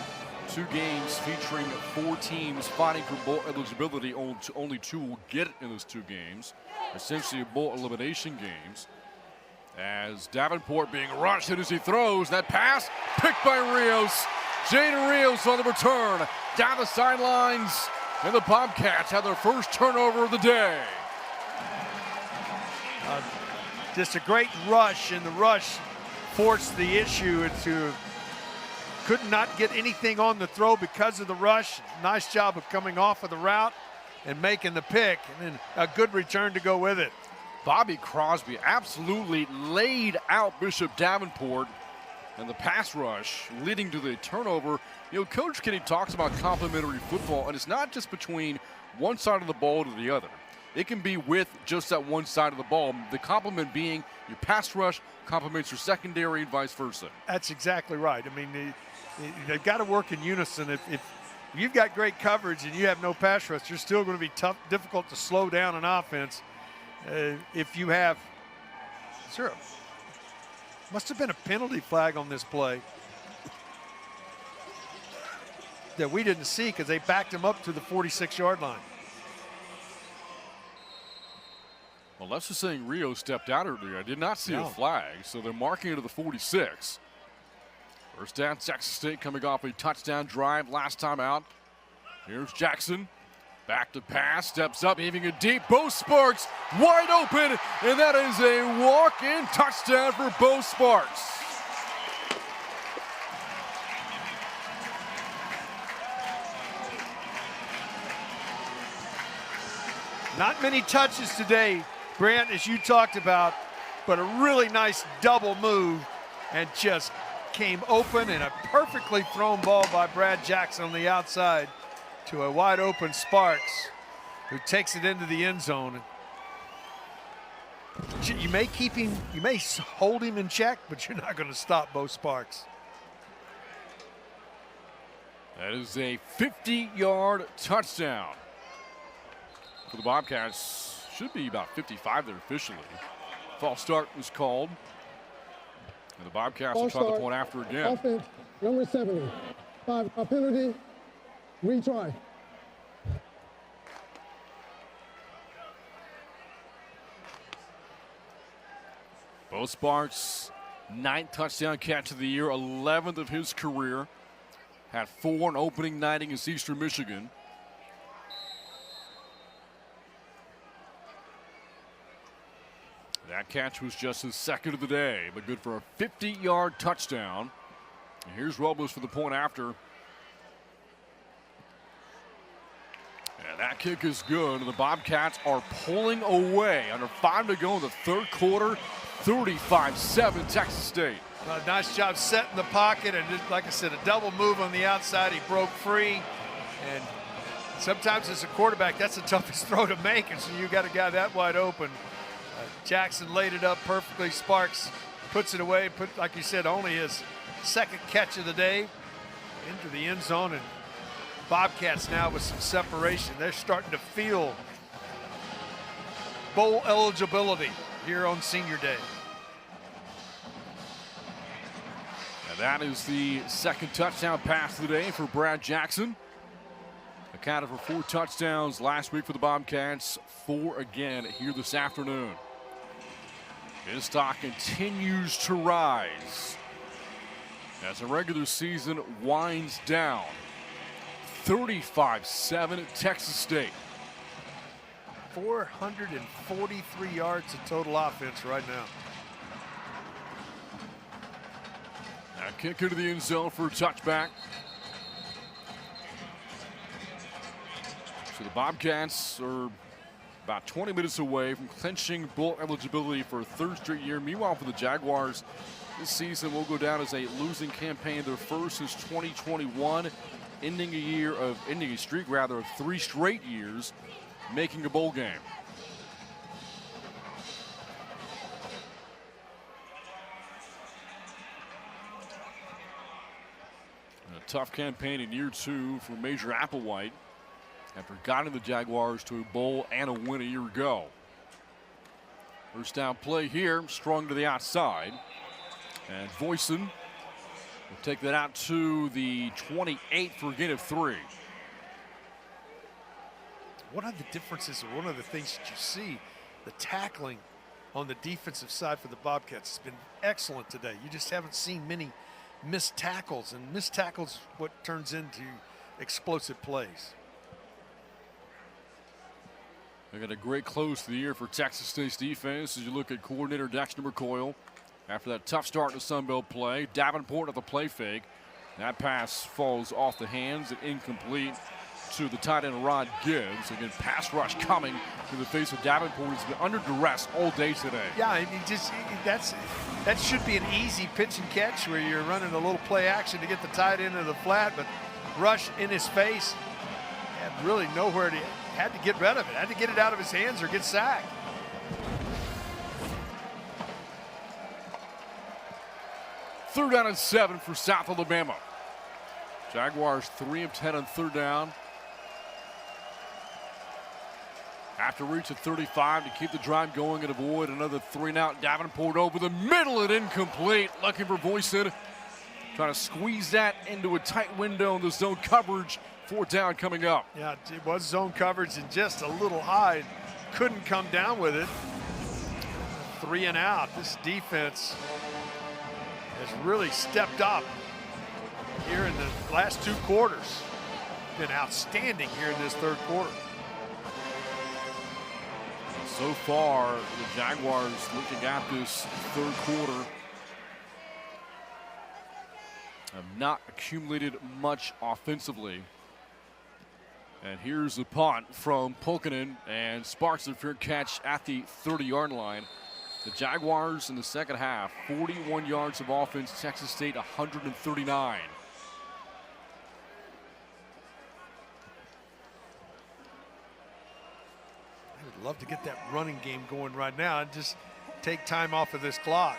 2 games featuring 4 teams fighting for bowl eligibility. Only 2 will get it in those 2 games. Essentially bowl elimination games. As Davenport being rushed as he throws. That pass picked by Rios. Jaden Rios on the return. Down the sidelines. And the Bobcats have their first turnover of the day. Just a great rush, and the rush forced the issue into could not get anything on the throw because of the rush. Nice job of coming off of the route and making the pick, and then a good return to go with it. Bobby Crosby absolutely laid out Bishop Davenport, and the pass rush leading to the turnover. You know, Coach Kenny talks about complementary football, and it's not just between one side of the ball to the other. It can be with just that one side of the ball. The complement being your pass rush complements your secondary and vice versa. That's exactly right. I mean, they've got to work in unison. If you've got great coverage and you have no pass rush, you're still going to be difficult to slow down an offense. If you have, must have been a penalty flag on this play that we didn't see because they backed him up to the 46-yard line. Well, Les is saying Rio stepped out earlier. I did not see a flag, so they're marking it to the 46. First down, Texas State coming off a touchdown drive last time out. Here's Jackson. Back to pass, steps up, heaving it deep. Bo Sparks wide open, and that is a walk-in touchdown for Bo Sparks. Not many touches today, Brant, as you talked about, but a really nice double move and just came open, and a perfectly thrown ball by Brad Jackson on the outside to a wide open Sparks, who takes it into the end zone. You may hold him in check, but you're not going to stop Bo Sparks. That is a 50-yard touchdown for the Bobcats. Should be about 55 there officially. False start was called. And the Bobcats will try the point after again. Offense, number 70. 5 penalty, retry. Bo Sparks, 9th touchdown catch of the year, 11th of his career. Had 4 on opening night against Eastern Michigan. That catch was just his second of the day, but good for a 50-yard touchdown. And here's Robles for the point after. And that kick is good. And the Bobcats are pulling away. Under 5 to go in the third quarter. 35-7 Texas State. Nice job setting the pocket, and just, like I said, a double move on the outside. He broke free, and sometimes as a quarterback, that's the toughest throw to make, and so you got a guy that wide open. Jackson laid it up perfectly. Sparks puts it away. Like you said, only his second catch of the day into the end zone, and Bobcats now with some separation. They're starting to feel bowl eligibility here on senior day. And that is the second touchdown pass of the day for Brad Jackson. Accounted for 4 touchdowns last week for the Bobcats, 4 again here this afternoon. His stock continues to rise as the regular season winds down. 35-7 Texas State. 443 yards of total offense right now. Now kick into the end zone for a touchback. So the Bobcats are about 20 minutes away from clinching bowl eligibility for a 3rd straight year. Meanwhile, for the Jaguars, this season will go down as a losing campaign, their first since 2021, ending a streak of 3 straight years making a bowl game. A tough campaign in year 2 for Major Applewhite after guiding the Jaguars to a bowl and a win a year ago. First down play here, strung to the outside. And Voisin will take that out to the 28 for a gain of 3. One of the differences, or one of the things that you see, the tackling on the defensive side for the Bobcats has been excellent today. You just haven't seen many missed tackles, and missed tackles what turns into explosive plays. They got a great close to the year for Texas State's defense as you look at coordinator Dexter McCoyle. After that tough start in the Sun Belt play, Davenport at the play fake. That pass falls off the hands and incomplete to the tight end Rod Gibbs. Again, pass rush coming to the face of Davenport. He's been under duress all day today. Yeah, I mean, that should be an easy pitch and catch where you're running a little play action to get the tight end of the flat, but rush in his face, had really nowhere to, had to get rid of it, had to get it out of his hands or get sacked. Third down and 7 for South Alabama. Jaguars 3 of 10 on 3rd down. Have to reach at 35 to keep the drive going and avoid another 3-and-out. Davenport over the middle and incomplete. Looking for Voisin. Trying to squeeze that into a tight window in the zone coverage. 4th down coming up. Yeah, it was zone coverage and just a little high. Couldn't come down with it. 3-and-out. This defense has really stepped up here in the last 2 quarters. Been outstanding here in this 3rd quarter. So far, the Jaguars looking at this 3rd quarter have not accumulated much offensively. And here's the punt from Pulkinen, and Sparks a fair catch at the 30-yard line. The Jaguars in the second half, 41 yards of offense, Texas State 139. I'd love to get that running game going right now and just take time off of this clock.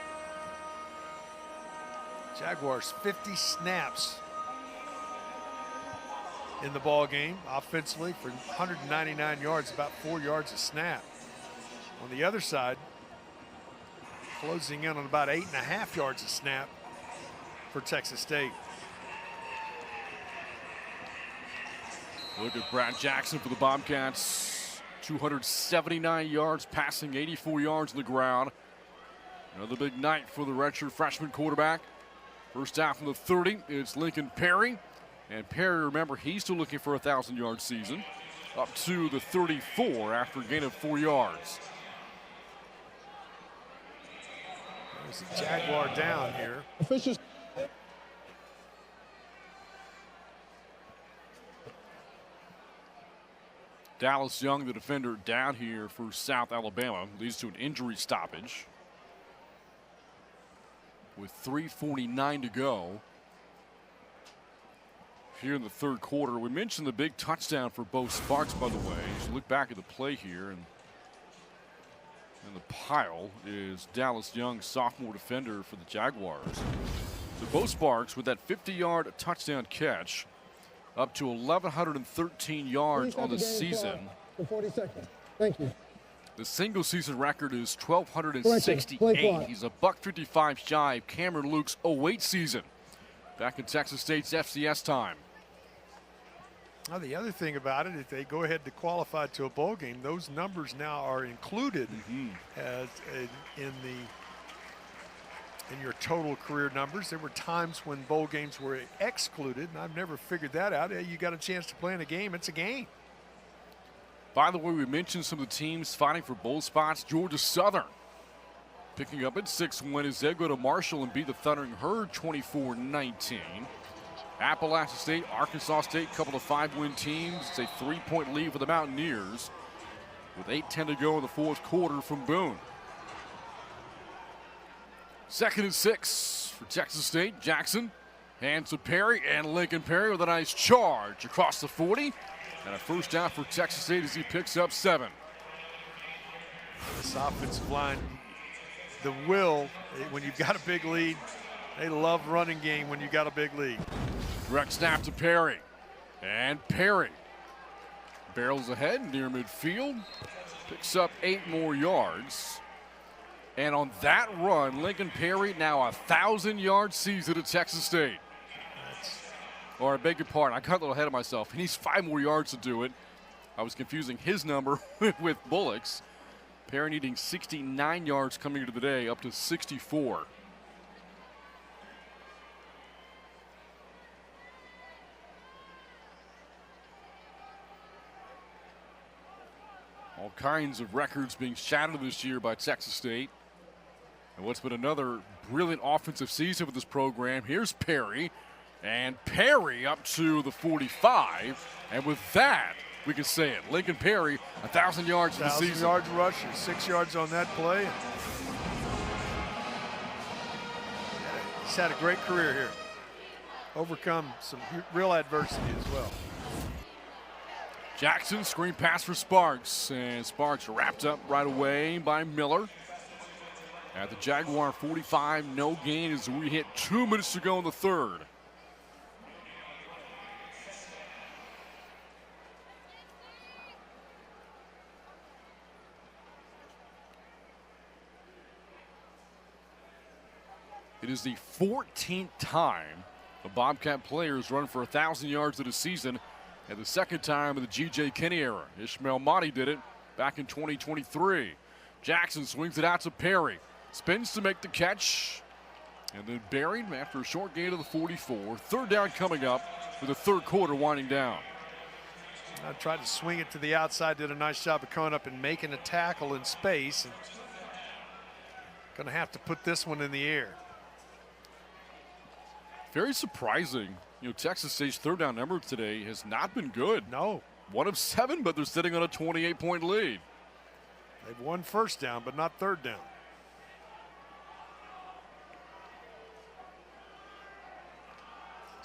Jaguars 50 snaps in the ball game offensively for 199 yards, about 4 yards a snap. On the other side, closing in on about 8.5 yards a snap for Texas State. Look at Brad Jackson for the Bobcats. 279 yards passing, 84 yards on the ground. Another big night for the redshirt freshman quarterback. First down from the 30, it's Lincoln Perry. And Perry, remember, he's still looking for a 1,000-yard season. Up to the 34 after a gain of 4 yards. There's a Jaguar down here. Officials. Dallas Young, the defender, down here for South Alabama. Leads to an injury stoppage. With 3:49 to go here in the third quarter. We mentioned the big touchdown for Bo Sparks, by the way. As you look back at the play here, and the pile is Dallas Young, sophomore defender for the Jaguars. So Bo Sparks with that 50-yard touchdown catch, up to 1,113 yards on the season. For 40 seconds. Thank you. The single season record is 1,268. He's a $155 shy of Cameron Luke's 08 season back in Texas State's FCS time. Now, the other thing about it, if they go ahead to qualify to a bowl game, those numbers now are included as in your total career numbers. There were times when bowl games were excluded, and I've never figured that out. Hey, you got a chance to play in a game, it's a game. By the way, we mentioned some of the teams fighting for bowl spots. Georgia Southern picking up at 6-1 as they go to Marshall and beat the Thundering Herd 24-19. Appalachian State, Arkansas State, a couple of 5-win teams. It's a 3-point lead for the Mountaineers with 8:10 to go in the fourth quarter from Boone. 2nd and 6 for Texas State. Jackson hands to Perry, and Lincoln Perry with a nice charge across the 40. And a first down for Texas State as he picks up 7. This offensive line, the will, when you've got a big lead, they love running game when you got a big lead. Direct snap to Perry. And Perry barrels ahead near midfield. Picks up 8 more yards. And on that run, Lincoln Perry now a 1,000-yard season at Texas State. Or I beg your pardon, I got a little ahead of myself. He needs 5 more yards to do it. I was confusing his number with Bullock's. Perry needing 69 yards coming into the day, up to 64. All kinds of records being shattered this year by Texas State. And what's been another brilliant offensive season with this program. Here's Perry. And Perry up to the 45. And with that, we can say it. Lincoln Perry, 1,000 yards for the season. 1,000 yards rushing, 6 yards on that play. He's had a great career here. Overcome some real adversity as well. Jackson, screen pass for Sparks. And Sparks wrapped up right away by Miller. At the Jaguar 45, no gain as we hit 2 minutes to go in the third. It is the 14th time a Bobcat player has run for 1,000 yards in a season, and the second time in the G.J. Kinney era. Ishmael Mahdi did it back in 2023. Jackson swings it out to Perry. Spins to make the catch, and then buried after a short gain to the 44. Third down coming up with the third quarter winding down. I tried to swing it to the outside, did a nice job of coming up and making a tackle in space. And going to have to put this one in the air. Very surprising. You know, Texas State's third down number today has not been good. No. 1 of 7, but they're sitting on a 28-point lead. They've won first down, but not third down.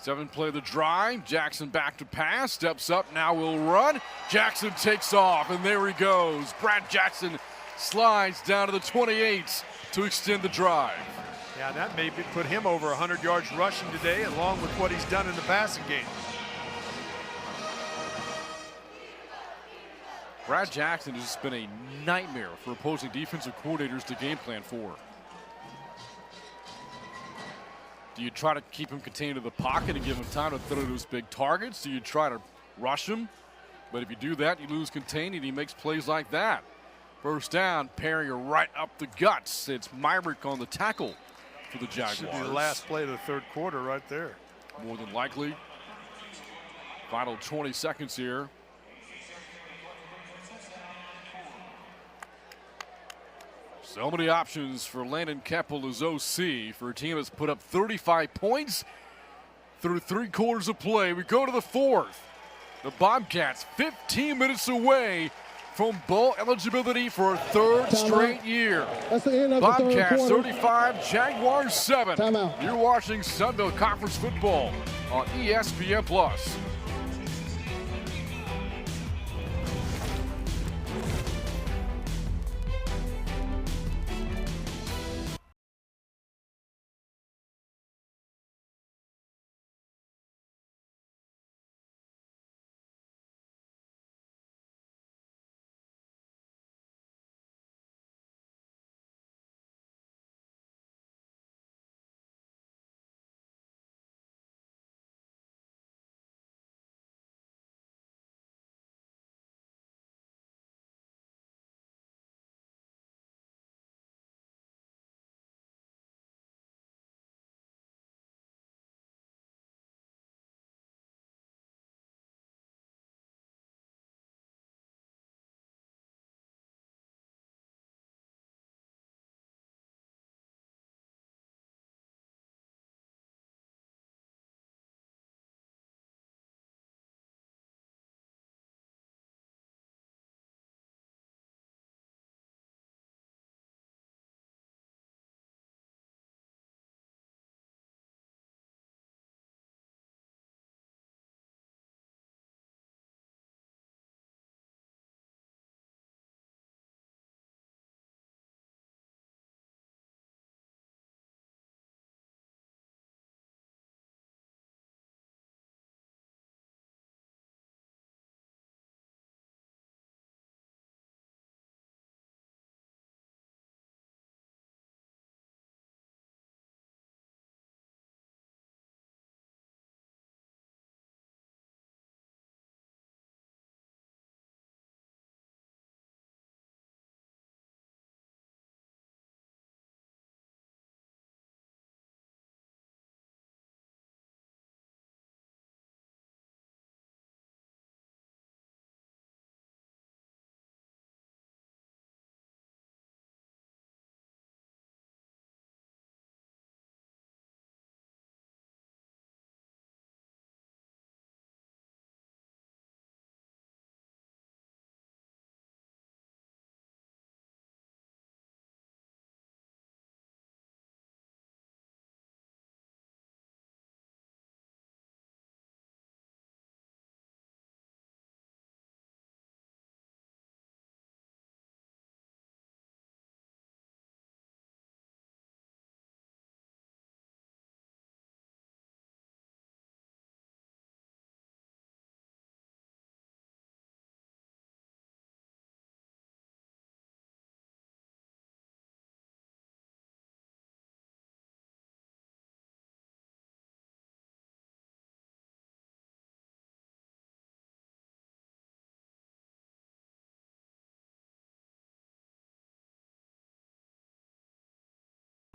Seven play the drive. Jackson back to pass. Steps up. Now will run. Jackson takes off, and there he goes. Brad Jackson slides down to the 28 to extend the drive. Yeah, that may put him over 100 yards rushing today, along with what he's done in the passing game. Brad Jackson has just been a nightmare for opposing defensive coordinators to game plan for. Do you try to keep him contained in the pocket and give him time to throw those big targets? Do you try to rush him? But if you do that, you lose contained, and he makes plays like that. First down, parrying right up the guts. It's Myrick on the tackle for the Jaguars. Should be the last play of the third quarter right there. More than likely. Final 20 seconds here. So many options for Landon Keppel as OC for a team that's put up 35 points through 3 quarters of play. We go to the fourth. The Bobcats 15 minutes away from bowl eligibility for a third straight year. That's the end of the third Bobcats quarter. 35, Jaguars 7. Timeout. You're watching Sunbelt Conference football on ESPN+.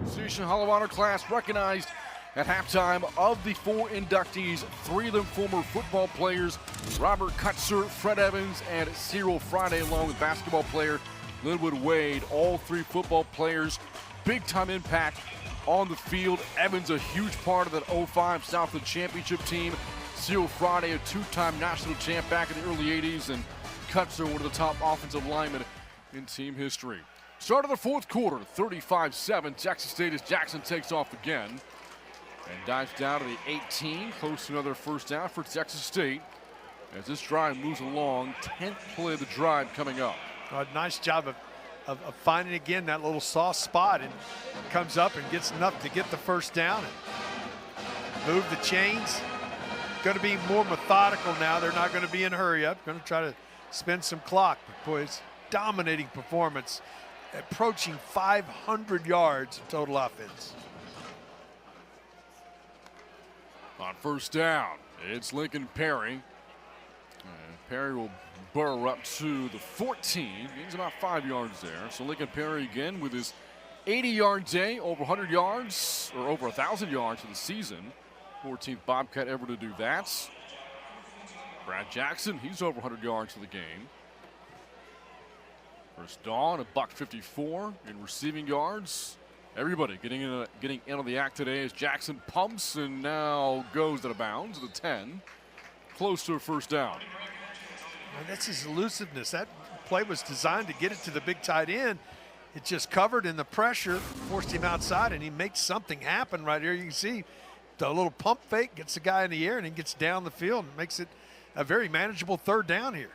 Association Hall of Honor class recognized at halftime. Of the 4 inductees, 3 of them former football players: Robert Kutzer, Fred Evans, and Cyril Friday, along with basketball player Linwood Wade. All 3 football players, big-time impact on the field. Evans, a huge part of that 05 Southland Championship team. Cyril Friday, a 2-time national champ back in the early 80s. And Kutzer, one of the top offensive linemen in team history. Start of the fourth quarter, 35-7. Texas State as Jackson takes off again and dives down to the 18, close to another first down for Texas State as this drive moves along. 10th play of the drive coming up. Nice job of finding again that little soft spot, and comes up and gets enough to get the first down and move the chains. Going to be more methodical now. They're not going to be in a hurry up. Going to try to spend some clock. But boy, it's dominating performance, approaching 500 yards of total offense. On first down, it's Lincoln Perry. Perry will burrow up to the 14. He's about 5 yards there. So Lincoln Perry again with his 80-yard day, over 100 yards, or over 1,000 yards for the season. 14th Bobcat ever to do that. Brad Jackson, he's over 100 yards for the game. First down, $154 in receiving yards. Everybody getting into the act today as Jackson pumps and now goes out of bounds at the 10. Close to a first down. And that's his elusiveness. That play was designed to get it to the big tight end. It just covered in the pressure, forced him outside, and he makes something happen right here. You can see the little pump fake, gets the guy in the air, and then gets down the field and makes it a very manageable third down here.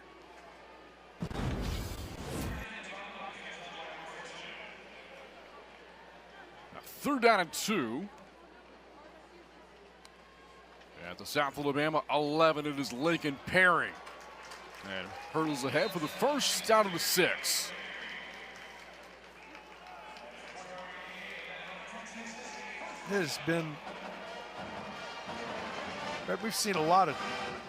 Now, third down and 2. At the South Alabama 11, it is Lincoln Perry. And hurdles ahead for the first down of the 6. We've seen a lot of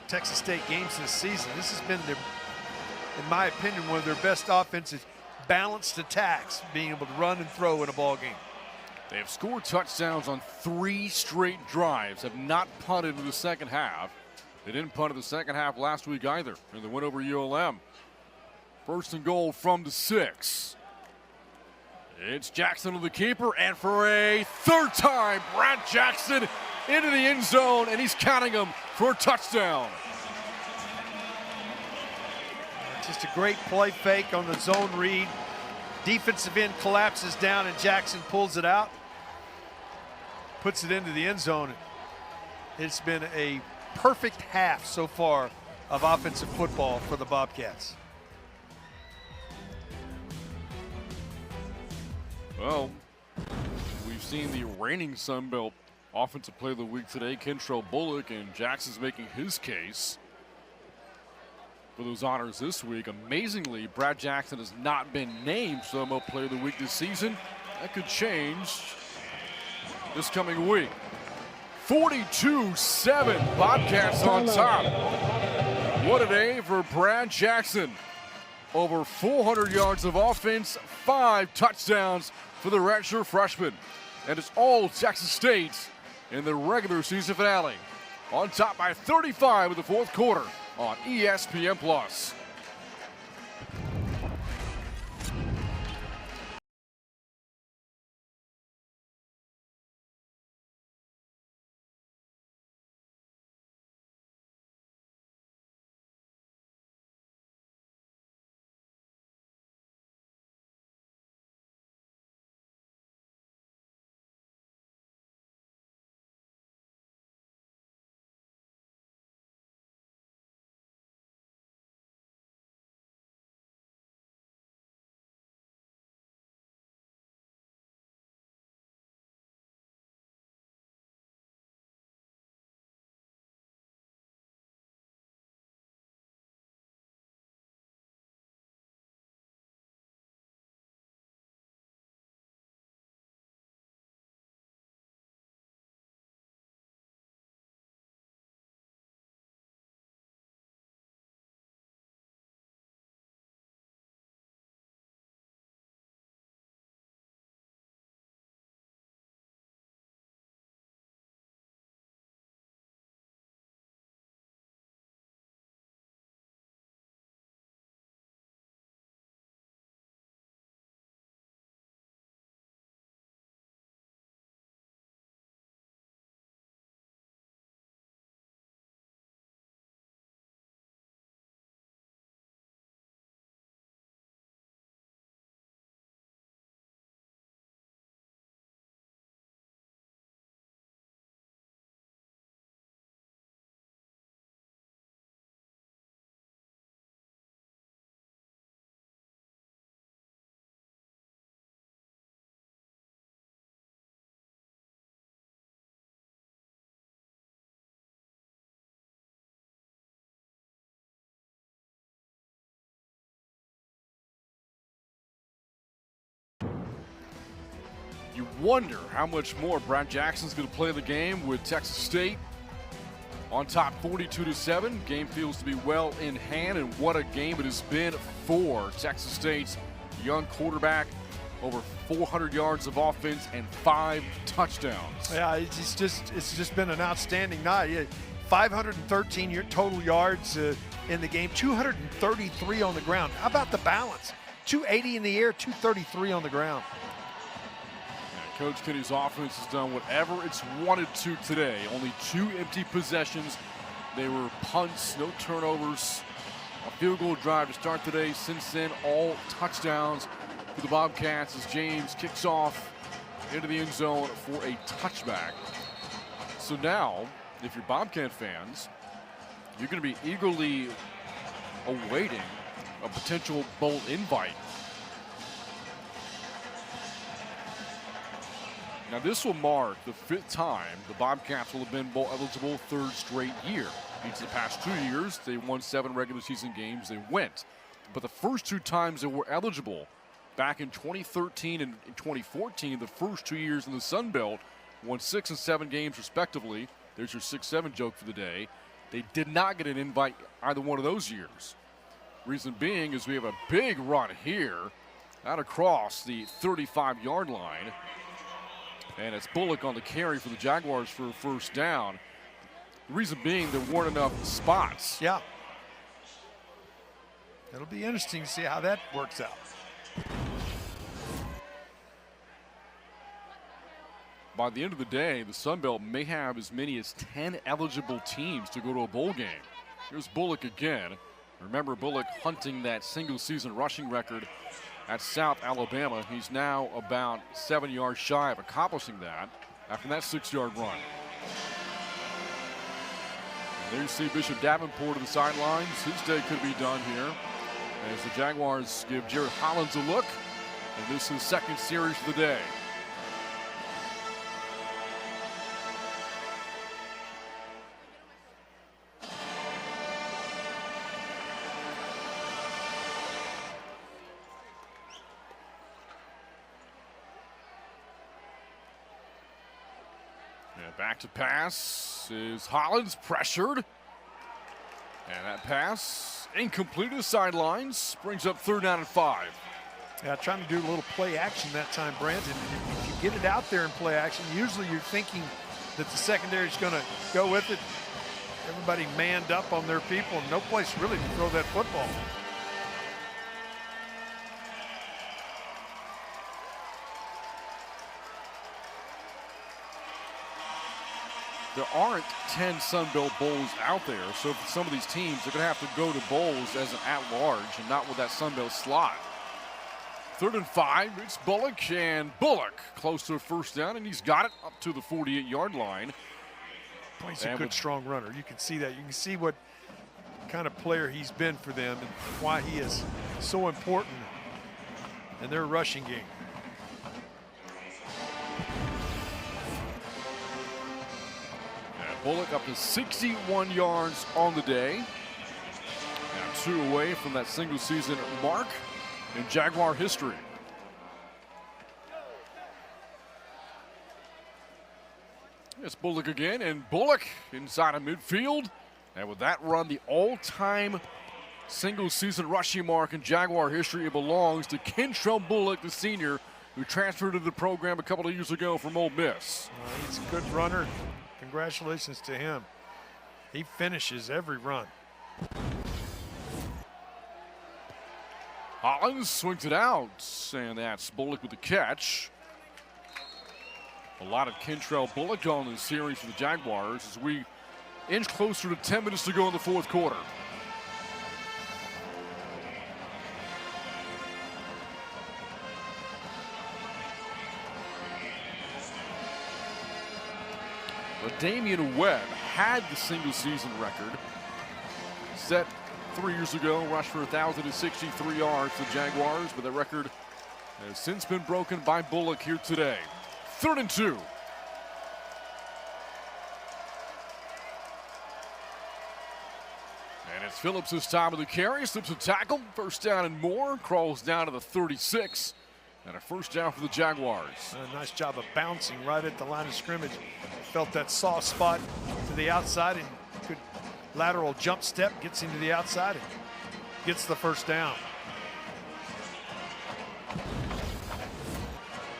Texas State games this season. This has been, in my opinion, one of their best offenses, balanced attacks, being able to run and throw in a ball game. They have scored touchdowns on 3 straight drives, have not punted in the second half. They didn't punt in the second half last week either, and they went over ULM. First and goal from the 6. It's Jackson to the keeper, and for a third time, Brad Jackson into the end zone, and he's counting them for a touchdown. Just a great play fake on the zone read. Defensive end collapses down, and Jackson pulls it out, puts it into the end zone. It's been a perfect half so far of offensive football for the Bobcats. Well, we've seen the reigning Sun Belt Offensive Player of the Week today, Kentrell Bullock, and Jackson's making his case for those honors this week. Amazingly, Brad Jackson has not been named Sun Belt Player of the Week this season. That could change this coming week. 42-7, Bobcats on top. What a day for Brad Jackson. Over 400 yards of offense, 5 touchdowns for the redshirt freshman. And it's all Texas State in the regular season finale. On top by 35 in the fourth quarter on ESPN+. You wonder how much more Brad Jackson's going to play the game with Texas State on top 42-7. Game feels to be well in hand, and what a game it has been for Texas State's young quarterback. Over 400 yards of offense and 5 touchdowns. Yeah, it's just been an outstanding night. 513 total yards in the game, 233 on the ground. How about the balance? 280 in the air, 233 on the ground. And Coach Kenny's offense has done whatever it's wanted to today. Only 2 empty possessions. They were punts, no turnovers. A field goal drive to start today. Since then, all touchdowns for the Bobcats as James kicks off into the end zone for a touchback. So now, if you're Bobcat fans, you're going to be eagerly awaiting a potential bowl invite. Now this will mark the 5th time the Bobcats will have been bowl eligible, 3rd straight year. Each of the past 2 years, they won 7 regular season games, they went. But the first 2 times they were eligible, back in 2013 and in 2014, the first 2 years in the Sun Belt, won 6 and 7 games respectively. There's your 6-7 joke for the day. They did not get an invite either one of those years. Reason being is we have a big run here out across the 35-yard line. And it's Bullock on the carry for the Jaguars for a first down. The reason being there weren't enough spots. Yeah. It'll be interesting to see how that works out. By the end of the day, the Sun Belt may have as many as 10 eligible teams to go to a bowl game. Here's Bullock again. Remember Bullock hunting that single-season rushing record at South Alabama. He's now about 7 yards shy of accomplishing that after that 6-yard run. And there you see Bishop Davenport to the sidelines. His day could be done here as the Jaguars give Jared Hollins a look. And this is his 2nd series of the day. Back to pass is Hollins, pressured. And that pass incomplete to the sidelines. Brings up 3rd down and 5. Yeah, trying to do a little play action that time, Brandon. If you get it out there in play action, usually you're thinking that the secondary is going to go with it. Everybody manned up on their people, and no place really to throw that football. There aren't 10 Sun Belt Bowls out there, so for some of these teams, they're going to have to go to bowls as an at-large and not with that Sun Belt slot. 3rd and 5, it's Bullock, and Bullock close to a first down, and he's got it up to the 48-yard line. He's a good, strong runner. You can see that. You can see what kind of player he's been for them and why he is so important in their rushing game. Bullock up to 61 yards on the day. Now 2 away from that single season mark in Jaguar history. It's Bullock again, and Bullock inside of midfield. And with that run, the all-time single season rushing mark in Jaguar history, it belongs to Kentrell Bullock, the senior, who transferred to the program a couple of years ago from Ole Miss. He's a good runner. Congratulations to him. He finishes every run. Hollins swings it out, and that's Bullock with the catch. A lot of Kentrell Bullock on this series for the Jaguars as we inch closer to 10 minutes to go in the 4th quarter. But Damian Webb had the single season record set 3 years ago, rushed for 1,063 yards for the Jaguars, but that record has since been broken by Bullock here today. 3rd and 2. And it's Phillips this time with the carry, slips a tackle, first down and more, crawls down to the 36. And a first down for the Jaguars. A nice job of bouncing right at the line of scrimmage. Felt that soft spot to the outside and good lateral jump step, gets into the outside and gets the first down.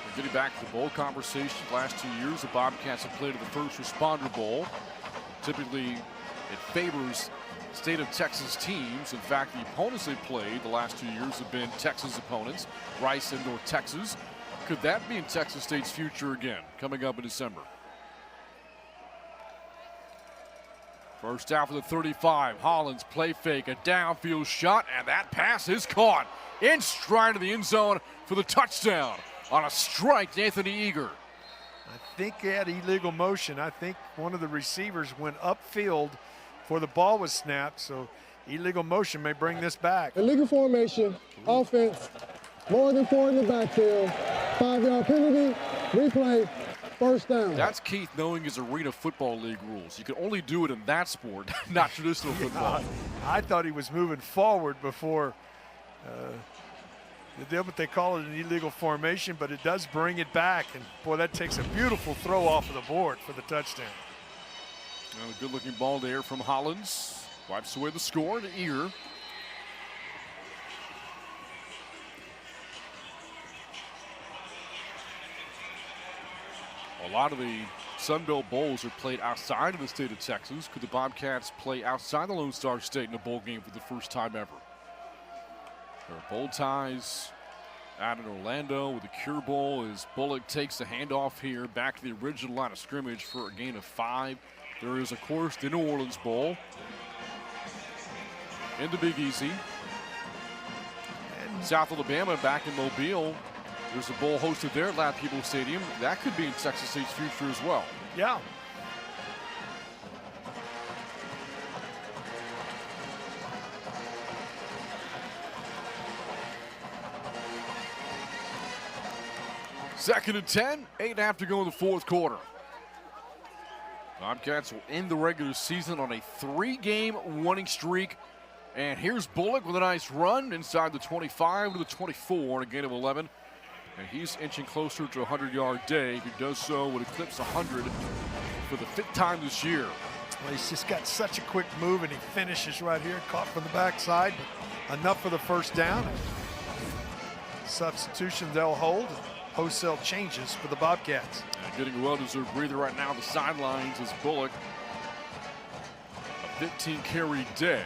We're getting back to the bowl conversation. The last 2 years, the Bobcats have played at the First Responder Bowl. Typically, it favors state of Texas teams. In fact, the opponents they played the last 2 years have been Texas opponents, Rice and North Texas. Could that be in Texas State's future again, coming up in December? First down for the 35. Hollins play fake, a downfield shot, and that pass is caught in stride of the end zone for the touchdown on a strike to Anthony Eager. I think he had illegal motion. I think one of the receivers went upfield before the ball was snapped, so illegal motion may bring this back. Illegal formation, offense, more than 4 in the backfield, 5-yard penalty, replay, first down. That's Keith knowing his Arena Football League rules. You can only do it in that sport, not traditional football. I thought he was moving forward before the deal, but they call it an illegal formation, but it does bring it back. And boy, that takes a beautiful throw off of the board for the touchdown. And a good-looking ball there from Hollins. Wipes away the score to Eager. A lot of the Sun Belt Bowls are played outside of the state of Texas. Could the Bobcats play outside the Lone Star State in a bowl game for the first time ever? There are bowl ties out in Orlando with the Cure Bowl as Bullock takes the handoff here back to the original line of scrimmage for a gain of 5. There is, of course, the New Orleans Bowl in the Big Easy. And South Alabama back in Mobile. There's a bowl hosted there at Lab People Stadium. That could be in Texas State's future as well. Yeah. Second and 10, 8.5 to go in the fourth quarter. Bobcats will end the regular season on a 3-game winning streak. And here's Bullock with a nice run inside the 25 to the 24 and a gain of 11. And he's inching closer to a 100-yard day. If he does so, would eclipse 100 for the 5th time this year. Well, he's just got such a quick move, and he finishes right here, caught from the backside. But enough for the first down. Substitution they'll hold. Wholesale changes for the Bobcats. And getting a well-deserved breather right now on the sidelines is Bullock. A 15-carry day.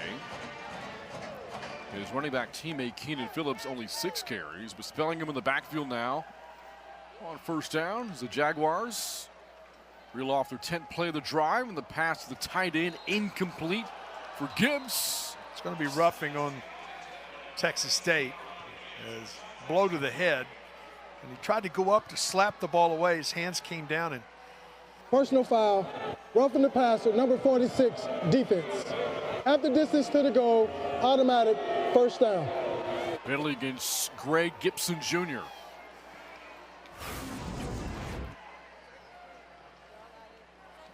His running back teammate Keenan Phillips only 6 carries, but spelling him in the backfield now. On first down is the Jaguars. Reel off their 10th play of the drive, and the pass to the tight end incomplete for Gibbs. It's going to be roughing on Texas State as blow to the head. And he tried to go up to slap the ball away. His hands came down and Personal foul, roughing the passer, number 46, defense. At the distance to the goal, automatic, first down. Penalty against Greg Gibson Jr.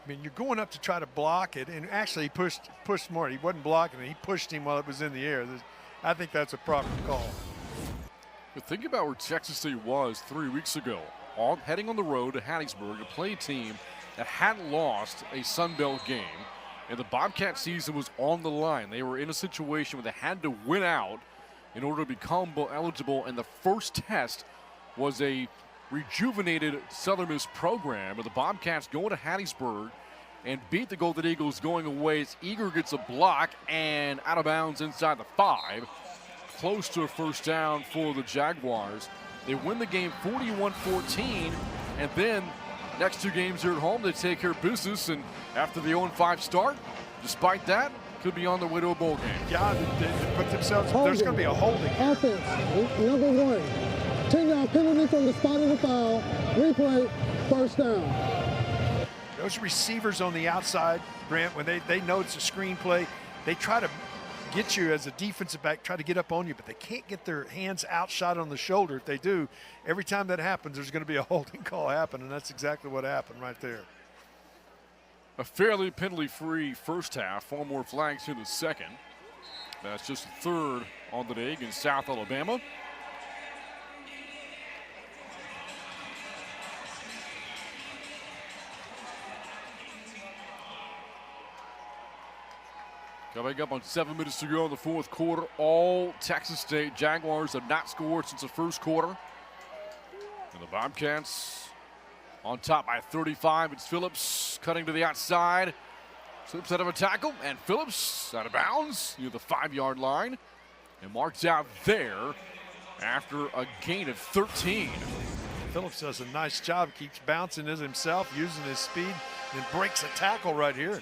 I mean, you're going up to try to block it, and actually he pushed more. He wasn't blocking it. He pushed him while it was in the air. I think that's a proper call. But think about where Texas State was 3 weeks ago. Heading on the road to Hattiesburg to play a team that hadn't lost a Sun Belt game. And the Bobcat season was on the line. They were in a situation where they had to win out in order to become bowl eligible. And the first test was a rejuvenated Southern Miss program. But the Bobcats go to Hattiesburg and beat the Golden Eagles going away. As Eager gets a block and out of bounds inside the 5. Close to a first down for the Jaguars. They win the game 41-14, and then next 2 games here at home, they take care of business, and after the 0-5 start, despite that, could be on their way to a bowl game. Yeah, they put themselves, there's going to be a holding. Offense, number 1, 10-yard penalty from the spot of the foul, replay, first down. Those receivers on the outside, Grant, when they know it's a screen play, they try to get you as a defensive back, try to get up on you, but they can't get their hands outshot on the shoulder. If they do, every time that happens, there's going to be a holding call happen, and that's exactly what happened right there. A fairly penalty-free first half. 4 more flags in the second. That's just the 3rd on the day against South Alabama. Coming up on 7 minutes to go in the fourth quarter, all Texas State Jaguars have not scored since the first quarter. And the Bobcats on top by 35. It's Phillips cutting to the outside. Slips out of a tackle, and Phillips out of bounds near the 5-yard line. And marked out there after a gain of 13. Phillips does a nice job, keeps bouncing it himself, using his speed, and breaks a tackle right here.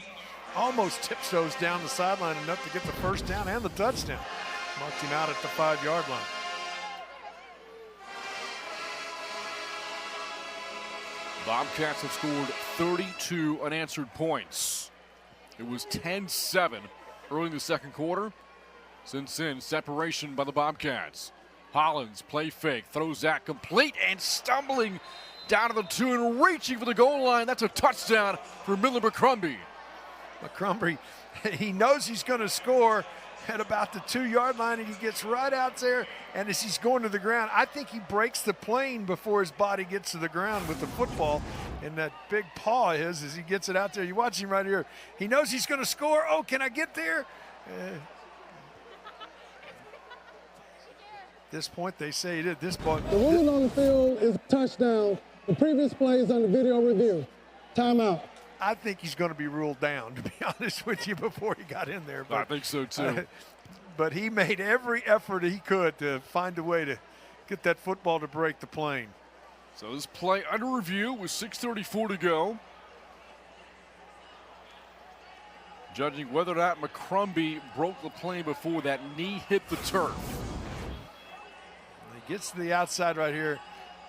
Almost tiptoes down the sideline enough to get the first down and the touchdown. Marked him out at the 5-yard line. Bobcats have scored 32 unanswered points. It was 10-7 early in the second quarter. Since then, separation by the Bobcats. Hollins, play fake, throws that complete and stumbling down to the 2 and reaching for the goal line. That's a touchdown for Miller McCrumbie. McCrumbie, he knows he's going to score at about the 2-yard line, and he gets right out there, and as he's going to the ground, I think he breaks the plane before his body gets to the ground with the football, and that big paw of his as he gets it out there. You watch him right here. He knows he's going to score. Oh, can I get there? At this point, they say he did. This ball. The ruling on the field is a touchdown. The previous play is under video review. Timeout. I think he's going to be ruled down, to be honest with you, before he got in there. But, I think so, too. But he made every effort he could to find a way to get that football to break the plane. So this play under review with 6:34 to go. Judging whether or not McCrumbie broke the plane before that knee hit the turf. He gets to the outside right here.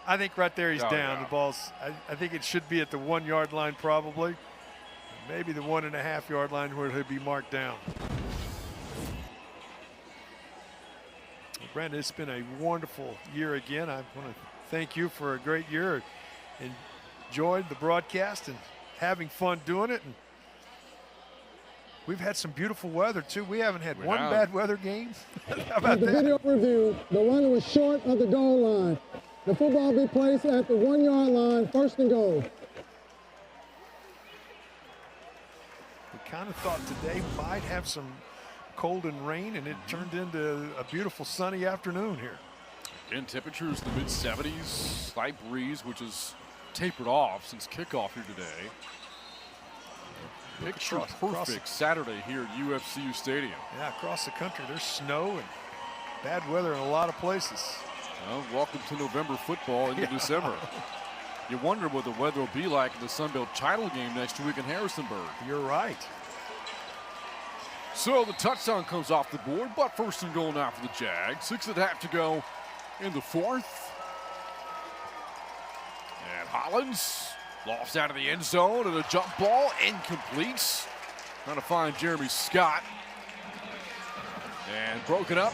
I think right there he's down. Yeah. The ball's, I think it should be at the 1-yard line probably. Maybe the 1.5-yard line where he'll be marked down. Brandon, it's been a wonderful year again. I want to thank you for a great year. Enjoyed the broadcast and having fun doing it. And we've had some beautiful weather too. We haven't had one bad weather game. How about the that? video review, the runner was short of the goal line. The football will be placed at the 1-yard line, first and goal. We kind of thought today might have some cold and rain, and it turned into a beautiful sunny afternoon here. Again, temperatures in the mid-70s, slight breeze, which is tapered off since kickoff here today. Picture perfect Saturday here at UFCU Stadium. Yeah, across the country, there's snow and bad weather in a lot of places. Well, welcome to November football into December. You wonder what the weather will be like in the Sun Belt title game next week in Harrisonburg. You're right. So the touchdown comes off the board, but first and goal now for the Jags. 6.5 to go in the fourth. And Hollins lofts out of the end zone, and a jump ball incomplete. Trying to find Jeremy Scott. And broken up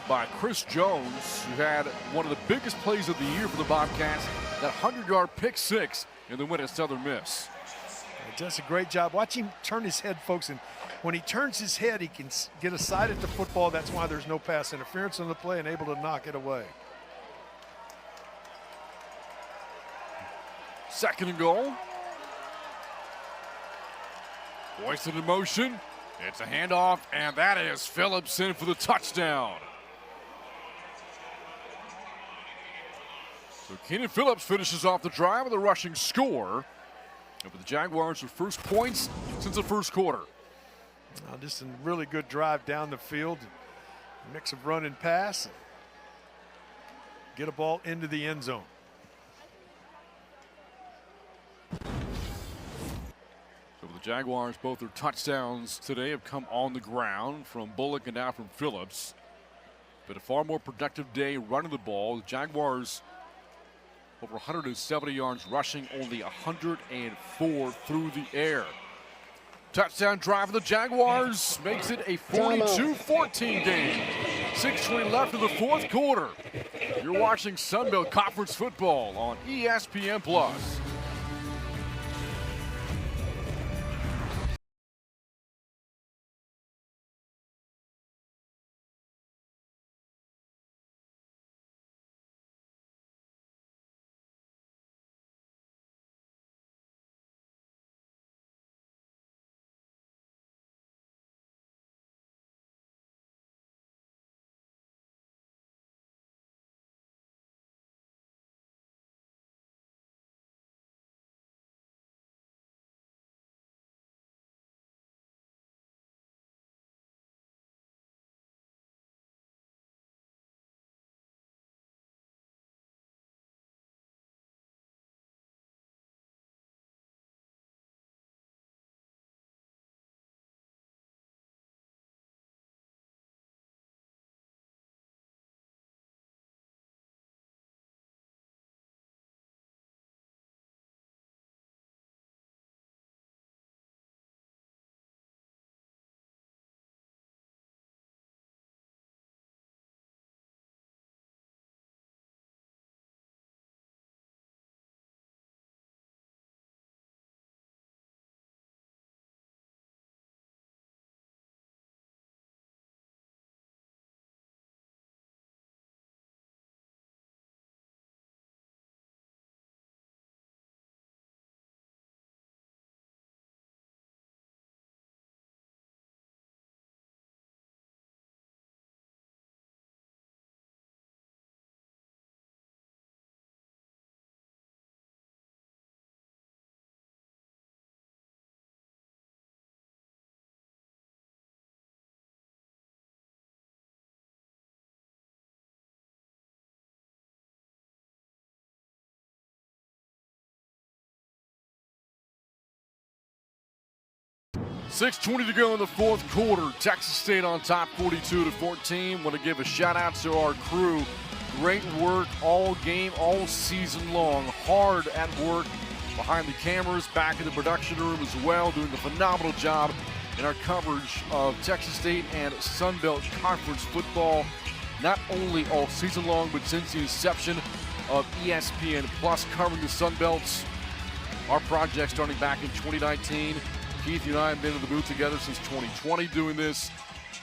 by Chris Jones, who had one of the biggest plays of the year for the Bobcats, that 100-yard pick six in the win at Southern Miss. He does a great job. Watch him turn his head, folks, and when he turns his head, he can get a side at the football. That's why there's no pass interference on the play and able to knock it away. Second and goal. Hoisted in motion. It's a handoff, and that is Phillips in for the touchdown. So Keenan Phillips finishes off the drive with a rushing score. And for the Jaguars, their first points since the first quarter. Just a really good drive down the field. Mix of run and pass. Get a ball into the end zone. So for the Jaguars, both their touchdowns today have come on the ground from Bullock and now from Phillips. But a far more productive day running the ball. The Jaguars over 170 yards rushing, only 104 through the air. Touchdown drive for the Jaguars makes it a 42-14 game. 6:20 left in the fourth quarter. You're watching Sun Belt Conference football on ESPN+. 6:20 to go in the fourth quarter. Texas State on top 42-14. Want to give a shout out to our crew. Great work all game, all season long. Hard at work behind the cameras, back in the production room as well, doing a phenomenal job in our coverage of Texas State and Sun Belt Conference football, not only all season long, but since the inception of ESPN Plus covering the Sun Belts. Our project starting back in 2019. Keith, you and I have been in the booth together since 2020 doing this,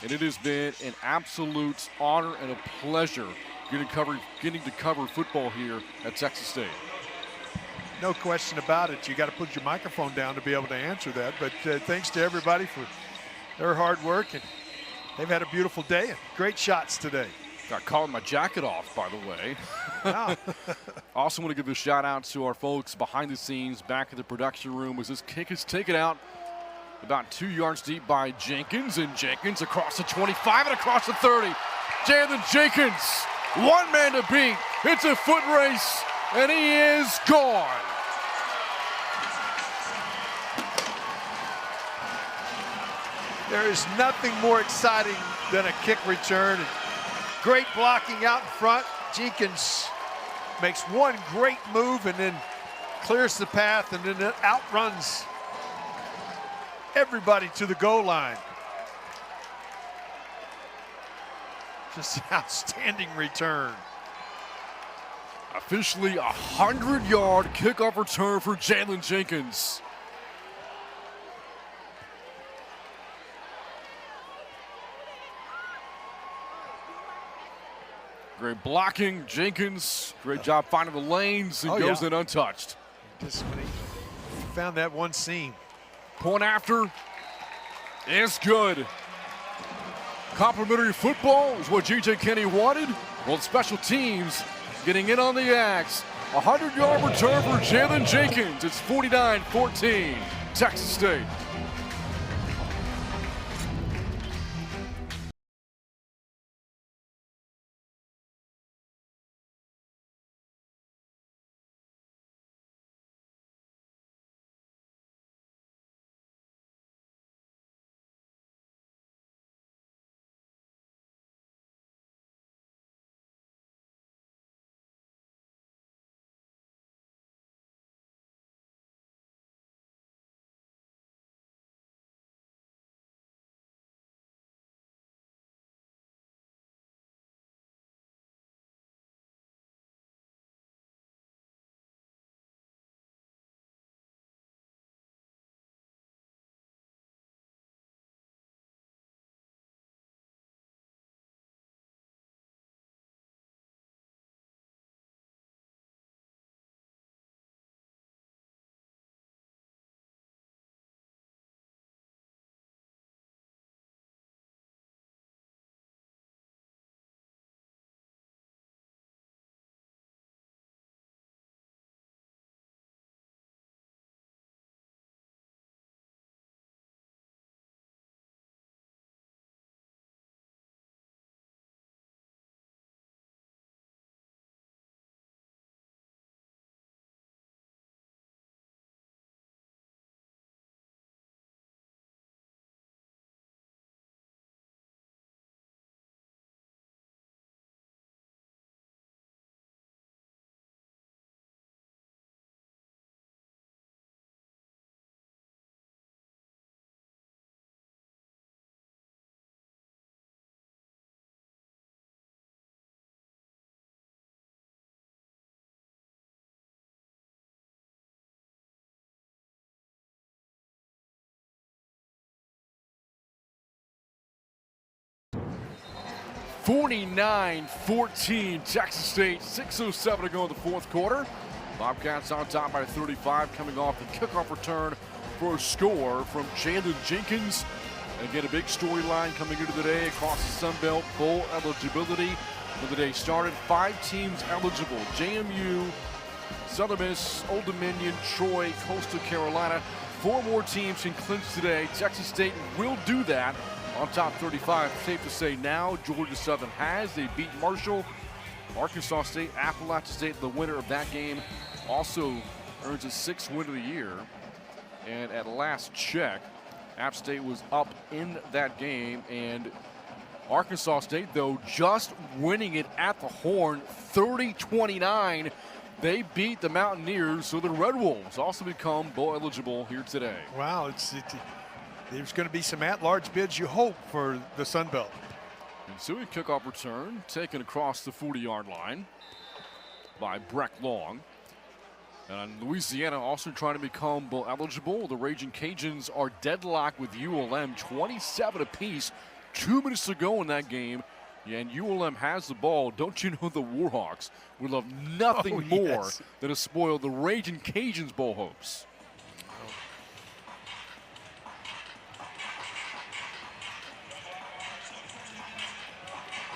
and it has been an absolute honor and a pleasure getting to cover football here at Texas State. No question about it. You got to put your microphone down to be able to answer that. But thanks to everybody for their hard work, and they've had a beautiful day and great shots today. Got caught with my jacket off, by the way. Wow. Also want to give a shout out to our folks behind the scenes, back in the production room, as this kick is taken out about 2 yards deep by Jenkins, and Jenkins across the 25 and across the 30. Jalen Jenkins, one man to beat. It's a foot race, and he is gone. There is nothing more exciting than a kick return. Great blocking out in front. Jenkins makes one great move and then clears the path and then outruns everybody to the goal line. Just an outstanding return. Officially a 100-yard kickoff return for Jalen Jenkins. Great blocking, Jenkins. Great job finding the lanes and goes in untouched. Just when he found that one seam. Point after is good. Complimentary football is what J.J. Kenny wanted. Well, special teams getting in on the axe. A 100-yard return for Jalen Jenkins. It's 49-14, Texas State. (49-14) Texas State, 6:07 to go in the fourth quarter. Bobcats on top by 35, coming off the kickoff return for a score from Jalen Jenkins. Again, a big storyline coming into the day across the Sun Belt. Bowl eligibility when the day started. 5 teams eligible: JMU, Southern Miss, Old Dominion, Troy, Coastal Carolina. 4 more teams can clinch today. Texas State will do that. On top 35, safe to say now, Georgia Southern has. They beat Marshall. Arkansas State, Appalachia State, the winner of that game, also earns a 6th win of the year. And at last check, App State was up in that game, and Arkansas State, though, just winning it at the Horn, 30-29. They beat the Mountaineers, so the Red Wolves also become bowl eligible here today. Wow, there's going to be some at-large bids, you hope, for the Sun Belt. Ensuing kickoff return, taken across the 40-yard line by Breck Long. And Louisiana also trying to become bowl eligible. The Raging Cajuns are deadlocked with ULM, 27 apiece. 2 minutes to go in that game. Yeah, and ULM has the ball. Don't you know the Warhawks would love nothing more than to spoil the Raging Cajuns' bowl hopes.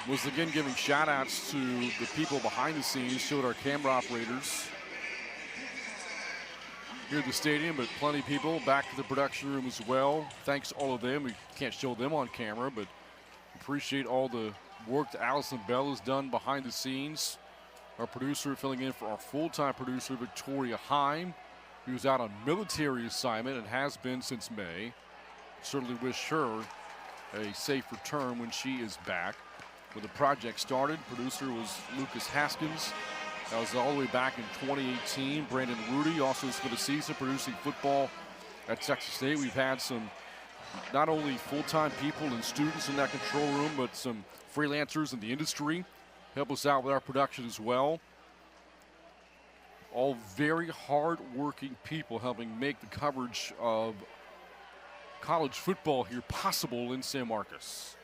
Was again giving shout outs to the people behind the scenes, showed our camera operators here at the stadium, but plenty of people back to the production room as well. Thanks to all of them. We can't show them on camera, but appreciate all the work that Allison Bell has done behind the scenes. Our producer filling in for our full-time producer, Victoria Heim, who's out on military assignment and has been since May. Certainly wish her a safe return when she is back. When the project started, producer was Lucas Haskins. That was all the way back in 2018. Brandon Rudy also for the season producing football at Texas State. We've had some not only full-time people and students in that control room, but some freelancers in the industry help us out with our production as well. All very hard-working people helping make the coverage of college football here possible in San Marcos.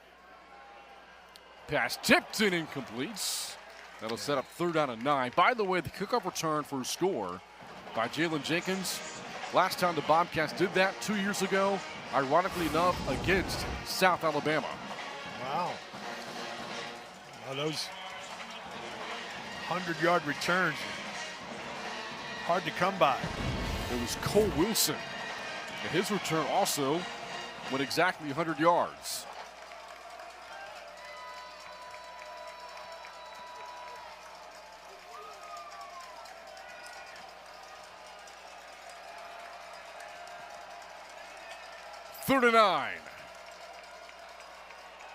Pass tipped and incomplete. That'll set up 3rd down and 9. By the way, the kickoff return for a score by Jalen Jenkins. Last time the Bobcats did that 2 years ago, ironically enough, against South Alabama. Wow. Well, those 100-yard returns, hard to come by. It was Cole Wilson. And his return also went exactly 100 yards. Third and 9.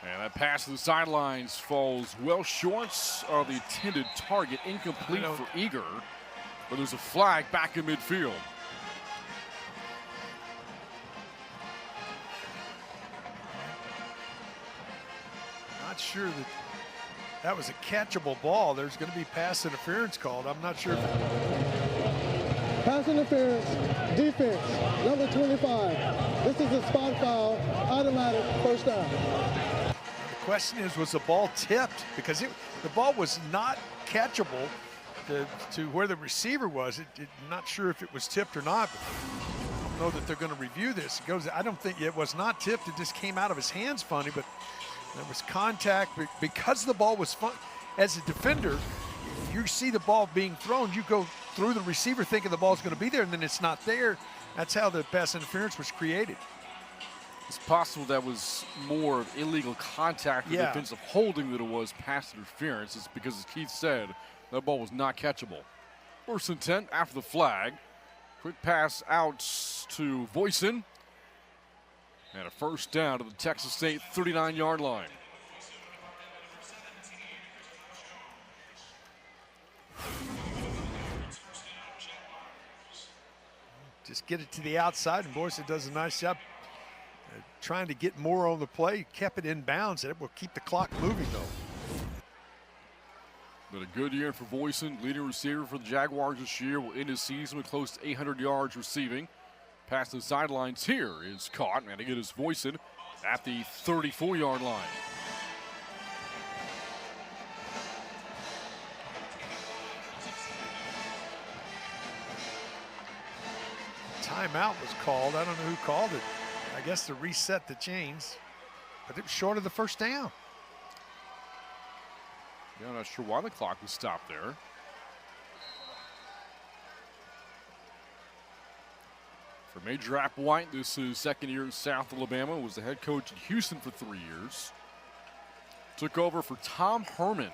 And that pass to the sidelines falls well short of the intended target. Incomplete for Eager. But there's a flag back in midfield. Not sure that that was a catchable ball. There's going to be pass interference called. I'm not sure if Pass interference, defense, number 25. This is a spot foul, automatic first down. The question is, was the ball tipped? Because the ball was not catchable to where the receiver was. Not sure if it was tipped or not. But I don't know that they're going to review this. I don't think it was not tipped. It just came out of his hands funny, but there was contact because the ball was fun. As a defender, you see the ball being thrown, you go through the receiver thinking the ball's going to be there, and then it's not there. That's how the pass interference was created. It's possible that was more of illegal contact or defensive holding than it was pass interference. It's because, as Keith said, that ball was not catchable. First and 10 after the flag. Quick pass out to Voisin. And a first down to the Texas State 39-yard line. Just get it to the outside, and Boyce does a nice job trying to get more on the play. Kept it in bounds, and it will keep the clock moving, though. But a good year for Voisin, leading receiver for the Jaguars this year. Will end his season with close to 800 yards receiving. Past the sidelines here is caught, and again is Voisin at the 34-yard line. Timeout was called. I don't know who called it. I guess to reset the chains, but it was short of the first down. Yeah, I'm not sure why the clock was stopped there. For Major Applewhite, this is second year in South Alabama, was the head coach in Houston for 3 years. Took over for Tom Herman.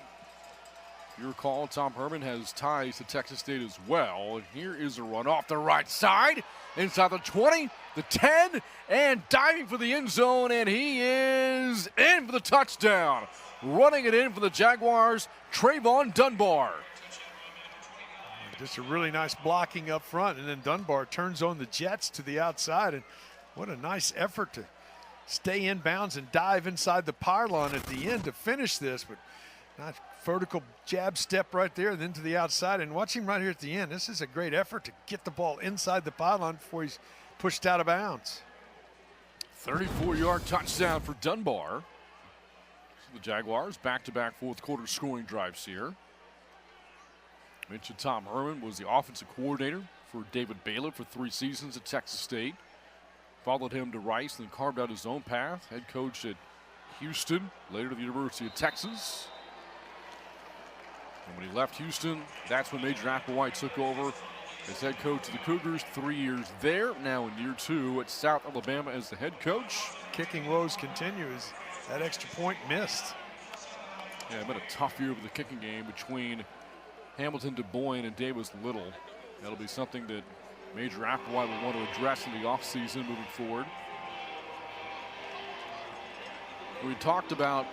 You recall, Tom Herman has ties to Texas State as well. And here is a run off the right side, inside the 20, the 10, and diving for the end zone, and he is in for the touchdown. Running it in for the Jaguars, Trayvon Dunbar. Just a really nice blocking up front, and then Dunbar turns on the jets to the outside, and what a nice effort to stay inbounds and dive inside the pylon at the end to finish this, but not vertical jab step right there, and then to the outside, and watch him right here at the end. This is a great effort to get the ball inside the pylon before he's pushed out of bounds. 34-yard touchdown for Dunbar. So the Jaguars back-to-back fourth quarter scoring drives here. Mentioned Tom Herman was the offensive coordinator for David Bailiff for 3 seasons at Texas State. Followed him to Rice, then carved out his own path. Head coach at Houston, later to the University of Texas. And when he left Houston, that's when Major Applewhite took over as head coach of the Cougars. 3 years there, now in year 2 at South Alabama as the head coach. Kicking woes continue as that extra point missed. Yeah, it's been a tough year with the kicking game between Hamilton, Du Bois, and Davis Little. That'll be something that Major Applewhite will want to address in the offseason moving forward. We talked about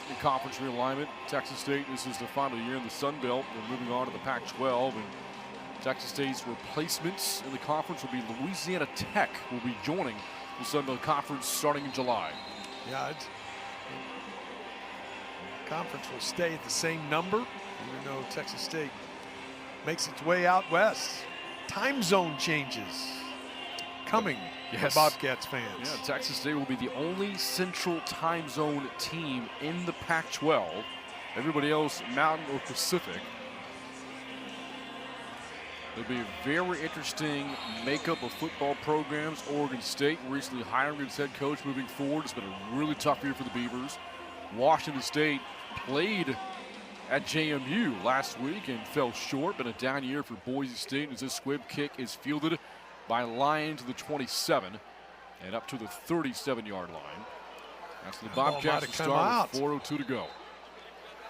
in conference realignment, Texas State, this is the final year in the Sun Belt. They're moving on to the Pac-12, and Texas State's replacements in the conference will be Louisiana Tech, will be joining the Sun Belt Conference starting in July. Yeah, conference will stay at the same number, even though Texas State makes its way out west. Time zone changes coming for Bobcats fans. Yeah, Texas State will be the only central time zone team in the Pac-12. Everybody else Mountain or Pacific. It'll be a very interesting makeup of football programs. Oregon State recently hiring its head coach moving forward. It's been a really tough year for the Beavers. Washington State played at JMU last week and fell short, but a down year for Boise State as this squib kick is fielded by Lyon to the 27 and up to the 37-yard line. That's the Bobcats to start with 4:02 to go.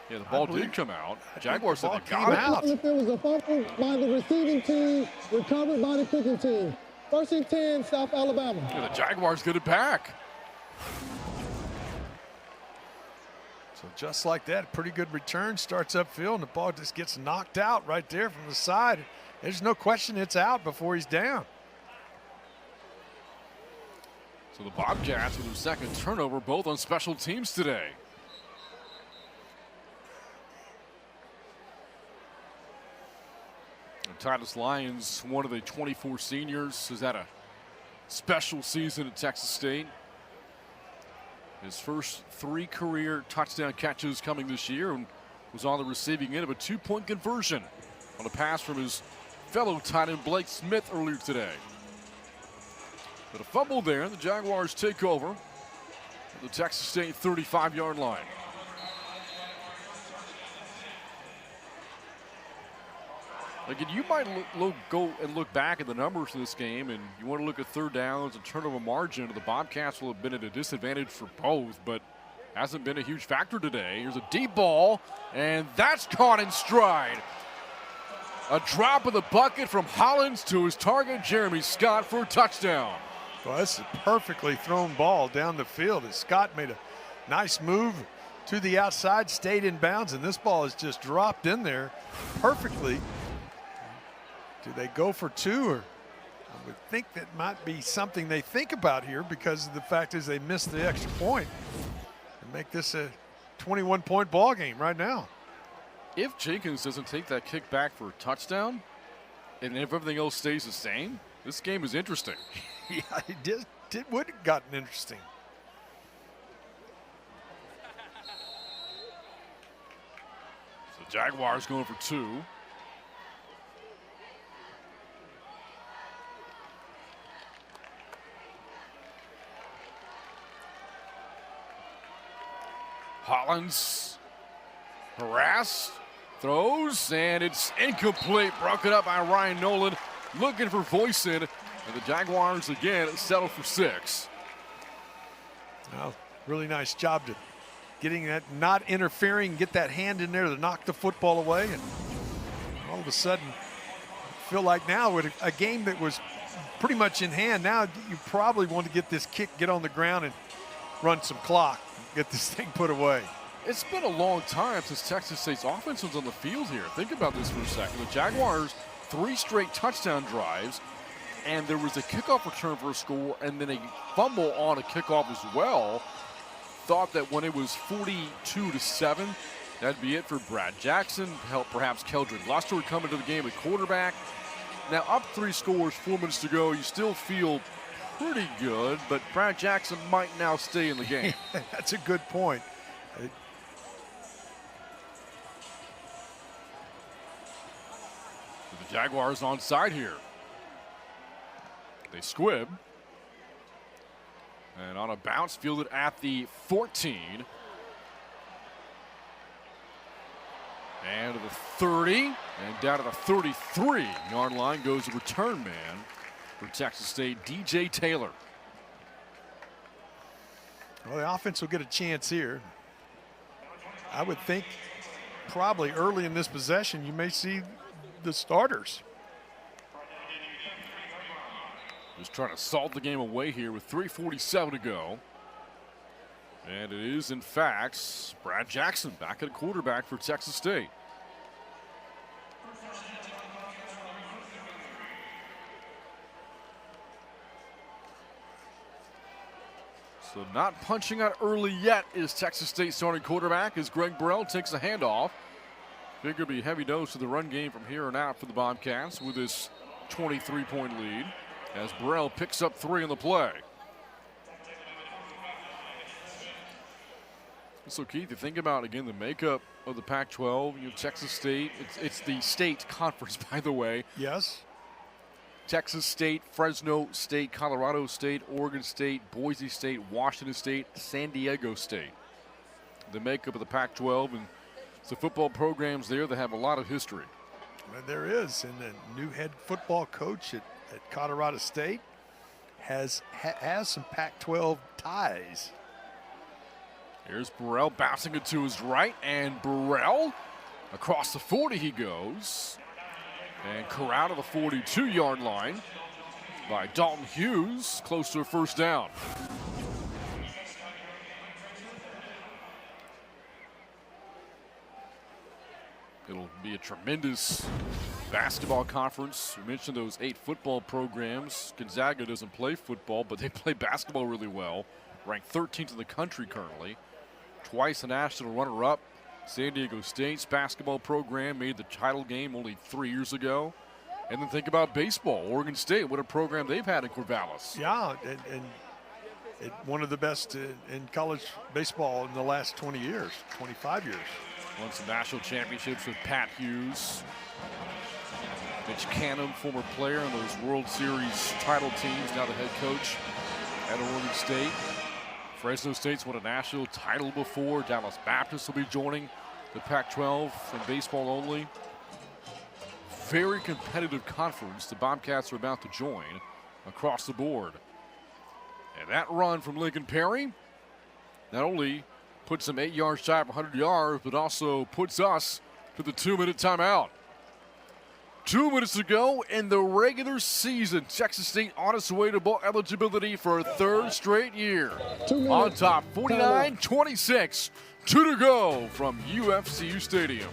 Yeah, the ball did come out. Jaguars said they got out. If it was a fumble by the receiving team, recovered by the kicking team. 1st and 10, South Alabama. Yeah, the Jaguars get it back. So just like that, pretty good return, starts upfield, and the ball just gets knocked out right there from the side. There's no question it's out before he's down. So the Bobcats with their second turnover, both on special teams today. And Titus Lyons, one of the 24 seniors, has had a special season at Texas State. His first 3 career touchdown catches coming this year, and was on the receiving end of a 2-point conversion on a pass from his fellow tight end Blake Smith earlier today. But a fumble there, and the Jaguars take over at the Texas State 35-yard line. Again, you might go and look back at the numbers in this game, and you want to look at third downs and turnover margin. The Bobcats will have been at a disadvantage for both, but hasn't been a huge factor today. Here's a deep ball, and that's caught in stride. A drop of the bucket from Hollins to his target, Jeremy Scott, for a touchdown. Well, that's a perfectly thrown ball down the field, and Scott made a nice move to the outside, stayed in bounds, and this ball is just dropped in there perfectly. Do they go for 2? Or I would think that might be something they think about here, because the fact is they missed the extra point and make this a 21-point ball game right now. If Jenkins doesn't take that kick back for a touchdown, and if everything else stays the same, this game is interesting. Yeah, it would have gotten interesting. So Jaguars going for 2. Hollins harassed, throws, and it's incomplete. Broken up by Ryan Nolan, looking for Voisin, and the Jaguars again settle for 6. Well, really nice job to getting that, not interfering, get that hand in there to knock the football away, and all of a sudden, I feel like now with a game that was pretty much in hand. Now you probably want to get this kick, get on the ground, and run some clock, get this thing put away. It's been a long time since Texas State's offense was on the field here. Think about this for a second. The Jaguars, 3 straight touchdown drives, and there was a kickoff return for a score and then a fumble on a kickoff as well. Thought that when it was 42-7, that'd be it for Brad Jackson. Help perhaps Keldrick Luster would come into the game at quarterback. Now up 3 scores, 4 minutes to go. You still feel pretty good, but Brad Jackson might now stay in the game. That's a good point. The Jaguars on side here. They squib. And on a bounce, fielded at the 14. And to the 30. And down to the 33-yard line goes the return man for Texas State, DJ Taylor. Well, the offense will get a chance here. I would think probably early in this possession you may see the starters. Just trying to salt the game away here with 3:47 to go. And it is, in fact, Brad Jackson back at quarterback for Texas State. So not punching out early yet is Texas State starting quarterback as Greg Burrell takes a handoff. Figure be a heavy dose of the run game from here on out for the Bobcats with this 23-point lead as Burrell picks up 3 on the play. So Keith, you think about again the makeup of the Pac-12. You know, Texas State. It's the state conference, by the way. Yes. Texas State, Fresno State, Colorado State, Oregon State, Boise State, Washington State, San Diego State. The makeup of the Pac-12, and the football programs there that have a lot of history. Well, there is, and the new head football coach at Colorado State has some Pac-12 ties. Here's Burrell bouncing it to his right, and Burrell across the 40 he goes. And corralled to the 42-yard line by Dalton Hughes, close to a first down. It'll be a tremendous basketball conference. We mentioned those 8 football programs. Gonzaga doesn't play football, but they play basketball really well. Ranked 13th in the country currently. Twice a national runner-up. San Diego State's basketball program made the title game only 3 years ago. And then think about baseball. Oregon State, what a program they've had in Corvallis. Yeah, and one of the best in college baseball in the last 20 years, 25 years. Won some national championships with Pat Hughes. Mitch Canham, former player on those World Series title teams, now the head coach at Oregon State. Fresno State's won a national title before. Dallas Baptist will be joining the Pac-12 in baseball only. Very competitive conference the Bobcats are about to join across the board. And that run from Lincoln Perry not only puts them 8 yards shy of 100 yards, but also puts us to the 2-minute timeout. 2 minutes to go in the regular season. Texas State on its way to bowl eligibility for a 3rd straight year. On top, 49-26. 2 to go from UFCU Stadium.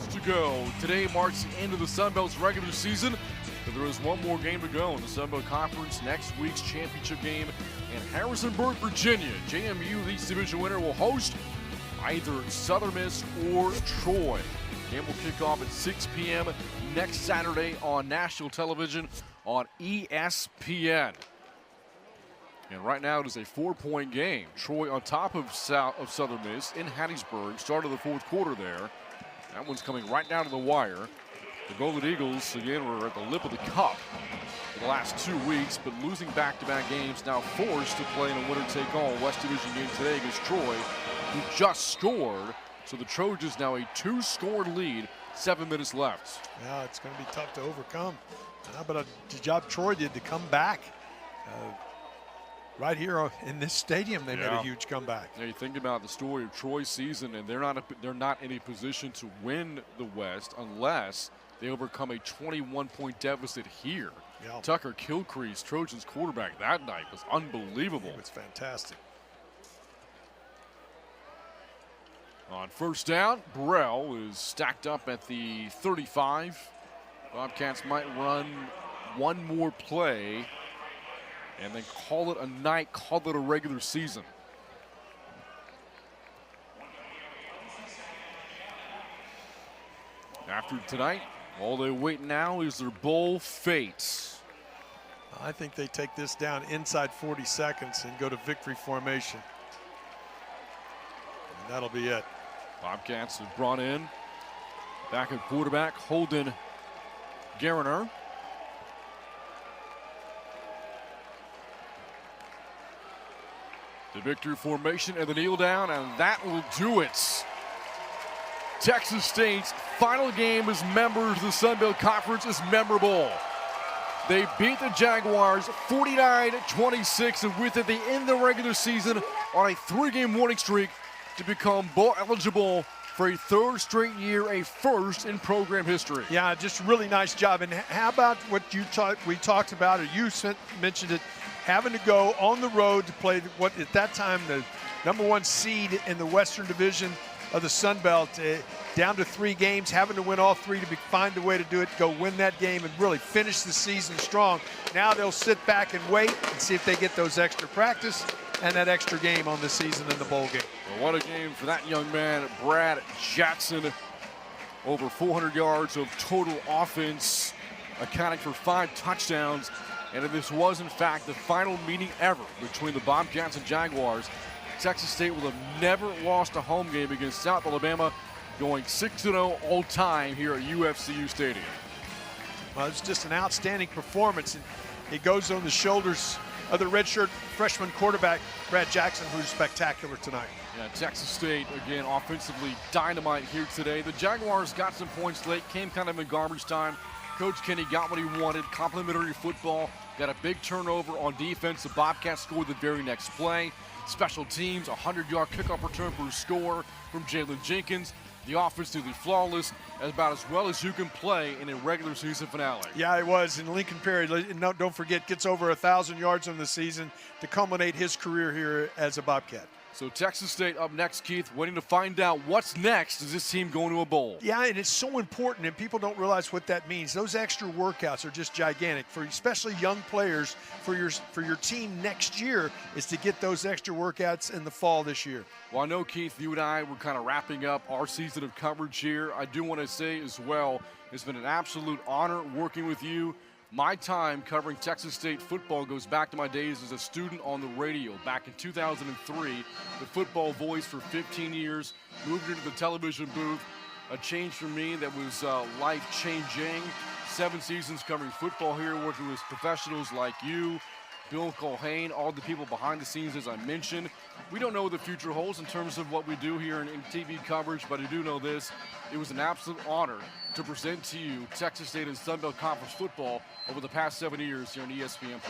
games to go. Today marks the end of the Sun Belt's regular season, but there is one more game to go in the Sun Belt Conference. Next week's championship game in Harrisonburg, Virginia. JMU, the East Division winner, will host either Southern Miss or Troy. The game will kick off at 6 p.m. next Saturday on national television on ESPN. And right now it is a 4-point game. Troy on top of Southern Miss in Hattiesburg. Start of the fourth quarter there. That one's coming right down to the wire. The Golden Eagles, again, were at the lip of the cup for the last 2 weeks, but losing back-to-back games, now forced to play in a winner-take-all West Division game today against Troy, who just scored. So the Trojans now a 2-score lead, 7 minutes left. Yeah, it's going to be tough to overcome. But the job Troy did to come back. Right here in this stadium, they made a huge comeback. Now you think about the story of Troy's season, and they're not in a position to win the West unless they overcome a 21-point deficit here. Yeah. Tucker Kilcrease, Trojans quarterback that night, was unbelievable. It was fantastic. On first down, Burrell is stacked up at the 35. Bobcats might run one more play and then call it a night, call it a regular season. After tonight, all they wait now is their bowl fate. I think they take this down inside 40 seconds and go to victory formation. And that'll be it. Bobcats have brought in backup quarterback Holden Gariner. The victory formation and the kneel down, and that will do it. Texas State's final game as members of the Sun Belt Conference is memorable. They beat the Jaguars 49-26, and with it, they end the regular season on a 3-game winning streak to become bowl eligible for a third straight year, a first in program history. Yeah, just really nice job. And how about what we talked about, or you mentioned it, having to go on the road to play what at that time the #1 seed in the Western Division of the Sun Belt, down to 3 games, having to win all 3 to find a way to do it, go win that game and really finish the season strong. Now they'll sit back and wait and see if they get those extra practice and that extra game on the season in the bowl game. Well, what a game for that young man, Brad Jackson. Over 400 yards of total offense, accounting for 5 touchdowns. And if this was, in fact, the final meeting ever between the Bobcats and Jaguars, Texas State will have never lost a home game against South Alabama, going 6-0 all time here at UFCU Stadium. Well, it's just an outstanding performance. And it goes on the shoulders of the redshirt freshman quarterback, Brad Jackson, who's spectacular tonight. Yeah, Texas State, again, offensively dynamite here today. The Jaguars got some points late, came kind of in garbage time. Coach Kenny got what he wanted, complimentary football, got a big turnover on defense. The Bobcats scored the very next play. Special teams, 100-yard kickoff return for a score from Jalen Jenkins. The offense did flawless, about as well as you can play in a regular season finale. Yeah, it was. And Lincoln Perry, don't forget, gets over 1,000 yards on the season to culminate his career here as a Bobcat. So Texas State up next, Keith, waiting to find out what's next. Is this team going to a bowl? Yeah, and it's so important, and people don't realize what that means. Those extra workouts are just gigantic for especially young players. For your team next year is to get those extra workouts in the fall this year. Well, I know, Keith, you and I were kind of wrapping up our season of coverage here. I do want to say as well, it's been an absolute honor working with you. My time covering Texas State football goes back to my days as a student on the radio. Back in 2003, the football voice for 15 years, moved into the television booth. A change for me that was life-changing. 7 seasons covering football here, working with professionals like you, Bill Colhane, all the people behind the scenes, as I mentioned. We don't know what the future holds in terms of what we do here in TV coverage, but I do know this. It was an absolute honor to present to you Texas State and Sun Belt Conference football over the past 7 years here on ESPN+.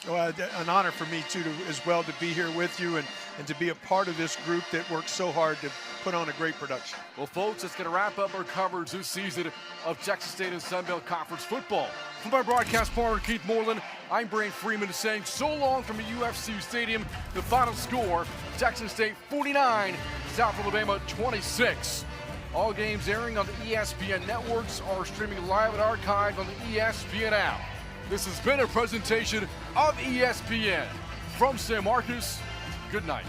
Well, an honor for me, too, as well, to be here with you and to be a part of this group that works so hard to put on a great production. Well, folks, that's going to wrap up our coverage this season of Texas State and Sun Belt Conference football. From my broadcast partner, Keith Moreland, I'm Brian Freeman saying so long from the UFC Stadium. The final score, Texas State 49, South Alabama 26. All games airing on the ESPN networks are streaming live and archived on the ESPN app. This has been a presentation of ESPN. From San Marcos, good night.